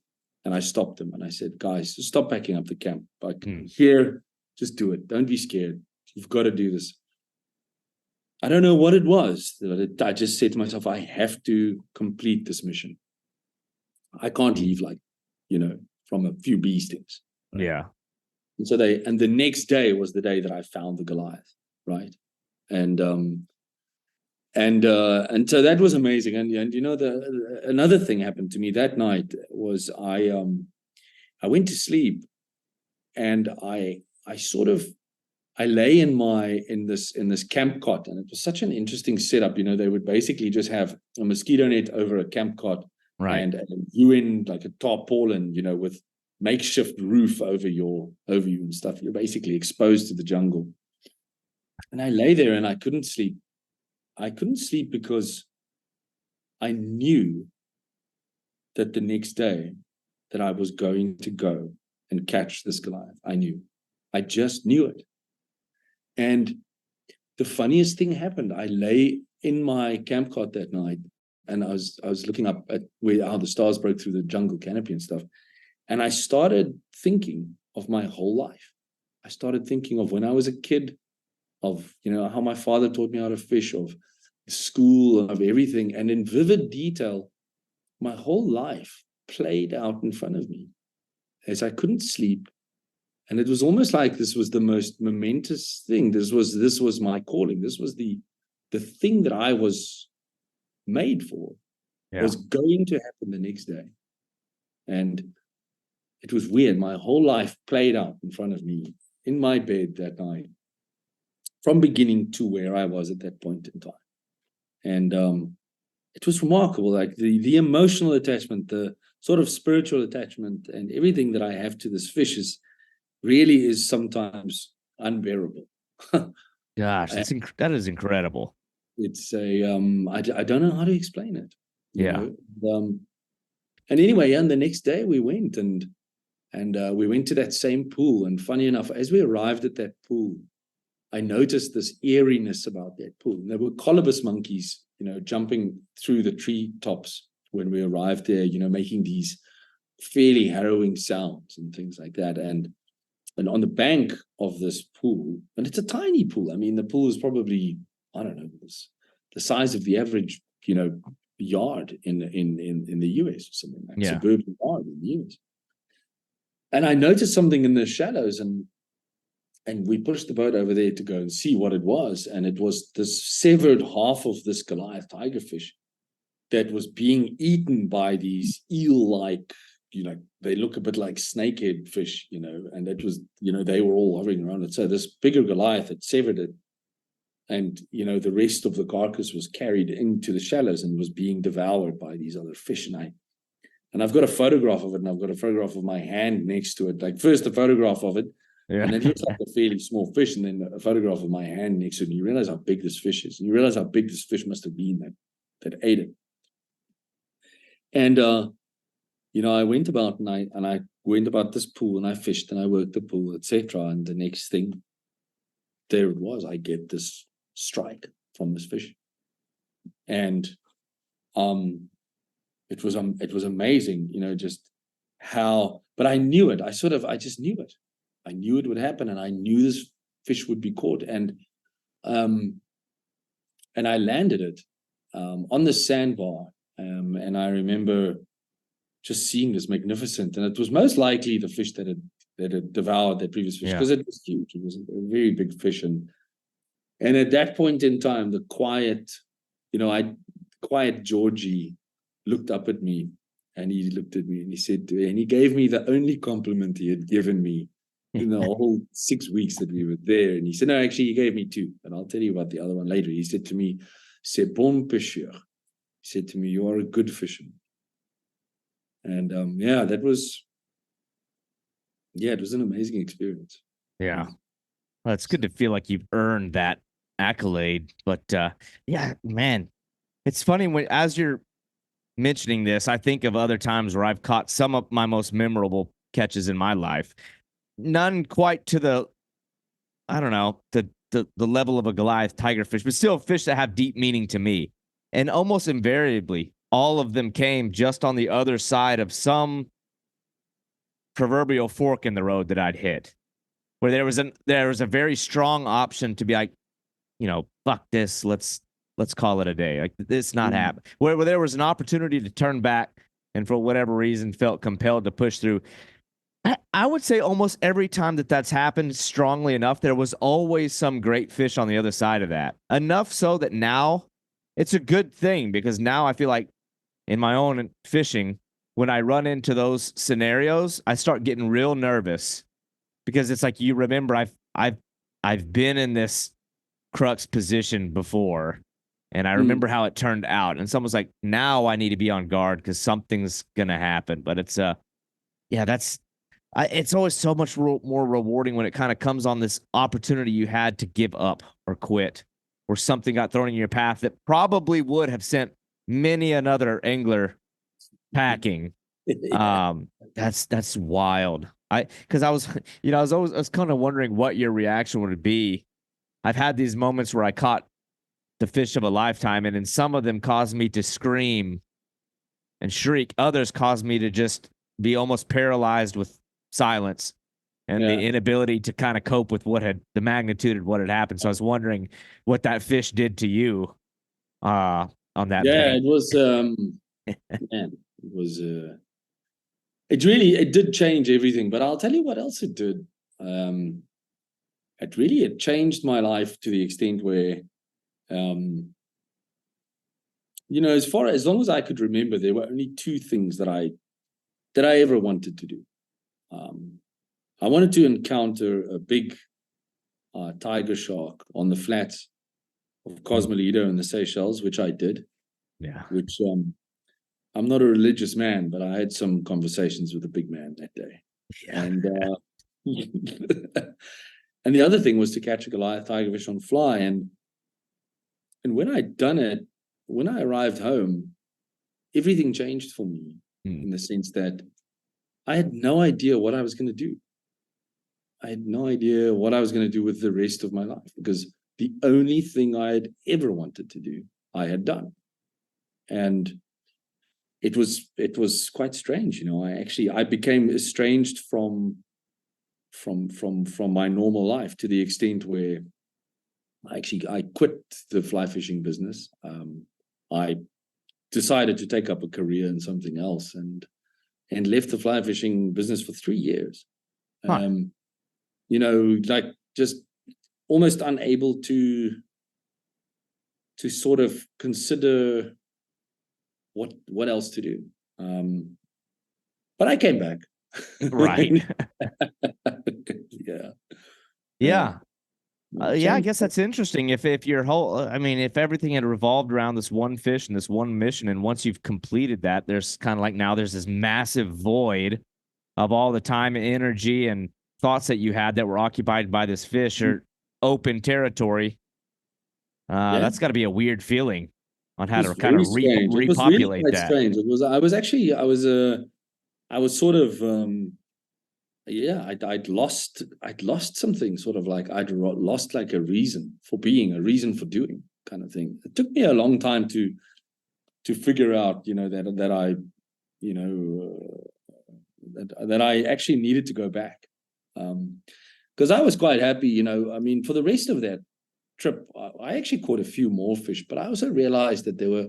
And I stopped them and I said, guys, just stop packing up the camp. Like, here, just do it. Don't be scared. You've got to do this. I don't know what it was. I just said to myself, I have to complete this mission. I can't leave like from a few bee stings. Right? Yeah. And so the next day was the day that I found the Goliath, right? And so that was amazing. And another thing happened to me that night was I went to sleep, and I lay in this camp cot, and it was such an interesting setup. They would basically just have a mosquito net over a camp cot, Right. and you in like a tarpaulin, with makeshift roof over you and stuff. You're basically exposed to the jungle. And I lay there and I couldn't sleep. I couldn't sleep because I knew that the next day that I was going to go and catch this Goliath. I just knew it. And the funniest thing happened. I lay in my camp cot that night, and I was looking up at how the stars broke through the jungle canopy and stuff. And I started thinking of my whole life. I started thinking of when I was a kid, of how my father taught me how to fish, of school, of everything. And in vivid detail, my whole life played out in front of me as I couldn't sleep. And it was almost like this was the most momentous thing. This was my calling. This was the thing that I was made for. Yeah. Was going to happen the next day. And it was weird. My whole life played out in front of me in my bed that night, from beginning to where I was at that point in time. And it was remarkable, like the emotional attachment, the sort of spiritual attachment, and everything that I have to this fish really is sometimes unbearable. Gosh, that is incredible. It's I don't know how to explain it. Yeah. And anyway, and the next day we went and we went to that same pool. And funny enough, as we arrived at that pool, I noticed this eeriness about that pool. And there were colobus monkeys, jumping through the treetops when we arrived there, making these fairly harrowing sounds and things like that. And on the bank of this pool, and it's a tiny pool. I mean, the pool is probably, I don't know, the size of the average, yard in the US, or something like suburban yard in the US. And I noticed something in the shallows, and we pushed the boat over there to go and see what it was. And it was this severed half of this Goliath tigerfish that was being eaten by these eel-like, they look a bit like snakehead fish, and it was, they were all hovering around it. So this bigger Goliath had severed it. And, the rest of the carcass was carried into the shallows and was being devoured by these other fish. And I've got a photograph of it, and I've got a photograph of my hand next to it. Like, first a photograph of it, and it looks like a fairly small fish, and then a photograph of my hand next to it. And you realize how big this fish is. And you realize how big this fish must have been that ate it. And I went about and I went about this pool, and I fished and I worked the pool, etc. And the next thing, there it was. I get this strike from this fish, and it was amazing, just how. But I knew it. I just knew it. I knew it would happen, and I knew this fish would be caught. And I landed it on the sandbar, and I remember just seeing this magnificent, and it was most likely the fish that had devoured that previous fish, because it was huge. It was a very big fish, and at that point in time, the quiet Georgie looked up at me, and he looked at me, and he said, and he gave me the only compliment he had given me in the whole 6 weeks that we were there. And he said, no, actually, he gave me two, and I'll tell you about the other one later. He said to me, "C'est bon pêcheur." He said to me, "You are a good fisherman." And it was an amazing experience. Yeah. Well, it's good to feel like you've earned that accolade. But man, it's funny as you're mentioning this, I think of other times where I've caught some of my most memorable catches in my life. None quite to the, I don't know, the level of a Goliath tigerfish, but still fish that have deep meaning to me. And almost invariably, all of them came just on the other side of some proverbial fork in the road that I'd hit, where there was a very strong option to be like, fuck this, let's call it a day. Like, this not happen. Where there was an opportunity to turn back, and for whatever reason felt compelled to push through. I would say almost every time that that's happened strongly enough, there was always some great fish on the other side of that. Enough so that now it's a good thing, because now I feel like in my own fishing, when I run into those scenarios, I start getting real nervous, because it's like, you remember, I've been in this crux position before, and I remember how it turned out. And someone's like, now I need to be on guard because something's gonna happen. But it's yeah, it's always so much more rewarding when it kind of comes on this opportunity you had to give up or quit, or something got thrown in your path that probably would have sent many another angler packing. Yeah. That's wild. Because I was, I was kind of wondering what your reaction would be. I've had these moments where I caught the fish of a lifetime, and in some of them caused me to scream and shriek. Others caused me to just be almost paralyzed with silence and Yeah. the inability to kind of cope with the magnitude of what had happened. So I was wondering what that fish did to you on that Yeah, bank. it was man, it did change everything, but I'll tell you what else it did. It changed my life to the extent where as long as I could remember, there were only two things that I ever wanted to do. I wanted to encounter a big tiger shark on the flats of Cosmolito in the Seychelles, which I did. Yeah. Which I'm not a religious man, but I had some conversations with a big man that day. Yeah. And and the other thing was to catch a Goliath tigerfish on fly. And when I'd done it, when I arrived home, everything changed for me in the sense that I had no idea what I was going to do. I had no idea what I was going to do with the rest of my life, because the only thing I had ever wanted to do, I had done. And it was quite strange. I became estranged from my normal life, to the extent where I quit the fly fishing business. I decided to take up a career in something else, and left the fly fishing business for 3 years. Huh. Like just almost unable to sort of consider what else to do. But I came back. Right. Yeah. Yeah. Yeah, I Changed. guess that's interesting. If your whole, I mean, if everything had revolved around this one fish and this one mission, and once you've completed that, there's kind of like, now there's this massive void of all the time and energy and thoughts that you had that were occupied by this fish, or open territory. Yeah. That's got to be a weird feeling on how It was to kind of very strange. It was really repopulate quite that. strange. I was sort of I'd lost something, sort of like I'd lost like a reason for being, a reason for doing, kind of thing. It took me a long time to figure out, that I, that I actually needed to go back, because I was quite happy, I mean, for the rest of that trip, I actually caught a few more fish, but I also realized that there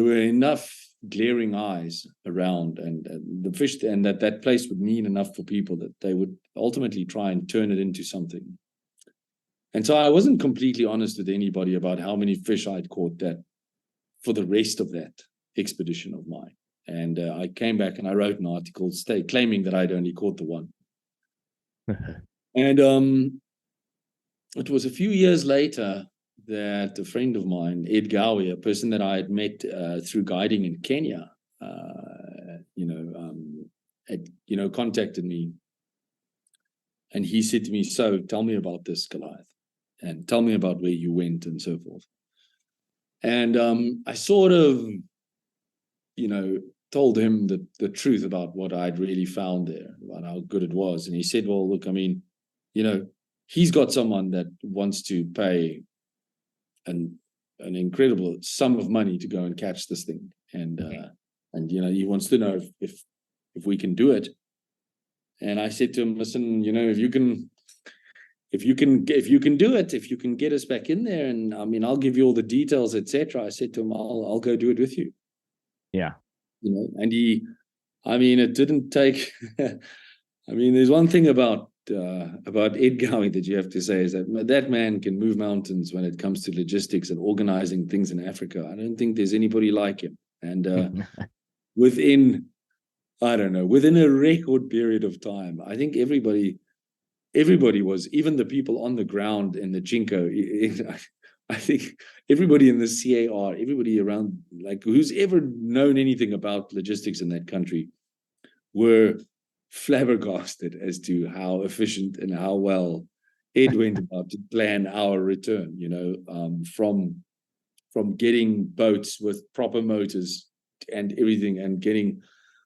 were enough glaring eyes around, and the fish, and that place would mean enough for people that they would ultimately try and turn it into something. And so I wasn't completely honest with anybody about how many fish I'd caught that for the rest of that expedition of mine. And I came back and I wrote an article claiming that I'd only caught the one. And it was a few years later that a friend of mine, Ed Gowie, a person that I had met through guiding in Kenya, had contacted me, and he said to me, "So, tell me about this Goliath, and tell me about where you went, and so forth." And I sort of, told him the truth about what I'd really found there, about how good it was, and he said, "Well, look, I mean, he's got someone that wants to pay an incredible sum of money to go and catch this thing, and he wants to know if we can do it." And I said to him, "Listen, if you can do it, if you can get us back in there, and I mean, I'll give you all the details, etc." I said to him, I'll go do it with you. Yeah. and it didn't take, there's one thing about Ed Gowie that you have to say is that man can move mountains when it comes to logistics and organizing things in Africa. I don't think there's anybody like him. And within a record period of time, I think everybody was, even the people on the ground in the Jinko, I think everybody in the CAR, everybody around, like who's ever known anything about logistics in that country, were flabbergasted as to how efficient and how well Ed went about to plan our return, from getting boats with proper motors and everything, and getting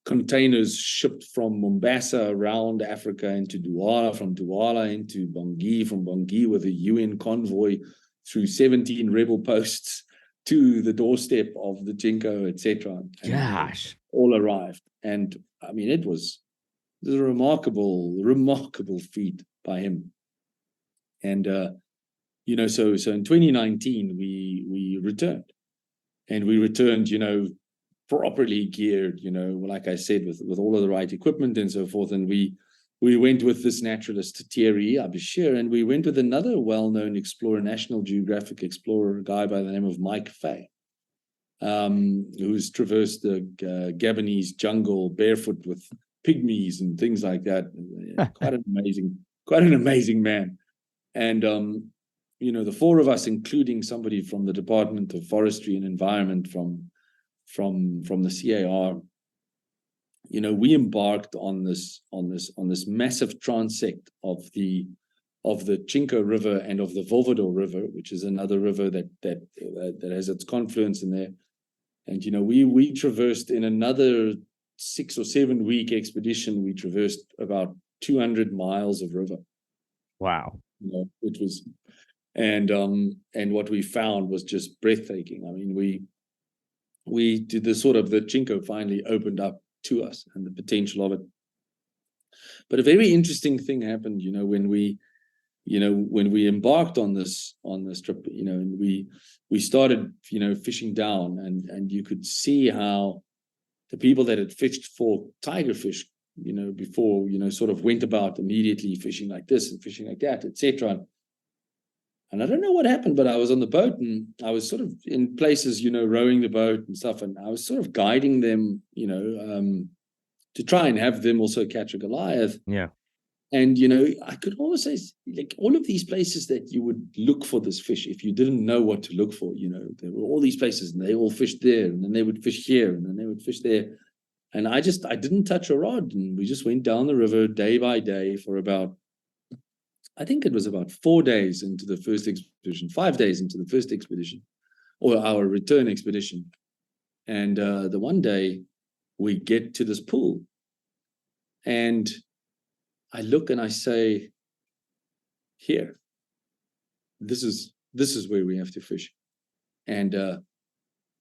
containers shipped from Mombasa around Africa into Douala, from Douala into Bangui, from Bangui with a UN convoy through 17 rebel posts to the doorstep of the Jinko, etc. Gosh. All arrived. And it was a remarkable feat by him. And so in 2019 we returned, and we returned, properly geared, like I said, with all of the right equipment and so forth. And we went with this naturalist Thierry Abishir, and we went with another well-known explorer, National Geographic explorer, a guy by the name of Mike Fay, who's traversed the Gabonese jungle barefoot with pygmies and things like that. Quite an amazing man. And the four of us, including somebody from the Department of Forestry and Environment from the CAR, we embarked on this massive transect of the Chinko River and of the Volvador River, which is another river that has its confluence in there. And we traversed, in another 6 or 7 week expedition, we traversed about 200 miles of river. Wow. Which was, and what we found was just breathtaking. We did the Chinko finally opened up to us and the potential of it. But a very interesting thing happened, when we embarked on this trip, and we started, fishing down, and you could see how the people that had fished for tigerfish, before, sort of went about immediately fishing like this and fishing like that, etc. And I don't know what happened, but I was on the boat, and I was sort of in places, rowing the boat and stuff. And I was sort of guiding them, to try and have them also catch a Goliath. Yeah. And, I could always say, like, all of these places that you would look for this fish, if you didn't know what to look for, there were all these places, and they all fished there, and then they would fish here, and then they would fish there. And I didn't touch a rod, and we just went down the river day by day for about, I think it was about 4 days into the first expedition, 5 days into the first expedition, or our return expedition. And the one day we get to this pool, and I look and I say, here, this is where we have to fish. And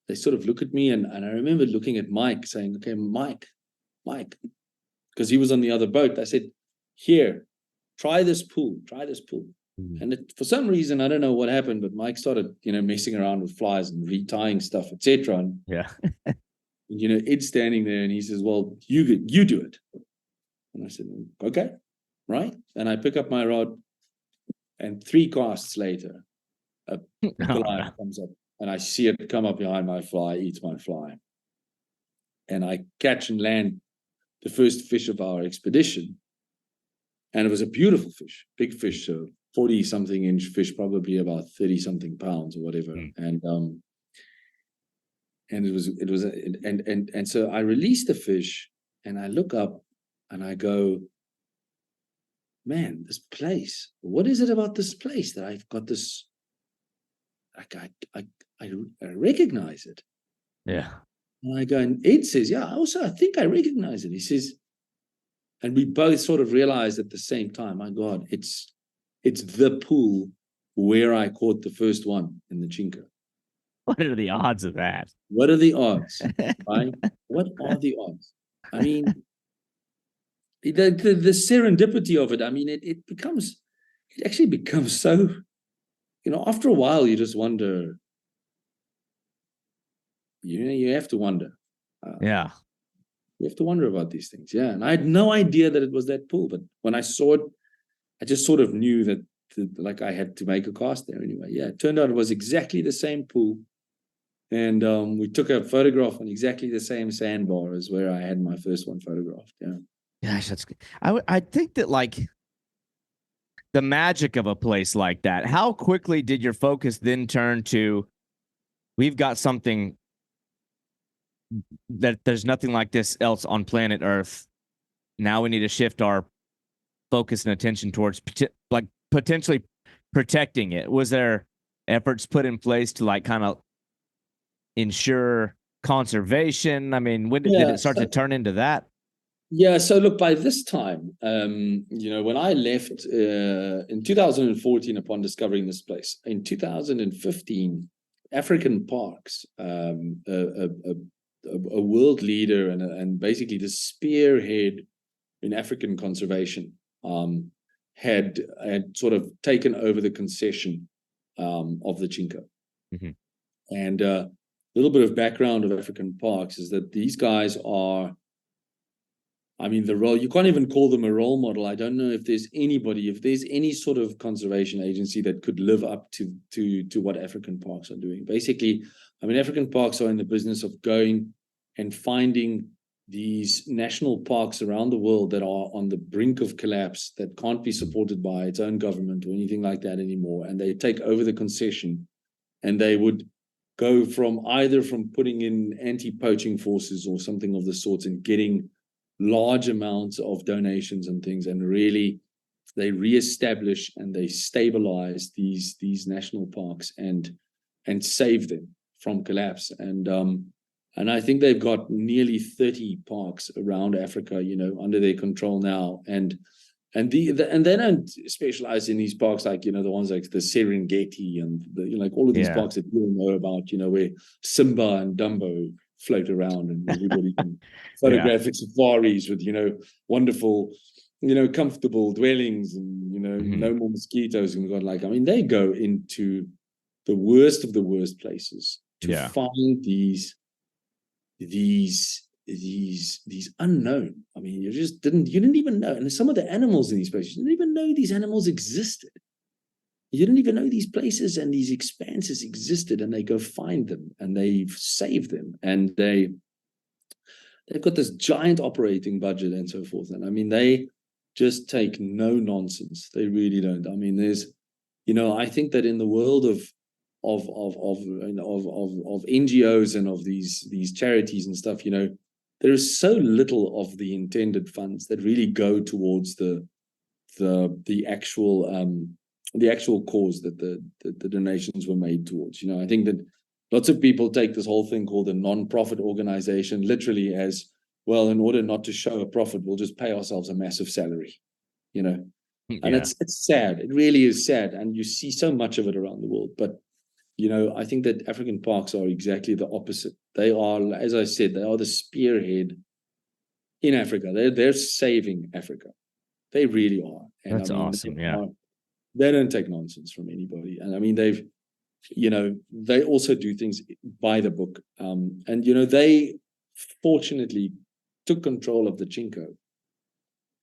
they sort of look at me, and I remember looking at Mike saying, okay, Mike, because he was on the other boat. I said, here, try this pool. Mm-hmm. And for some reason, I don't know what happened, but Mike started, messing around with flies and retying stuff, etc. And, yeah. Ed's standing there, and he says, well, you do it. And I said, okay, right. And I pick up my rod, and 3 casts later, a Goliath comes up, and I see it come up behind my fly, eats my fly. And I catch and land the first fish of our expedition. And it was a beautiful fish, big fish, so 40-something inch fish, probably about 30-something pounds or whatever. Mm. And so I release the fish, and I look up, and I go, man, this place, what is it about this place that I've got this, like, I recognize it. Yeah. And I go, and Ed says, yeah, I think I recognize it. He says, and we both sort of realized at the same time, my God, it's the pool where I caught the first one in the Chinko. What are the odds of that? What are the odds? Right? What are the odds? I mean, the serendipity of it, it actually becomes so, after a while, you just wonder, you have to wonder, Yeah. You have to wonder about these things. Yeah. And I had no idea that it was that pool. But when I saw it, I just sort of knew that like I had to make a cast there anyway. Yeah. It turned out it was exactly the same pool. And we took a photograph on exactly the same sandbar as where I had my first one photographed. Yeah. Gosh, that's good. I think that like the magic of a place like that, how quickly did your focus then turn to, we've got something that there's nothing like this else on planet Earth. Now we need to shift our focus and attention towards like potentially protecting it. Was there efforts put in place to like kind of ensure conservation? I mean, when did it start to turn into that? Yeah, so look, by this time, when I left in 2014 upon discovering this place, in 2015, African Parks, a world leader and basically the spearhead in African conservation, had sort of taken over the concession of the Chinko. Mm-hmm. And a little bit of background of African Parks is that these guys are, I mean, you can't even call them a role model. I don't know if there's any sort of conservation agency that could live up to what African Parks are doing. Basically, I mean, African Parks are in the business of going and finding these national parks around the world that are on the brink of collapse, that can't be supported by its own government or anything like that anymore. And they take over the concession, and they would go from putting in anti-poaching forces or something of the sorts and getting large amounts of donations and things, and really they reestablish and they stabilize these national parks and save them from collapse. And I think they've got nearly 30 parks around Africa, under their control now. And they don't specialize in these parks like, the ones like the Serengeti and like all of these parks that you all know about, where Simba and Dumbo float around and everybody can photographic safaris with, wonderful, comfortable dwellings and, no more mosquitoes and God, like, I mean, they go into the worst of the worst places to find these unknown. I mean, you didn't even know. And some of the animals in these places, you didn't even know these animals existed. You didn't even know these places and these expanses existed, and they go find them and they save them, and they've got this giant operating budget and so forth. And I mean, they just take no nonsense. They really don't. I mean, there's, I think that in the world of NGOs and of these charities and stuff, there is so little of the intended funds that really go towards the actual cause that the donations were made towards. I think that lots of people take this whole thing called a non-profit organization literally as, well, in order not to show a profit, we'll just pay ourselves a massive salary, And it's sad. It really is sad. And you see so much of it around the world. But, I think that African parks are exactly the opposite. They are, as I said, they are the spearhead in Africa. They're saving Africa. They really are. And that's awesome. They don't take nonsense from anybody. And I mean, they also do things by the book. And, they fortunately took control of the Chinko,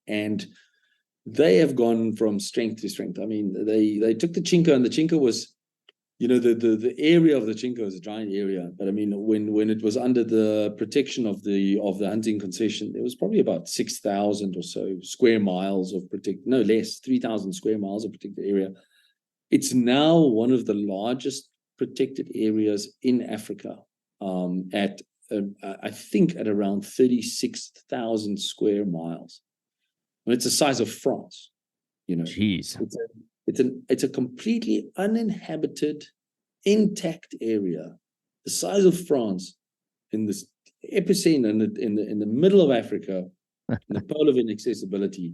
and they have gone from strength to strength. I mean, they took the Chinko, and the Chinko was, the area of the Chinko is a giant area. But I mean, when it was under the protection of the hunting concession, there was probably about 6,000 or so square miles of no less, 3,000 square miles of protected area. It's now one of the largest protected areas in Africa, I think at around 36,000 square miles. And it's the size of France, Jeez. It's a completely uninhabited, intact area, the size of France, in this epicenter in the middle of Africa, in the pole of inaccessibility.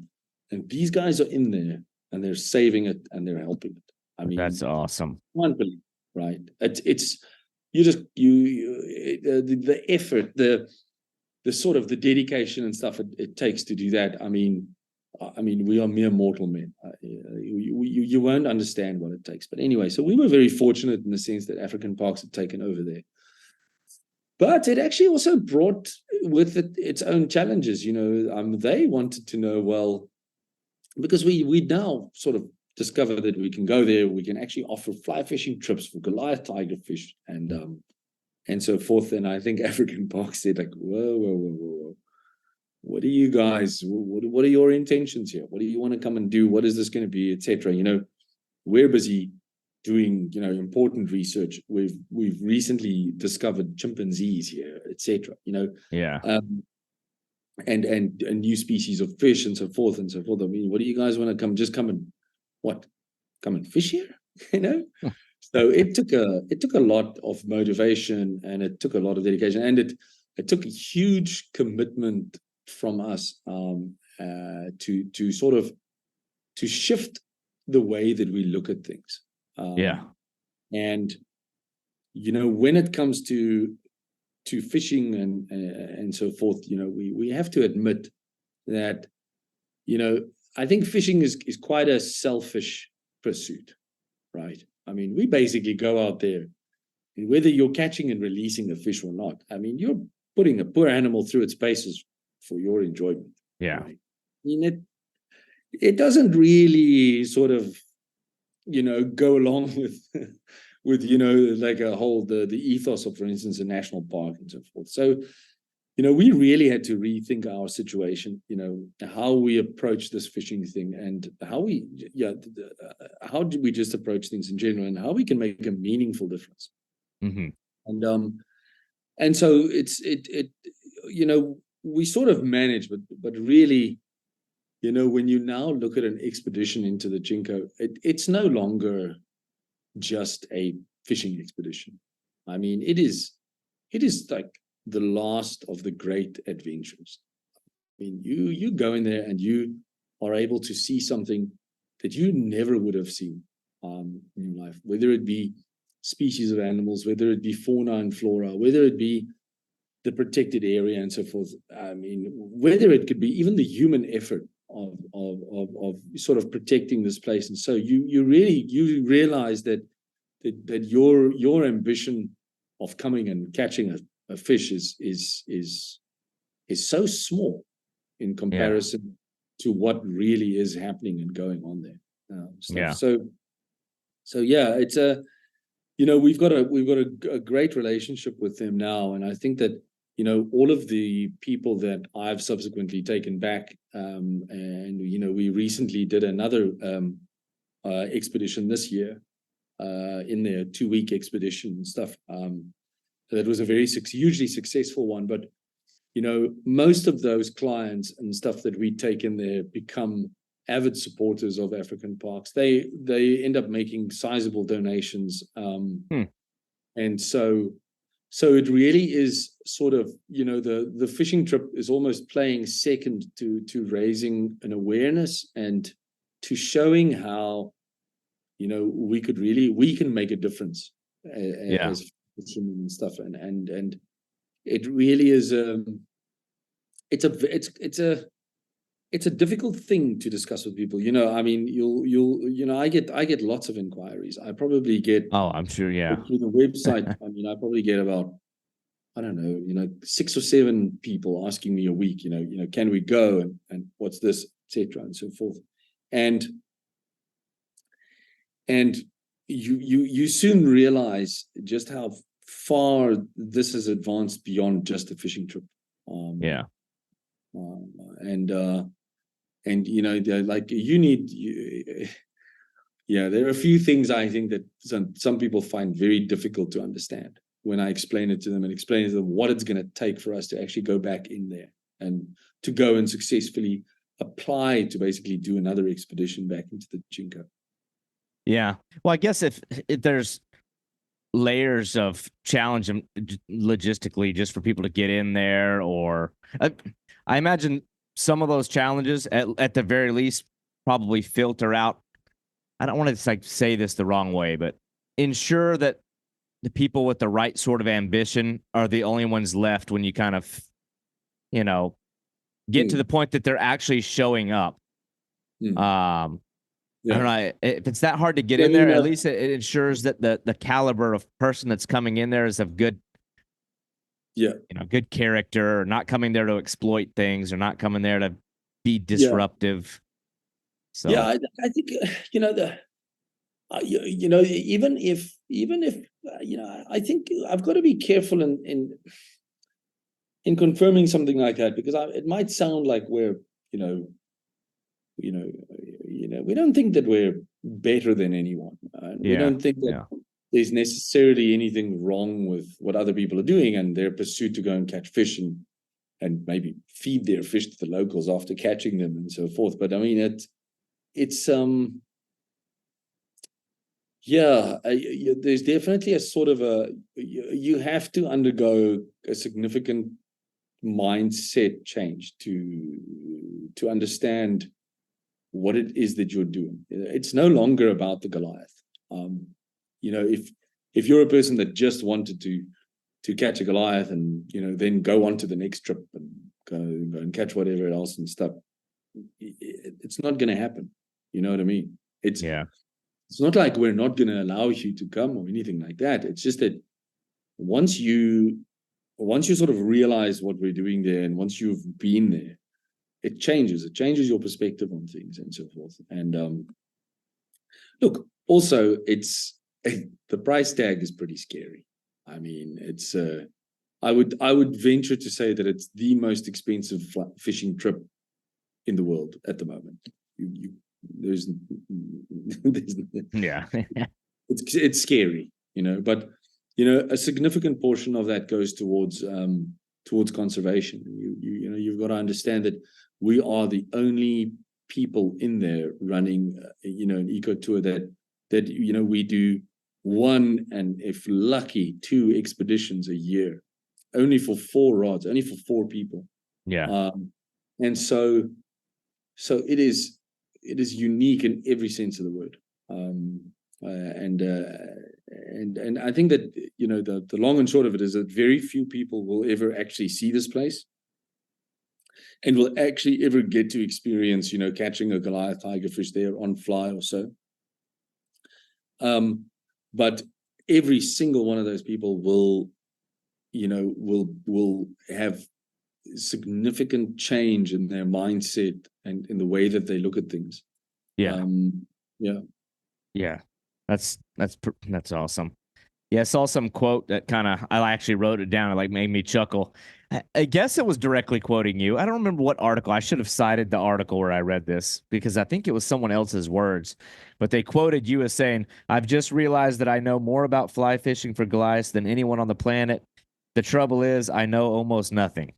And these guys are in there, and they're saving it, and they're helping it. I mean, that's awesome. Can't believe, right? It's the effort, the sort of the dedication and stuff it takes to do that. I mean, we are mere mortal men. You won't understand what it takes. But anyway, so we were very fortunate in the sense that African Parks had taken over there. But it actually also brought with it its own challenges. They wanted to know, well, because we now sort of discover that we can go there, we can actually offer fly fishing trips for Goliath tigerfish and so forth. And I think African Park said, like, whoa. What are you guys? What are your intentions here? What do you want to come and do? What is this going to be, etc.? We're busy doing important research. We've recently discovered chimpanzees here, etc. Yeah. And new species of fish and so forth and so forth. I mean, what do you guys want to come and fish here? So it took a lot of motivation, and it took a lot of dedication, and it took a huge commitment from us to sort of to shift the way that we look at things. And when it comes to fishing and so forth, we have to admit that I think fishing is quite a selfish pursuit, right? I mean, we basically go out there, and whether you're catching and releasing a fish or not, I mean, you're putting a poor animal through its paces for your enjoyment. Yeah. Right? I mean, it doesn't really sort of, go along with like a whole the ethos of, for instance, a national park and so forth. So, we really had to rethink our situation, how we approach this fishing thing, and how do we just approach things in general, and how we can make a meaningful difference. Mm-hmm. And so we sort of manage, but really, when you now look at an expedition into the Jinko, it's no longer just a fishing expedition. I mean, it is like the last of the great adventures. I mean, you go in there and you are able to see something that you never would have seen in your life, whether it be species of animals, whether it be fauna and flora, whether it be the protected area and so forth. I mean, whether it could be even the human effort of sort of protecting this place. And so you realize that your ambition of coming and catching a fish is so small in comparison to what really is happening and going on there. So yeah, it's we've got a great relationship with them now, and I think that all of the people that I've subsequently taken back, and we recently did another expedition this year, in their 2-week expedition and stuff. That was a very hugely successful one, but most of those clients and stuff that we take in there become avid supporters of African parks. They end up making sizable donations, and so it really is sort of the fishing trip is almost playing second to raising an awareness and to showing how we can make a difference as fishermen and stuff, and it really is it's a difficult thing to discuss with people. I mean, I get lots of inquiries. I probably get, I'm sure, through the website. I mean, I probably get about, I don't know, 6 or 7 people asking me a week, can we go, and what's this, etc., and so forth. And you soon realize just how far this has advanced beyond just a fishing trip. And like there are a few things I think that some people find very difficult to understand when I explain it to them, and explain to them what it's going to take for us to actually go back in there and to go and successfully apply to basically do another expedition back into the Jinko. Yeah. Well, I guess if there's layers of challenge logistically just for people to get in there, or I imagine some of those challenges at the very least probably filter out. I don't want to say this the wrong way, but ensure that the people with the right sort of ambition are the only ones left when you kind of, get to the point that they're actually showing up. I don't know if it's that hard to get in there. At least it ensures that the caliber of person that's coming in there is of good Yeah. Good character, not coming there to exploit things or not coming there to be Yeah. disruptive. So Yeah. I think, even if, I think I've got to be careful in confirming something like that, because it might sound like we're, you know, we don't think that we're better than anyone. We yeah, don't think that yeah, there's necessarily anything wrong with what other people are doing and their pursuit to go and catch fish and maybe feed their fish to the locals after catching them and so forth. But I mean, it's yeah, there's definitely a sort of you have to undergo a significant mindset change to understand what it is that you're doing. It's no longer about the Goliath. If you're a person that just wanted to catch a Goliath and then go on to the next trip and go and catch whatever else and stuff, it's not going to happen. You know what I mean? yeah, It's not like we're not going to allow you to come or anything like that. It's just that once you sort of realize what we're doing there, and once you've been there, it changes your perspective on things and so forth. And look, also the price tag is pretty scary. I mean, it's I would venture to say that it's the most expensive fishing trip in the world at the moment. There's yeah, it's scary, but a significant portion of that goes towards conservation. You've got to understand that we are the only people in there running an eco tour that we do one, and if lucky, two expeditions a year, only for 4 rods, only for 4 people. yeah, And so it is unique in every sense of the word. And I think that the long and short of it is that very few people will ever actually see this place and will actually ever get to experience catching a Goliath tigerfish there on fly or so. But every single one of those people will have significant change in their mindset and in the way that they look at things. yeah, Yeah. yeah. That's awesome. Yeah, I saw some quote that I actually wrote it down. It made me chuckle. I guess it was directly quoting you. I don't remember what article. I should have cited the article where I read this because I think it was someone else's words. But they quoted you as saying, "I've just realized that I know more about fly fishing for Goliaths than anyone on the planet. The trouble is, I know almost nothing."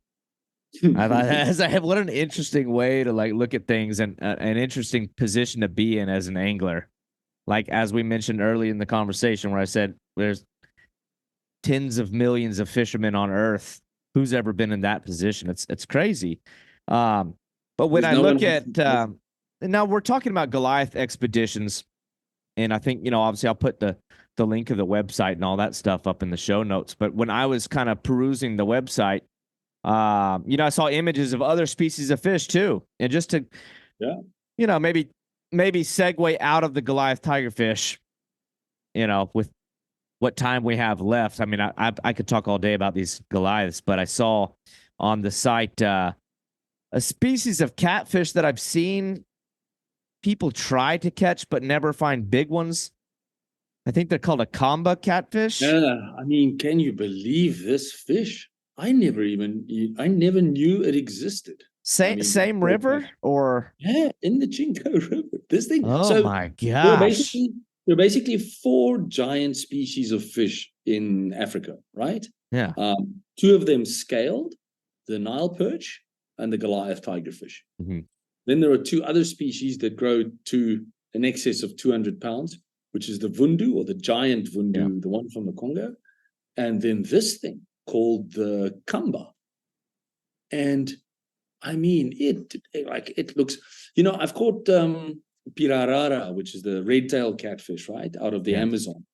I thought, what an interesting way to look at things, and an interesting position to be in as an angler. As we mentioned early in the conversation, where I said there's tens of millions of fishermen on Earth. Who's ever been in that position? It's crazy. But when There's I no look one at now we're talking about Goliath Expeditions, and I think obviously I'll put the link of the website and all that stuff up in the show notes. But when I was kind of perusing the website, I saw images of other species of fish too, and just to maybe segue out of the Goliath tigerfish, with what time we have left. I mean, I could talk all day about these Goliaths, but I saw on the site a species of catfish that I've seen people try to catch but never find big ones. I think they're called a comba catfish. Yeah, I mean, can you believe this fish? I never knew it existed. I mean, Same river or yeah, in the Chingo River. This thing. oh So my there are gosh. basically there are basically 4 giant species of fish in Africa, right? Yeah. 2 of them scaled, the Nile perch and the Goliath tigerfish. Mm-hmm. Then there are 2 other species that grow to in excess of 200 pounds, which is the vundu, or the giant Yeah. vundu, the one from the Congo, and then this thing called the kamba. And I mean, it looks, I've caught pirarara, which is the red-tailed catfish, right, out of the Yeah. Amazon.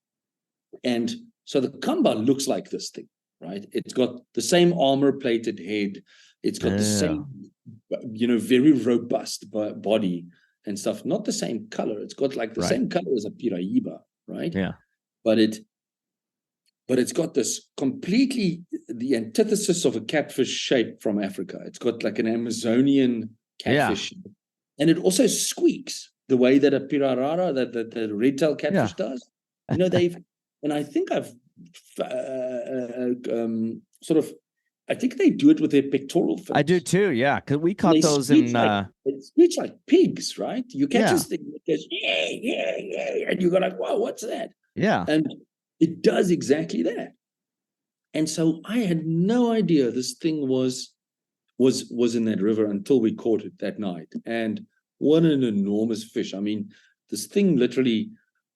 And so the kamba looks like this thing, right? It's got the same armor-plated head. It's got the same, very robust body and stuff. Not the same color. It's got the same color as a piraiba, right? Yeah. But but it's got this completely the antithesis of a catfish shape from Africa. It's got like an Amazonian catfish, and it also squeaks the way that a pirarara, that the red-tailed catfish does. You know, and I think I've sort of, I think they do it with their pectoral fins. I do too, yeah, because we caught those in... It squeaks like pigs, right? You catch this thing that goes, yeah, and you go like, wow, what's that? Yeah. And it does exactly that. And so I had no idea this thing was in that river until we caught it that night. And what an enormous fish. I mean, this thing literally,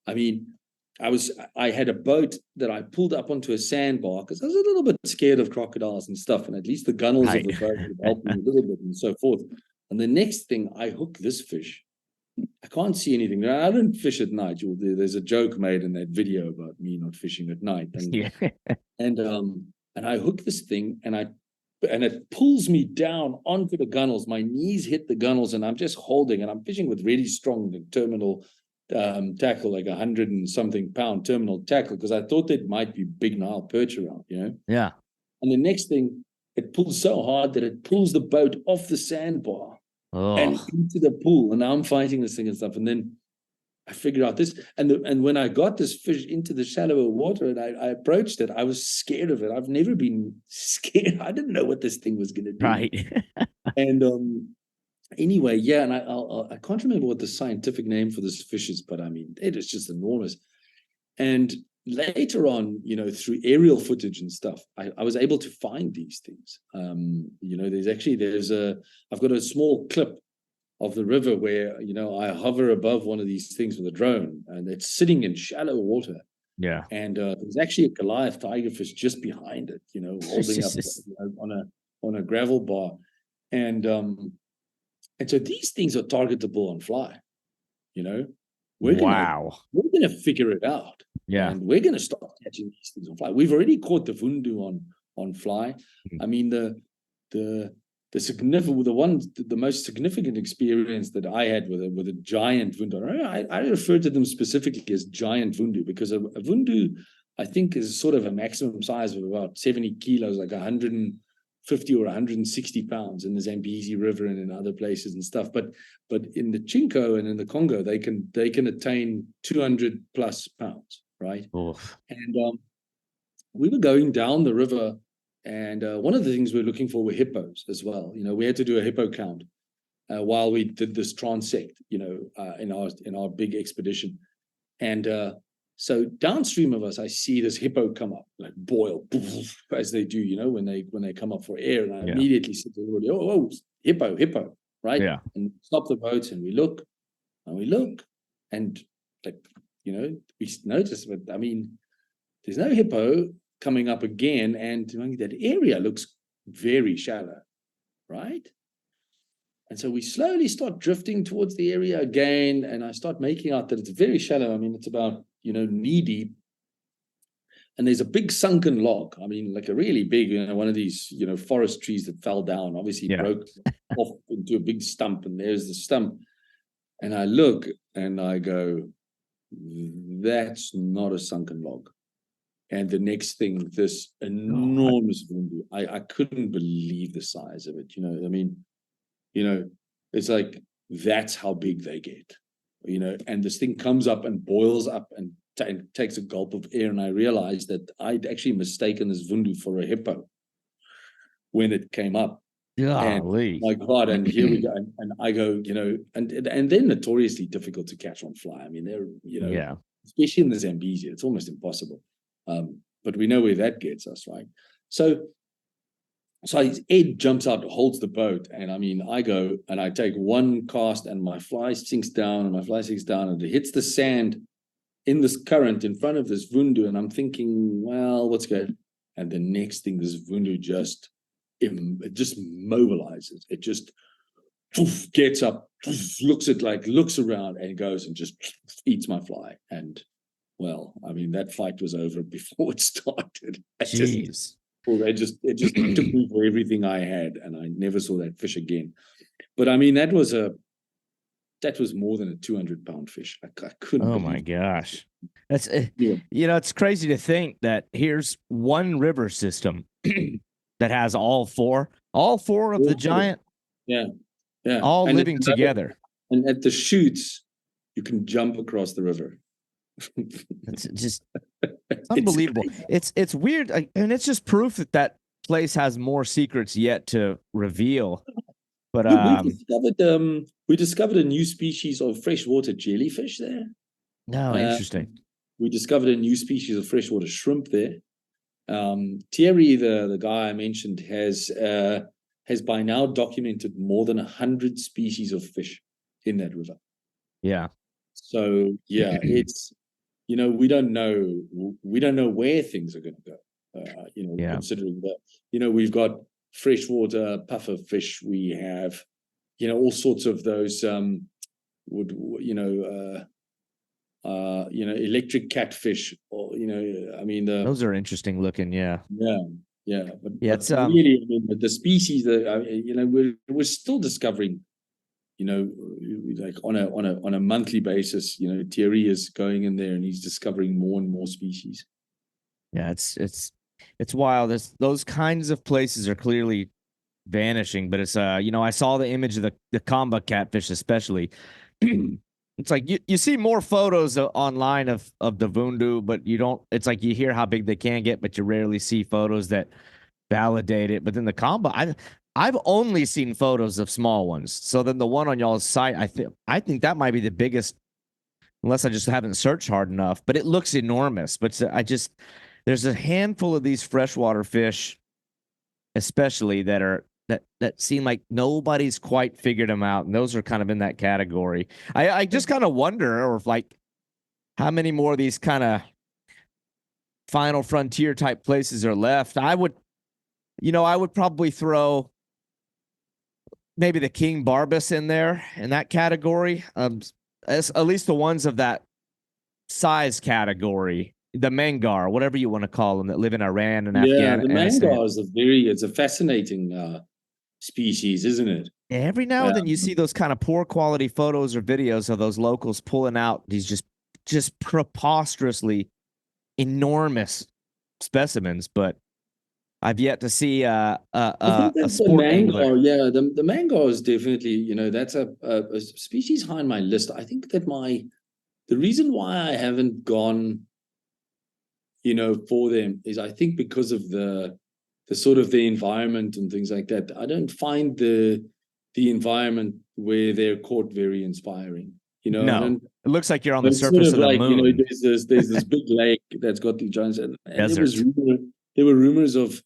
I mean, I had a boat that I pulled up onto a sandbar because I was a little bit scared of crocodiles and stuff. And at least the gunnels of the boat would help me a little bit and so forth. And the next thing, I hook this fish. I can't see anything. I don't fish at night. There's a joke made in that video about me not fishing at night. And and I hook this thing, and it pulls me down onto the gunnels. My knees hit the gunnels, and I'm just holding. And I'm fishing with really strong terminal tackle, like 100 and something pound terminal tackle, because I thought there might be big Nile perch around, you know. Yeah. And the next thing, it pulls so hard that it pulls the boat off the sandbar. And into the pool, and now I'm fighting this thing and stuff. And then I figured out this, and when I got this fish into the shallower water and I approached it, I was scared of it. I've never been scared. I didn't know what this thing was going to do. Right. And anyway, yeah, and I can't remember what the scientific name for this fish is, but I mean, it is just enormous. And later on, you know, through aerial footage and stuff, I was able to find these things. You know, I've got a small clip of the river where, you know, I hover above one of these things with a drone, and it's sitting in shallow water. Yeah. And there's actually a Goliath tigerfish just behind it, you know, holding up on a gravel bar. And so these things are targetable on fly, you know. We're going to figure it out. Yeah. And we're going to start catching these things on fly. We've already caught the vundu on fly. I mean, the most significant experience that I had with a giant vundu. I refer to them specifically as giant vundu because a vundu, I think, is sort of a maximum size of about 70 kilos, like 150 or 160 pounds in the Zambezi River and in other places and stuff. But in the Chinko and in the Congo, they can attain 200 plus pounds, right? Oof. And we were going down the river, and one of the things we were looking for were hippos as well. You know, we had to do a hippo count while we did this transect, you know, in our big expedition. And so downstream of us, I see this hippo come up, like boil, as they do, you know, when they come up for air. And I immediately said to everybody, oh, hippo, right? Yeah. And stop the boats, and we look, and like, you know, we notice, but I mean, there's no hippo coming up again, and that area looks very shallow, right? And so we slowly start drifting towards the area again, and I start making out that it's very shallow. I mean, it's about, you know, knee deep. And there's a big sunken log. I mean, like a really big, you know, one of these, you know, forest trees that fell down, obviously broke off into a big stump, and there's the stump. And I look and I go, that's not a sunken log. And the next thing, this enormous vundu, I couldn't believe the size of it. You know, I mean, you know, it's like, that's how big they get, you know. And this thing comes up and boils up and takes a gulp of air. And I realized that I'd actually mistaken this vundu for a hippo when it came up. Golly. And my God, and here we go. And I go, you know, and they're notoriously difficult to catch on fly. I mean, they're, you know, especially in the Zambezi, it's almost impossible. But we know where that gets us, right? So Ed jumps out, holds the boat, and I mean, I go and I take one cast, and my fly sinks down, and it hits the sand in this current in front of this vundu, and I'm thinking, well, what's good? And the next thing, this vundu just mobilizes. It just gets up, looks around, and goes and just eats my fly. And well, I mean, that fight was over before it started. It just took me for everything I had, and I never saw that fish again. But I mean, that was a that was more than a 200-pound fish. I couldn't Oh believe my it. gosh. That's Yeah. it's crazy to think that here's one river system that has all four of the giant Yeah, yeah. all And living together. and at the chutes, you can jump across the river. It's just It's unbelievable. It's weird, and it's just proof that that place has more secrets yet to reveal. But we discovered a new species of freshwater jellyfish there. no, Uh, interesting. we discovered a new species of freshwater shrimp there. Thierry, the guy I mentioned, has by now documented more than 100 species of fish in that river. Yeah. So yeah, it's we don't know where things are going to go. Yeah. Considering that we've got freshwater puffer fish, we have all sorts of those electric catfish, or I mean Those are interesting looking. Yeah. but Yeah. It's really, I mean, the species that we're still discovering. Like on a monthly basis, Thierry is going in there and he's discovering more and more species. yeah. It's wild. Those kinds of places are clearly vanishing, but it's I saw the image of the Kamba catfish especially. It's like you see more photos online of the Vundu, but you don't. It's like you hear how big they can get, but you rarely see photos that validate it. But then the Kamba, I've only seen photos of small ones. So then the one on y'all's site, I think that might be the biggest, unless I just haven't searched hard enough. But it looks enormous. But there's a handful of these freshwater fish, especially that seem like nobody's quite figured them out, and those are kind of in that category. I just kind of wonder, or if like how many more of these kind of final frontier type places are left. I would probably throw maybe the King Barbus in there in that category. As at least the ones of that size category, the Mangar, whatever you want to call them, that live in Iran and Yeah, the Afghanistan. mangar is it's a fascinating species, isn't it? Every now and then you see those kind of poor quality photos or videos of those locals pulling out these just preposterously enormous specimens, but I've yet to see I think a that the sport angler. mangar, yeah, the mangar is definitely, that's a species high on my list. I think that the reason why I haven't gone, for them is I think because of the sort of the environment and things like that. I don't find the environment where they're caught very inspiring. I don't. It looks like you're on the It's sort surface of of the like, moon. there's this big lake that's got the giants, and Desert. there were rumors of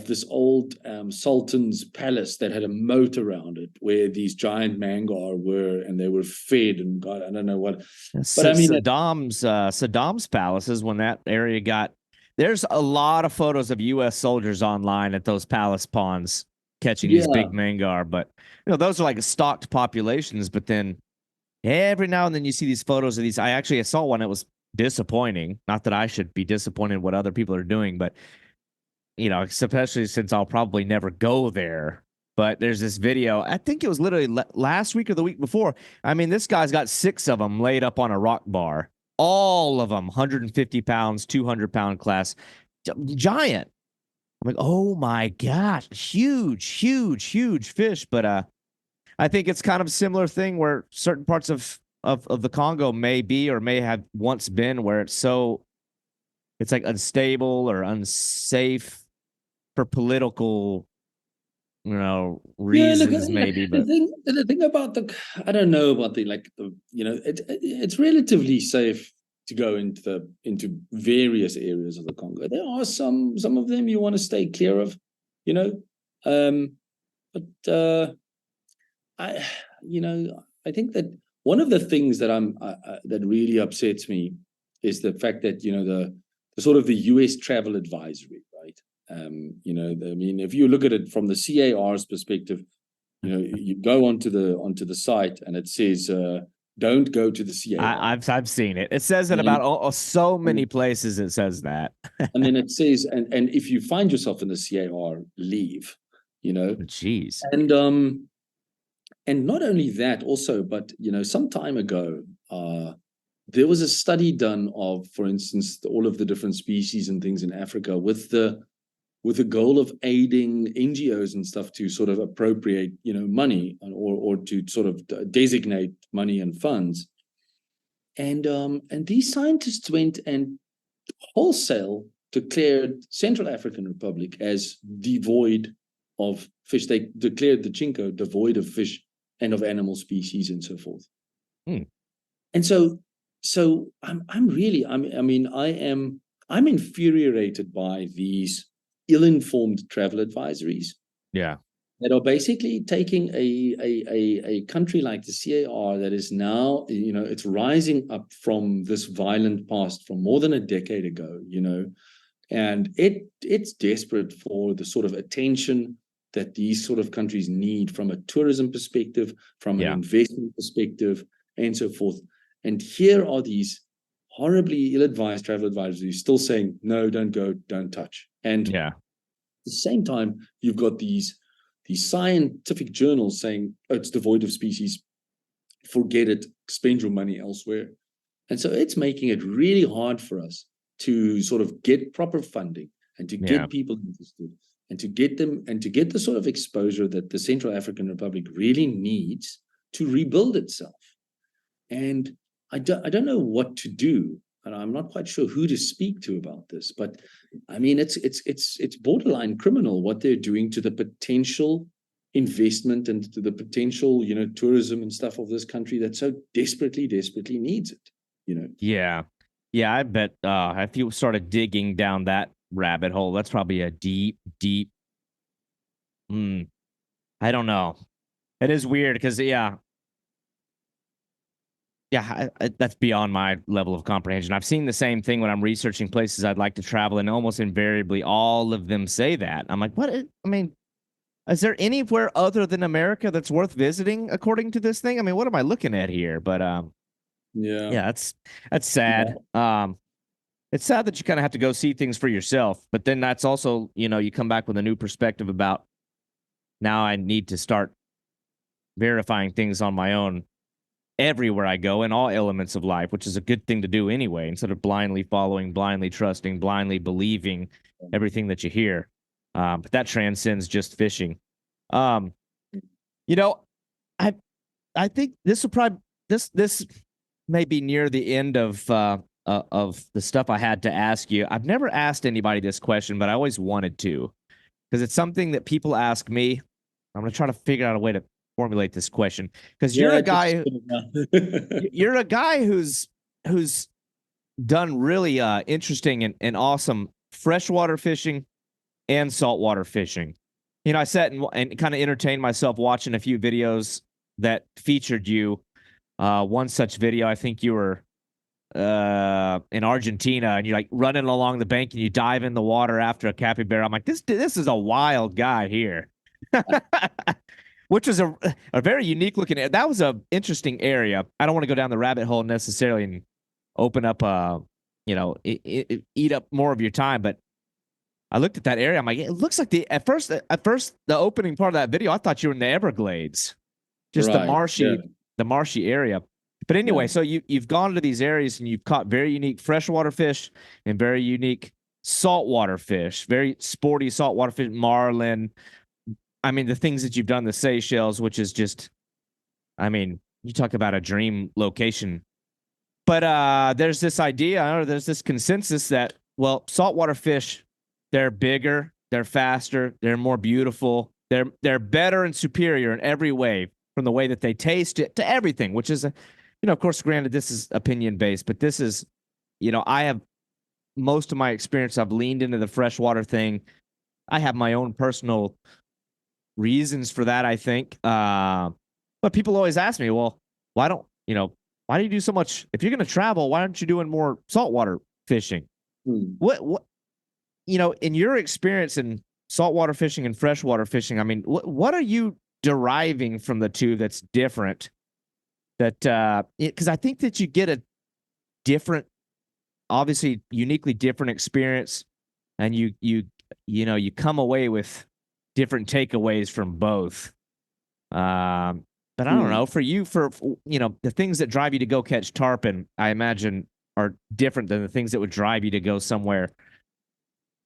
this old sultan's palace that had a moat around it where these giant mangar were, and they were fed, and God, I don't know what. But I mean, Saddam's palaces, when that area got, there's a lot of photos of U.S. soldiers online at those palace ponds catching these big mangar, but those are like stocked populations. But then every now and then you see these photos of these. I saw one that was disappointing. Not that I should be disappointed in what other people are doing, but especially since I'll probably never go there. But there's this video. I think it was literally last week or the week before. I mean, this guy's got 6 of them laid up on a rock bar. All of them, 150 pounds, 200-pound class, giant. I'm like, oh my gosh, huge fish. But I think it's kind of a similar thing where certain parts of the Congo may be or may have once been where it's like unstable or unsafe for political, reasons, maybe. But the thing about I don't know about it's relatively safe to go into various areas of the Congo. There are some of them you want to stay clear of, but I think that one of the things that that really upsets me is the fact that the sort of the U.S. travel advisory, right? I mean, if you look at it from the CAR's perspective, you go onto the site and it says, don't go to the CAR. I've seen it. It says that about so many places. It says that, and then it says, and if you find yourself in the CAR, leave. Jeez. And not only that, also, but some time ago, there was a study done of, for instance, all of the different species and things in Africa with the goal of aiding NGOs and stuff to sort of appropriate, money or to sort of designate money and funds. And these scientists went and wholesale declared Central African Republic as devoid of fish. They declared the Chinko devoid of fish and of animal species and so forth. And so I'm infuriated by these ill-informed travel advisories. Yeah. That are basically taking a country like the CAR that is now, it's rising up from this violent past from more than a decade ago, and it's desperate for the sort of attention that these sort of countries need from a tourism perspective, from an investment perspective, and so forth. And here are these horribly ill-advised travel advisors still saying, no, don't go, don't touch. And at the same time, you've got these scientific journals saying, oh, it's devoid of species, forget it, spend your money elsewhere. And so it's making it really hard for us to sort of get proper funding and to get people interested and to get them and to get the sort of exposure that the Central African Republic really needs to rebuild itself. And I don't know what to do. And I'm not quite sure who to speak to about this, but I mean, it's borderline criminal what they're doing to the potential investment and to the potential, tourism and stuff of this country that so desperately needs it, Yeah. Yeah, I bet if you started digging down that rabbit hole, that's probably a deep, I don't know. It is weird because, that's beyond my level of comprehension. I've seen the same thing when I'm researching places I'd like to travel, and almost invariably all of them say that. I'm like, what? I mean, is there anywhere other than America that's worth visiting according to this thing? I mean, what am I looking at here? But that's sad. It's sad that you kind of have to go see things for yourself, but then that's also, you come back with a new perspective about now I need to start verifying things on my own everywhere I go in all elements of life, which is a good thing to do anyway, instead of blindly following, blindly trusting, blindly believing everything that you hear. But that transcends just fishing. I think this will probably this may be near the end of the stuff I had to ask you. I've never asked anybody this question, but I always wanted to because it's something that people ask me. I'm going to try to figure out a way to formulate this question because you're a guy. You're a guy who's done really interesting and awesome freshwater fishing and saltwater fishing. I sat and kind of entertained myself watching a few videos that featured you. One such video, I think you were in Argentina, and you're like running along the bank, and you dive in the water after a capybara. I'm like, this is a wild guy here, which was a very unique looking. That was a interesting area. I don't want to go down the rabbit hole necessarily and open up eat up more of your time, but I looked at that area. I'm like, it looks like at first the opening part of that video, I thought you were in the Everglades, just the marshy area. But anyway, so you've gone to these areas and you've caught very unique freshwater fish and very unique saltwater fish, very sporty saltwater fish, marlin. I mean, the things that you've done, the Seychelles, which is just, I mean, you talk about a dream location. But there's this idea, or there's this consensus that, well, saltwater fish, they're bigger, they're faster, they're more beautiful, they're better and superior in every way, from the way that they taste it to everything, which is, of course, granted, this is opinion based, but this is, I have most of my experience, I've leaned into the freshwater thing. I have my own personal reasons for that, I think. But people always ask me, well, why do you do so much? If you're going to travel, why aren't you doing more saltwater fishing? What, in your experience in saltwater fishing and freshwater fishing, I mean, what are you deriving from the two that's different? Because I think that you get a different, obviously uniquely different experience, and you come away with different takeaways from both. But I don't know, for you, the things that drive you to go catch tarpon, I imagine are different than the things that would drive you to go somewhere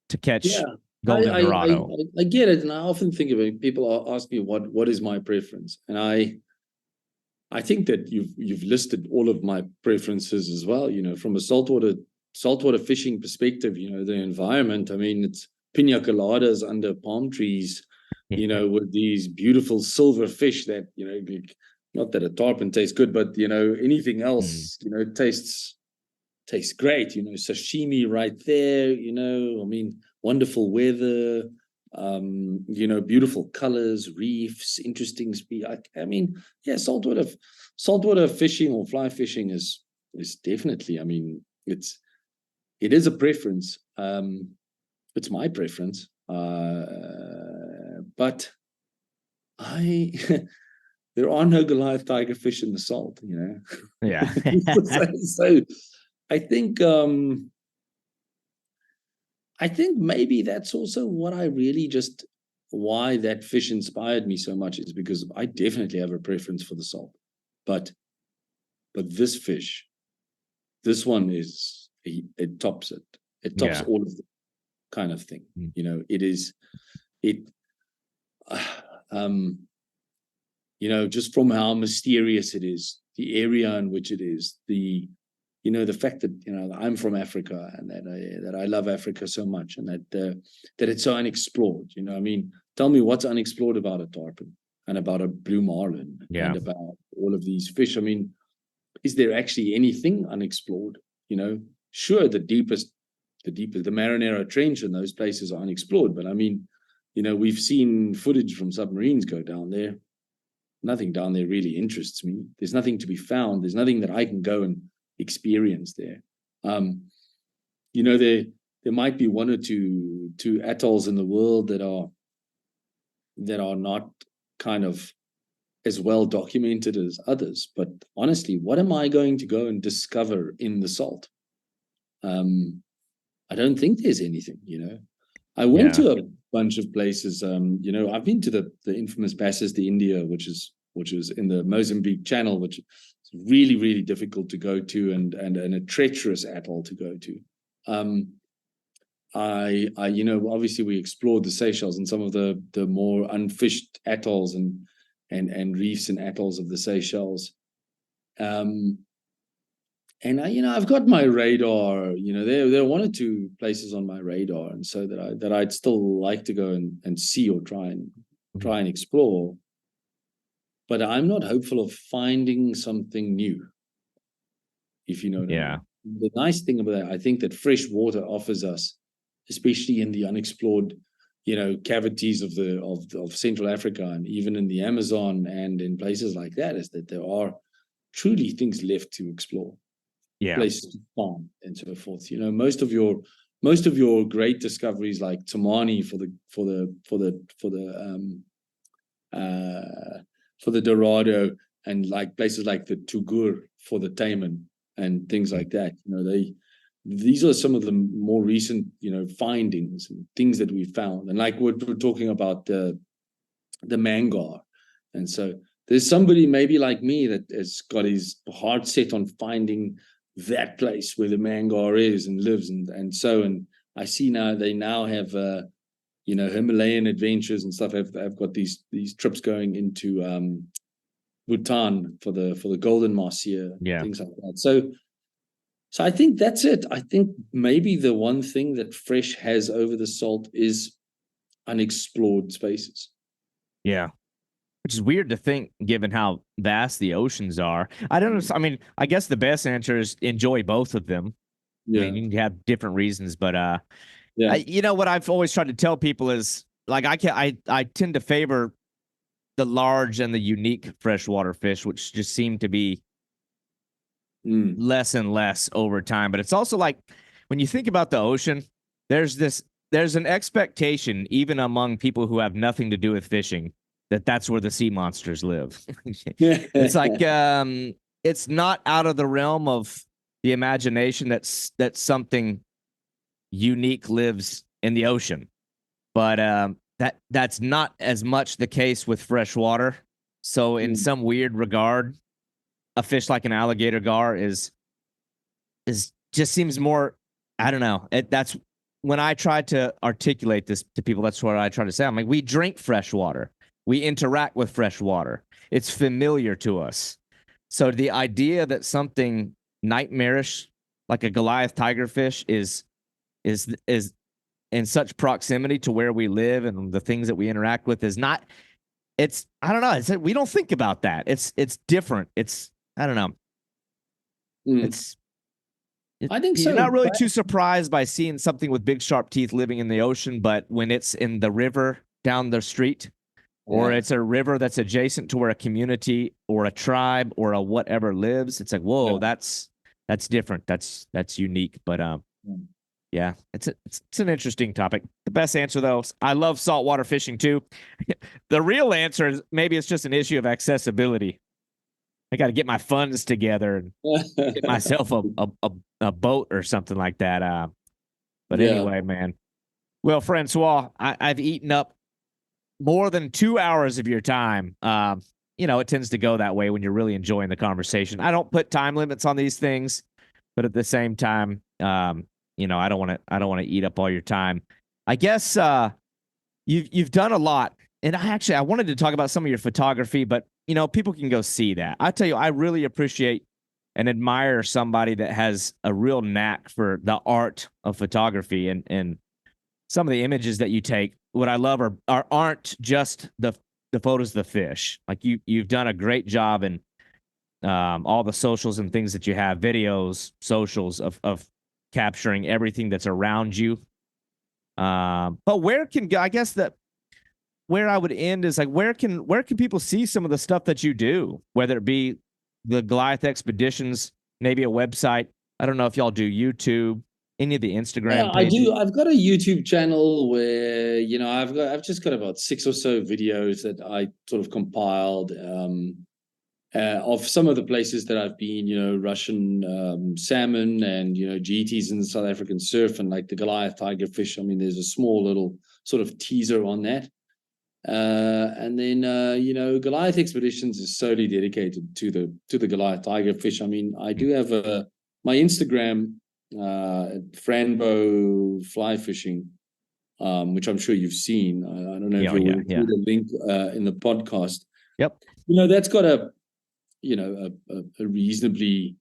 to Yeah, catch I, golden I I dorado. I get it, and I often think of it. People ask me what is my preference, and I think that you've listed all of my preferences as well. From a saltwater fishing perspective, the environment. I mean, it's pina coladas under palm trees, Yeah. with these beautiful silver fish that not that a tarpon tastes good, but anything Mm. else, tastes great. Sashimi right there. I mean, wonderful weather. Beautiful colors, reefs, interesting speed. I mean, yeah, saltwater fishing or fly fishing is definitely. I mean, it is a preference. It's my preference. But I there are no Goliath tigerfish in the salt. Yeah. So I think I think maybe that's also what I really just why that fish inspired me so much is because I definitely have a preference for the salt. But this fish, this one it tops it. It tops Yeah. all of the kind of thing. Mm. It is it um just from how mysterious it is, the area in which it is, the fact that I'm from Africa and that I love Africa so much, and that it's so unexplored. I mean, tell me what's unexplored about a tarpon and about a blue marlin Yeah. and about all of these fish. I mean, is there actually anything unexplored? Sure, the Marinero Trench and those places are unexplored, but I mean, we've seen footage from submarines go down there. Nothing down there really interests me. There's nothing to be found. There's nothing that I can go and experience there. There might be one or two atolls in the world that are not kind of as well documented as others. But honestly, what am I going to go and discover in the salt? I don't think there's anything. I went Yeah. to a bunch of places. I've been to the infamous Bassas de India, which is in the Mozambique Channel, which is really, really difficult to go to and a treacherous atoll to go to. Obviously we explored the Seychelles and some of the more unfished atolls and reefs and atolls of the Seychelles. And I've got my radar. There are one or two places on my radar, and so that I'd still like to go and see or try and explore. But I'm not hopeful of finding something new, if you know what I Yeah. mean. The nice thing about that, I think that fresh water offers us, especially in the unexplored, cavities of Central Africa and even in the Amazon and in places like that, is that there are truly things left to explore. Yeah. Places to farm and so forth. Most of your great discoveries like Tamani for the Dorado, and like places like the Tugur for the Taiman and things like that. These are some of the more recent findings and things that we found, and like we're talking about the mangar. And so there's somebody maybe like me that has got his heart set on finding that place where the mangar is and lives, and I see now they now have Himalayan adventures and stuff have got these trips going into Bhutan for the golden moss here, Yeah. things like that. So I think that's it. I think maybe the one thing that fresh has over the salt is unexplored spaces. Yeah. Which is weird to think given how vast the oceans are. I don't know. I mean, I guess the best answer is enjoy both of them. I Yeah, mean, you can have different reasons, but yeah, what I've always tried to tell people is like I tend to favor the large and the unique freshwater fish, which just seem to be less and less over time. But it's also like when you think about the ocean, there's an expectation even among people who have nothing to do with fishing that's where the sea monsters live. It's like it's not out of the realm of the imagination that something unique lives in the ocean. But that's not as much the case with freshwater. So in some weird regard, a fish like an alligator gar is just seems more, I don't know. That's when I try to articulate this to people, that's what I try to say. I'm like, we drink fresh water. We interact with fresh water. It's familiar to us. So the idea that something nightmarish like a Goliath tigerfish is in such proximity to where we live and the things that we interact with is not, it's, I don't know. It's, we don't think about that. It's different. It's, I don't know. It's, I think you're so. not really too surprised by seeing something with big sharp teeth living in the ocean, but when it's in the river down the street, or it's a river that's adjacent to where a community or a tribe or a whatever lives, it's like, whoa, that's different. That's unique. But yeah, it's an interesting topic. The best answer though, I love saltwater fishing too. The real answer is maybe it's just an issue of accessibility. I got to get my funds together and get myself a boat or something like that. But anyway, man. Well, Francois, I've eaten up more than 2 hours of your time. You know, it tends to go that way when you're really enjoying the conversation. I don't put time limits on these things, but at the same time, you know, I don't want to eat up all your time. I guess you've done a lot, and I wanted to talk about some of your photography, but you know, people can go see that. I tell you, I really appreciate and admire somebody that has a real knack for the art of photography, and some of the images that you take. What I love aren't just the photos of the fish. Like you've done a great job in all the socials and things that you have, videos, socials of capturing everything that's around you. But where can, I guess that where I would end is like, where can people see some of the stuff that you do, whether it be the Goliath Expeditions, maybe a website. I don't know if y'all do YouTube, any of the Instagram pages. I do. I've got a YouTube channel where, you know, I've just got about 6 or so videos that I sort of compiled of some of the places that I've been, you know, Russian salmon and, you know, GTs in the South African surf and like the Goliath tigerfish. I mean, there's a small little sort of teaser on that. And then you know, Goliath Expeditions is solely dedicated to the Goliath tigerfish. I mean, I do have my Instagram, Franbo fly fishing, which I'm sure you've seen. I don't know if you'll include a link in the podcast. Yep. You know, that's got a reasonably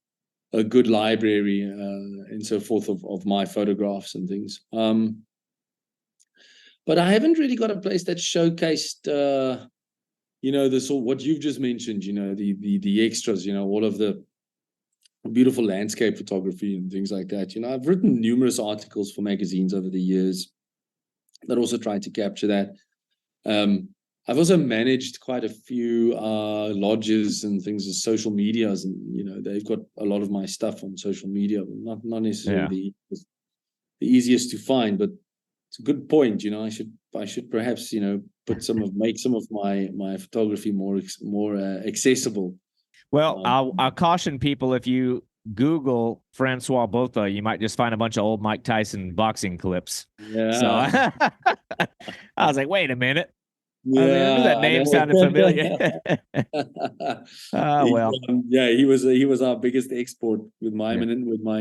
a good library and so forth of my photographs and things. But I haven't really got a place that showcased, you know, this or what you've just mentioned. You know, the extras. You know, all of the beautiful landscape photography and things like that. You know, I've written numerous articles for magazines over the years that also tried to capture that. I've also managed quite a few lodges and things as social medias, and you know, they've got a lot of my stuff on social media. Not necessarily the easiest to find, but it's a good point. You know, I should perhaps, you know, make some of my photography more accessible. Well, I'll caution people, if you Google Francois Botha, you might just find a bunch of old Mike Tyson boxing clips. Yeah. So I was like, wait a minute. Yeah, I knew that name sounded familiar. Well, yeah, he was our biggest export with my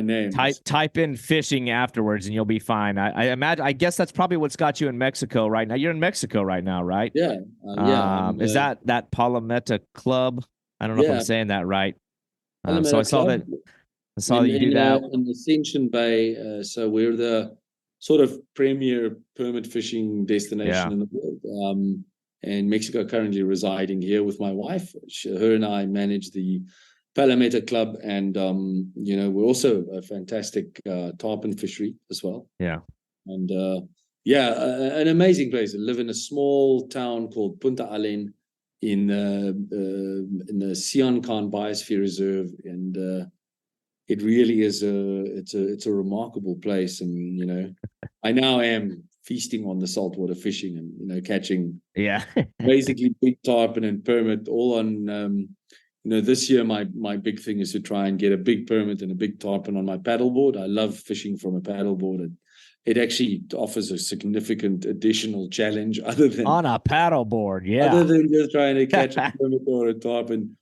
name. Type in fishing afterwards, and you'll be fine. I imagine. I guess that's probably what's got you in Mexico right now. You're in Mexico right now, right? Yeah, is that Palometa Club? I don't know if I'm saying that right. So I saw that. I saw that you do that in Ascension Bay. So we're the sort of premier permit fishing destination in the world. And Mexico, currently residing here with my wife. Her and I manage the Palometa Club, and you know, we're also a fantastic tarpon fishery as well. Yeah, and an amazing place. I live in a small town called Punta Alen in the Sian Khan Biosphere Reserve, and it really is it's a remarkable place. And you know, I now am feasting on the saltwater fishing and, you know, catching basically big tarpon and permit all on, you know, this year my big thing is to try and get a big permit and a big tarpon on my paddleboard. I love fishing from a paddleboard. it actually offers a significant additional challenge other than On a paddleboard, yeah. other than just trying to catch a permit or a tarpon.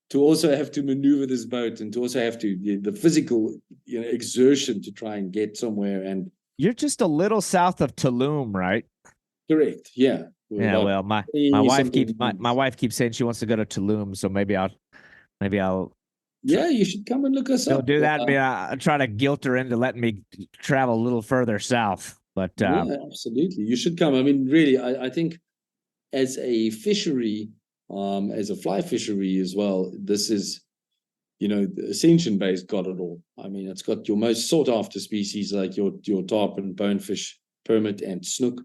To also have to maneuver this boat and to also have to the physical exertion to try and get somewhere. And you're just a little south of Tulum, right? Correct. Yeah. Yeah. Well, my wife keeps saying she wants to go to Tulum, so maybe I'll yeah, you should come and look us up. Do that. I try to guilt her into letting me travel a little further south. But yeah, absolutely, you should come. I mean, really, I think as a fishery, as a fly fishery as well, this is, the Ascension Bay's got it all. I mean, it's got your most sought after species like your tarpon, bonefish, permit, and snook.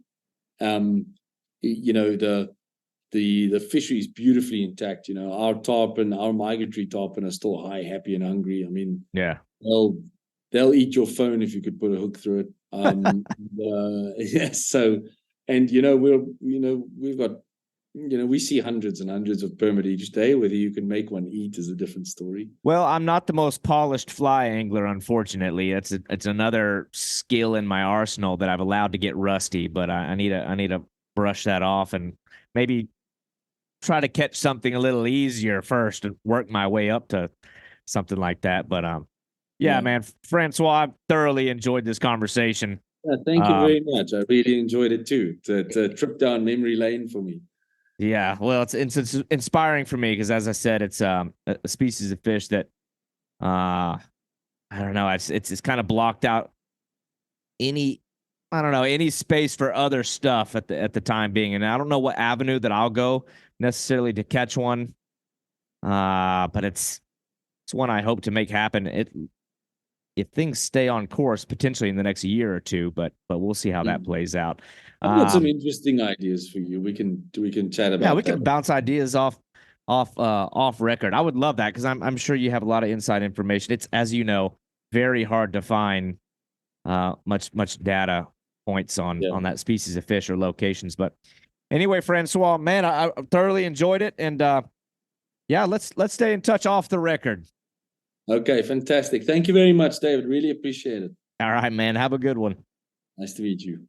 The fishery is beautifully intact. Our tarpon, our migratory tarpon, are still high, happy, and hungry. I mean, yeah, they'll eat your phone if you could put a hook through it. Yeah. So, and we've got, we see hundreds and hundreds of permit each day. Whether you can make one eat is a different story. Well, I'm not the most polished fly angler, unfortunately. It's another skill in my arsenal that I've allowed to get rusty, but I need to brush that off and maybe try to catch something a little easier first and work my way up to something like that. But yeah, man, Francois, I thoroughly enjoyed this conversation. Yeah, thank you very much. I really enjoyed it too. It's a trip down memory lane for me. Yeah, well, it's inspiring for me because, as I said, it's a species of fish that I don't know, it's kind of blocked out any space for other stuff at the time being, and I don't know what avenue that I'll go necessarily to catch one, but it's one I hope to make happen. If things stay on course, potentially in the next year or two, but we'll see how that plays out. I've got some interesting ideas for you. We can chat about. Yeah, we can bounce ideas off record. I would love that because I'm sure you have a lot of inside information. It's, as you know, very hard to find much data points on that species of fish or locations. But anyway, Francois, man, I thoroughly enjoyed it, and yeah, let's stay in touch off the record. Okay, fantastic. Thank you very much, David. Really appreciate it. All right, man. Have a good one. Nice to meet you.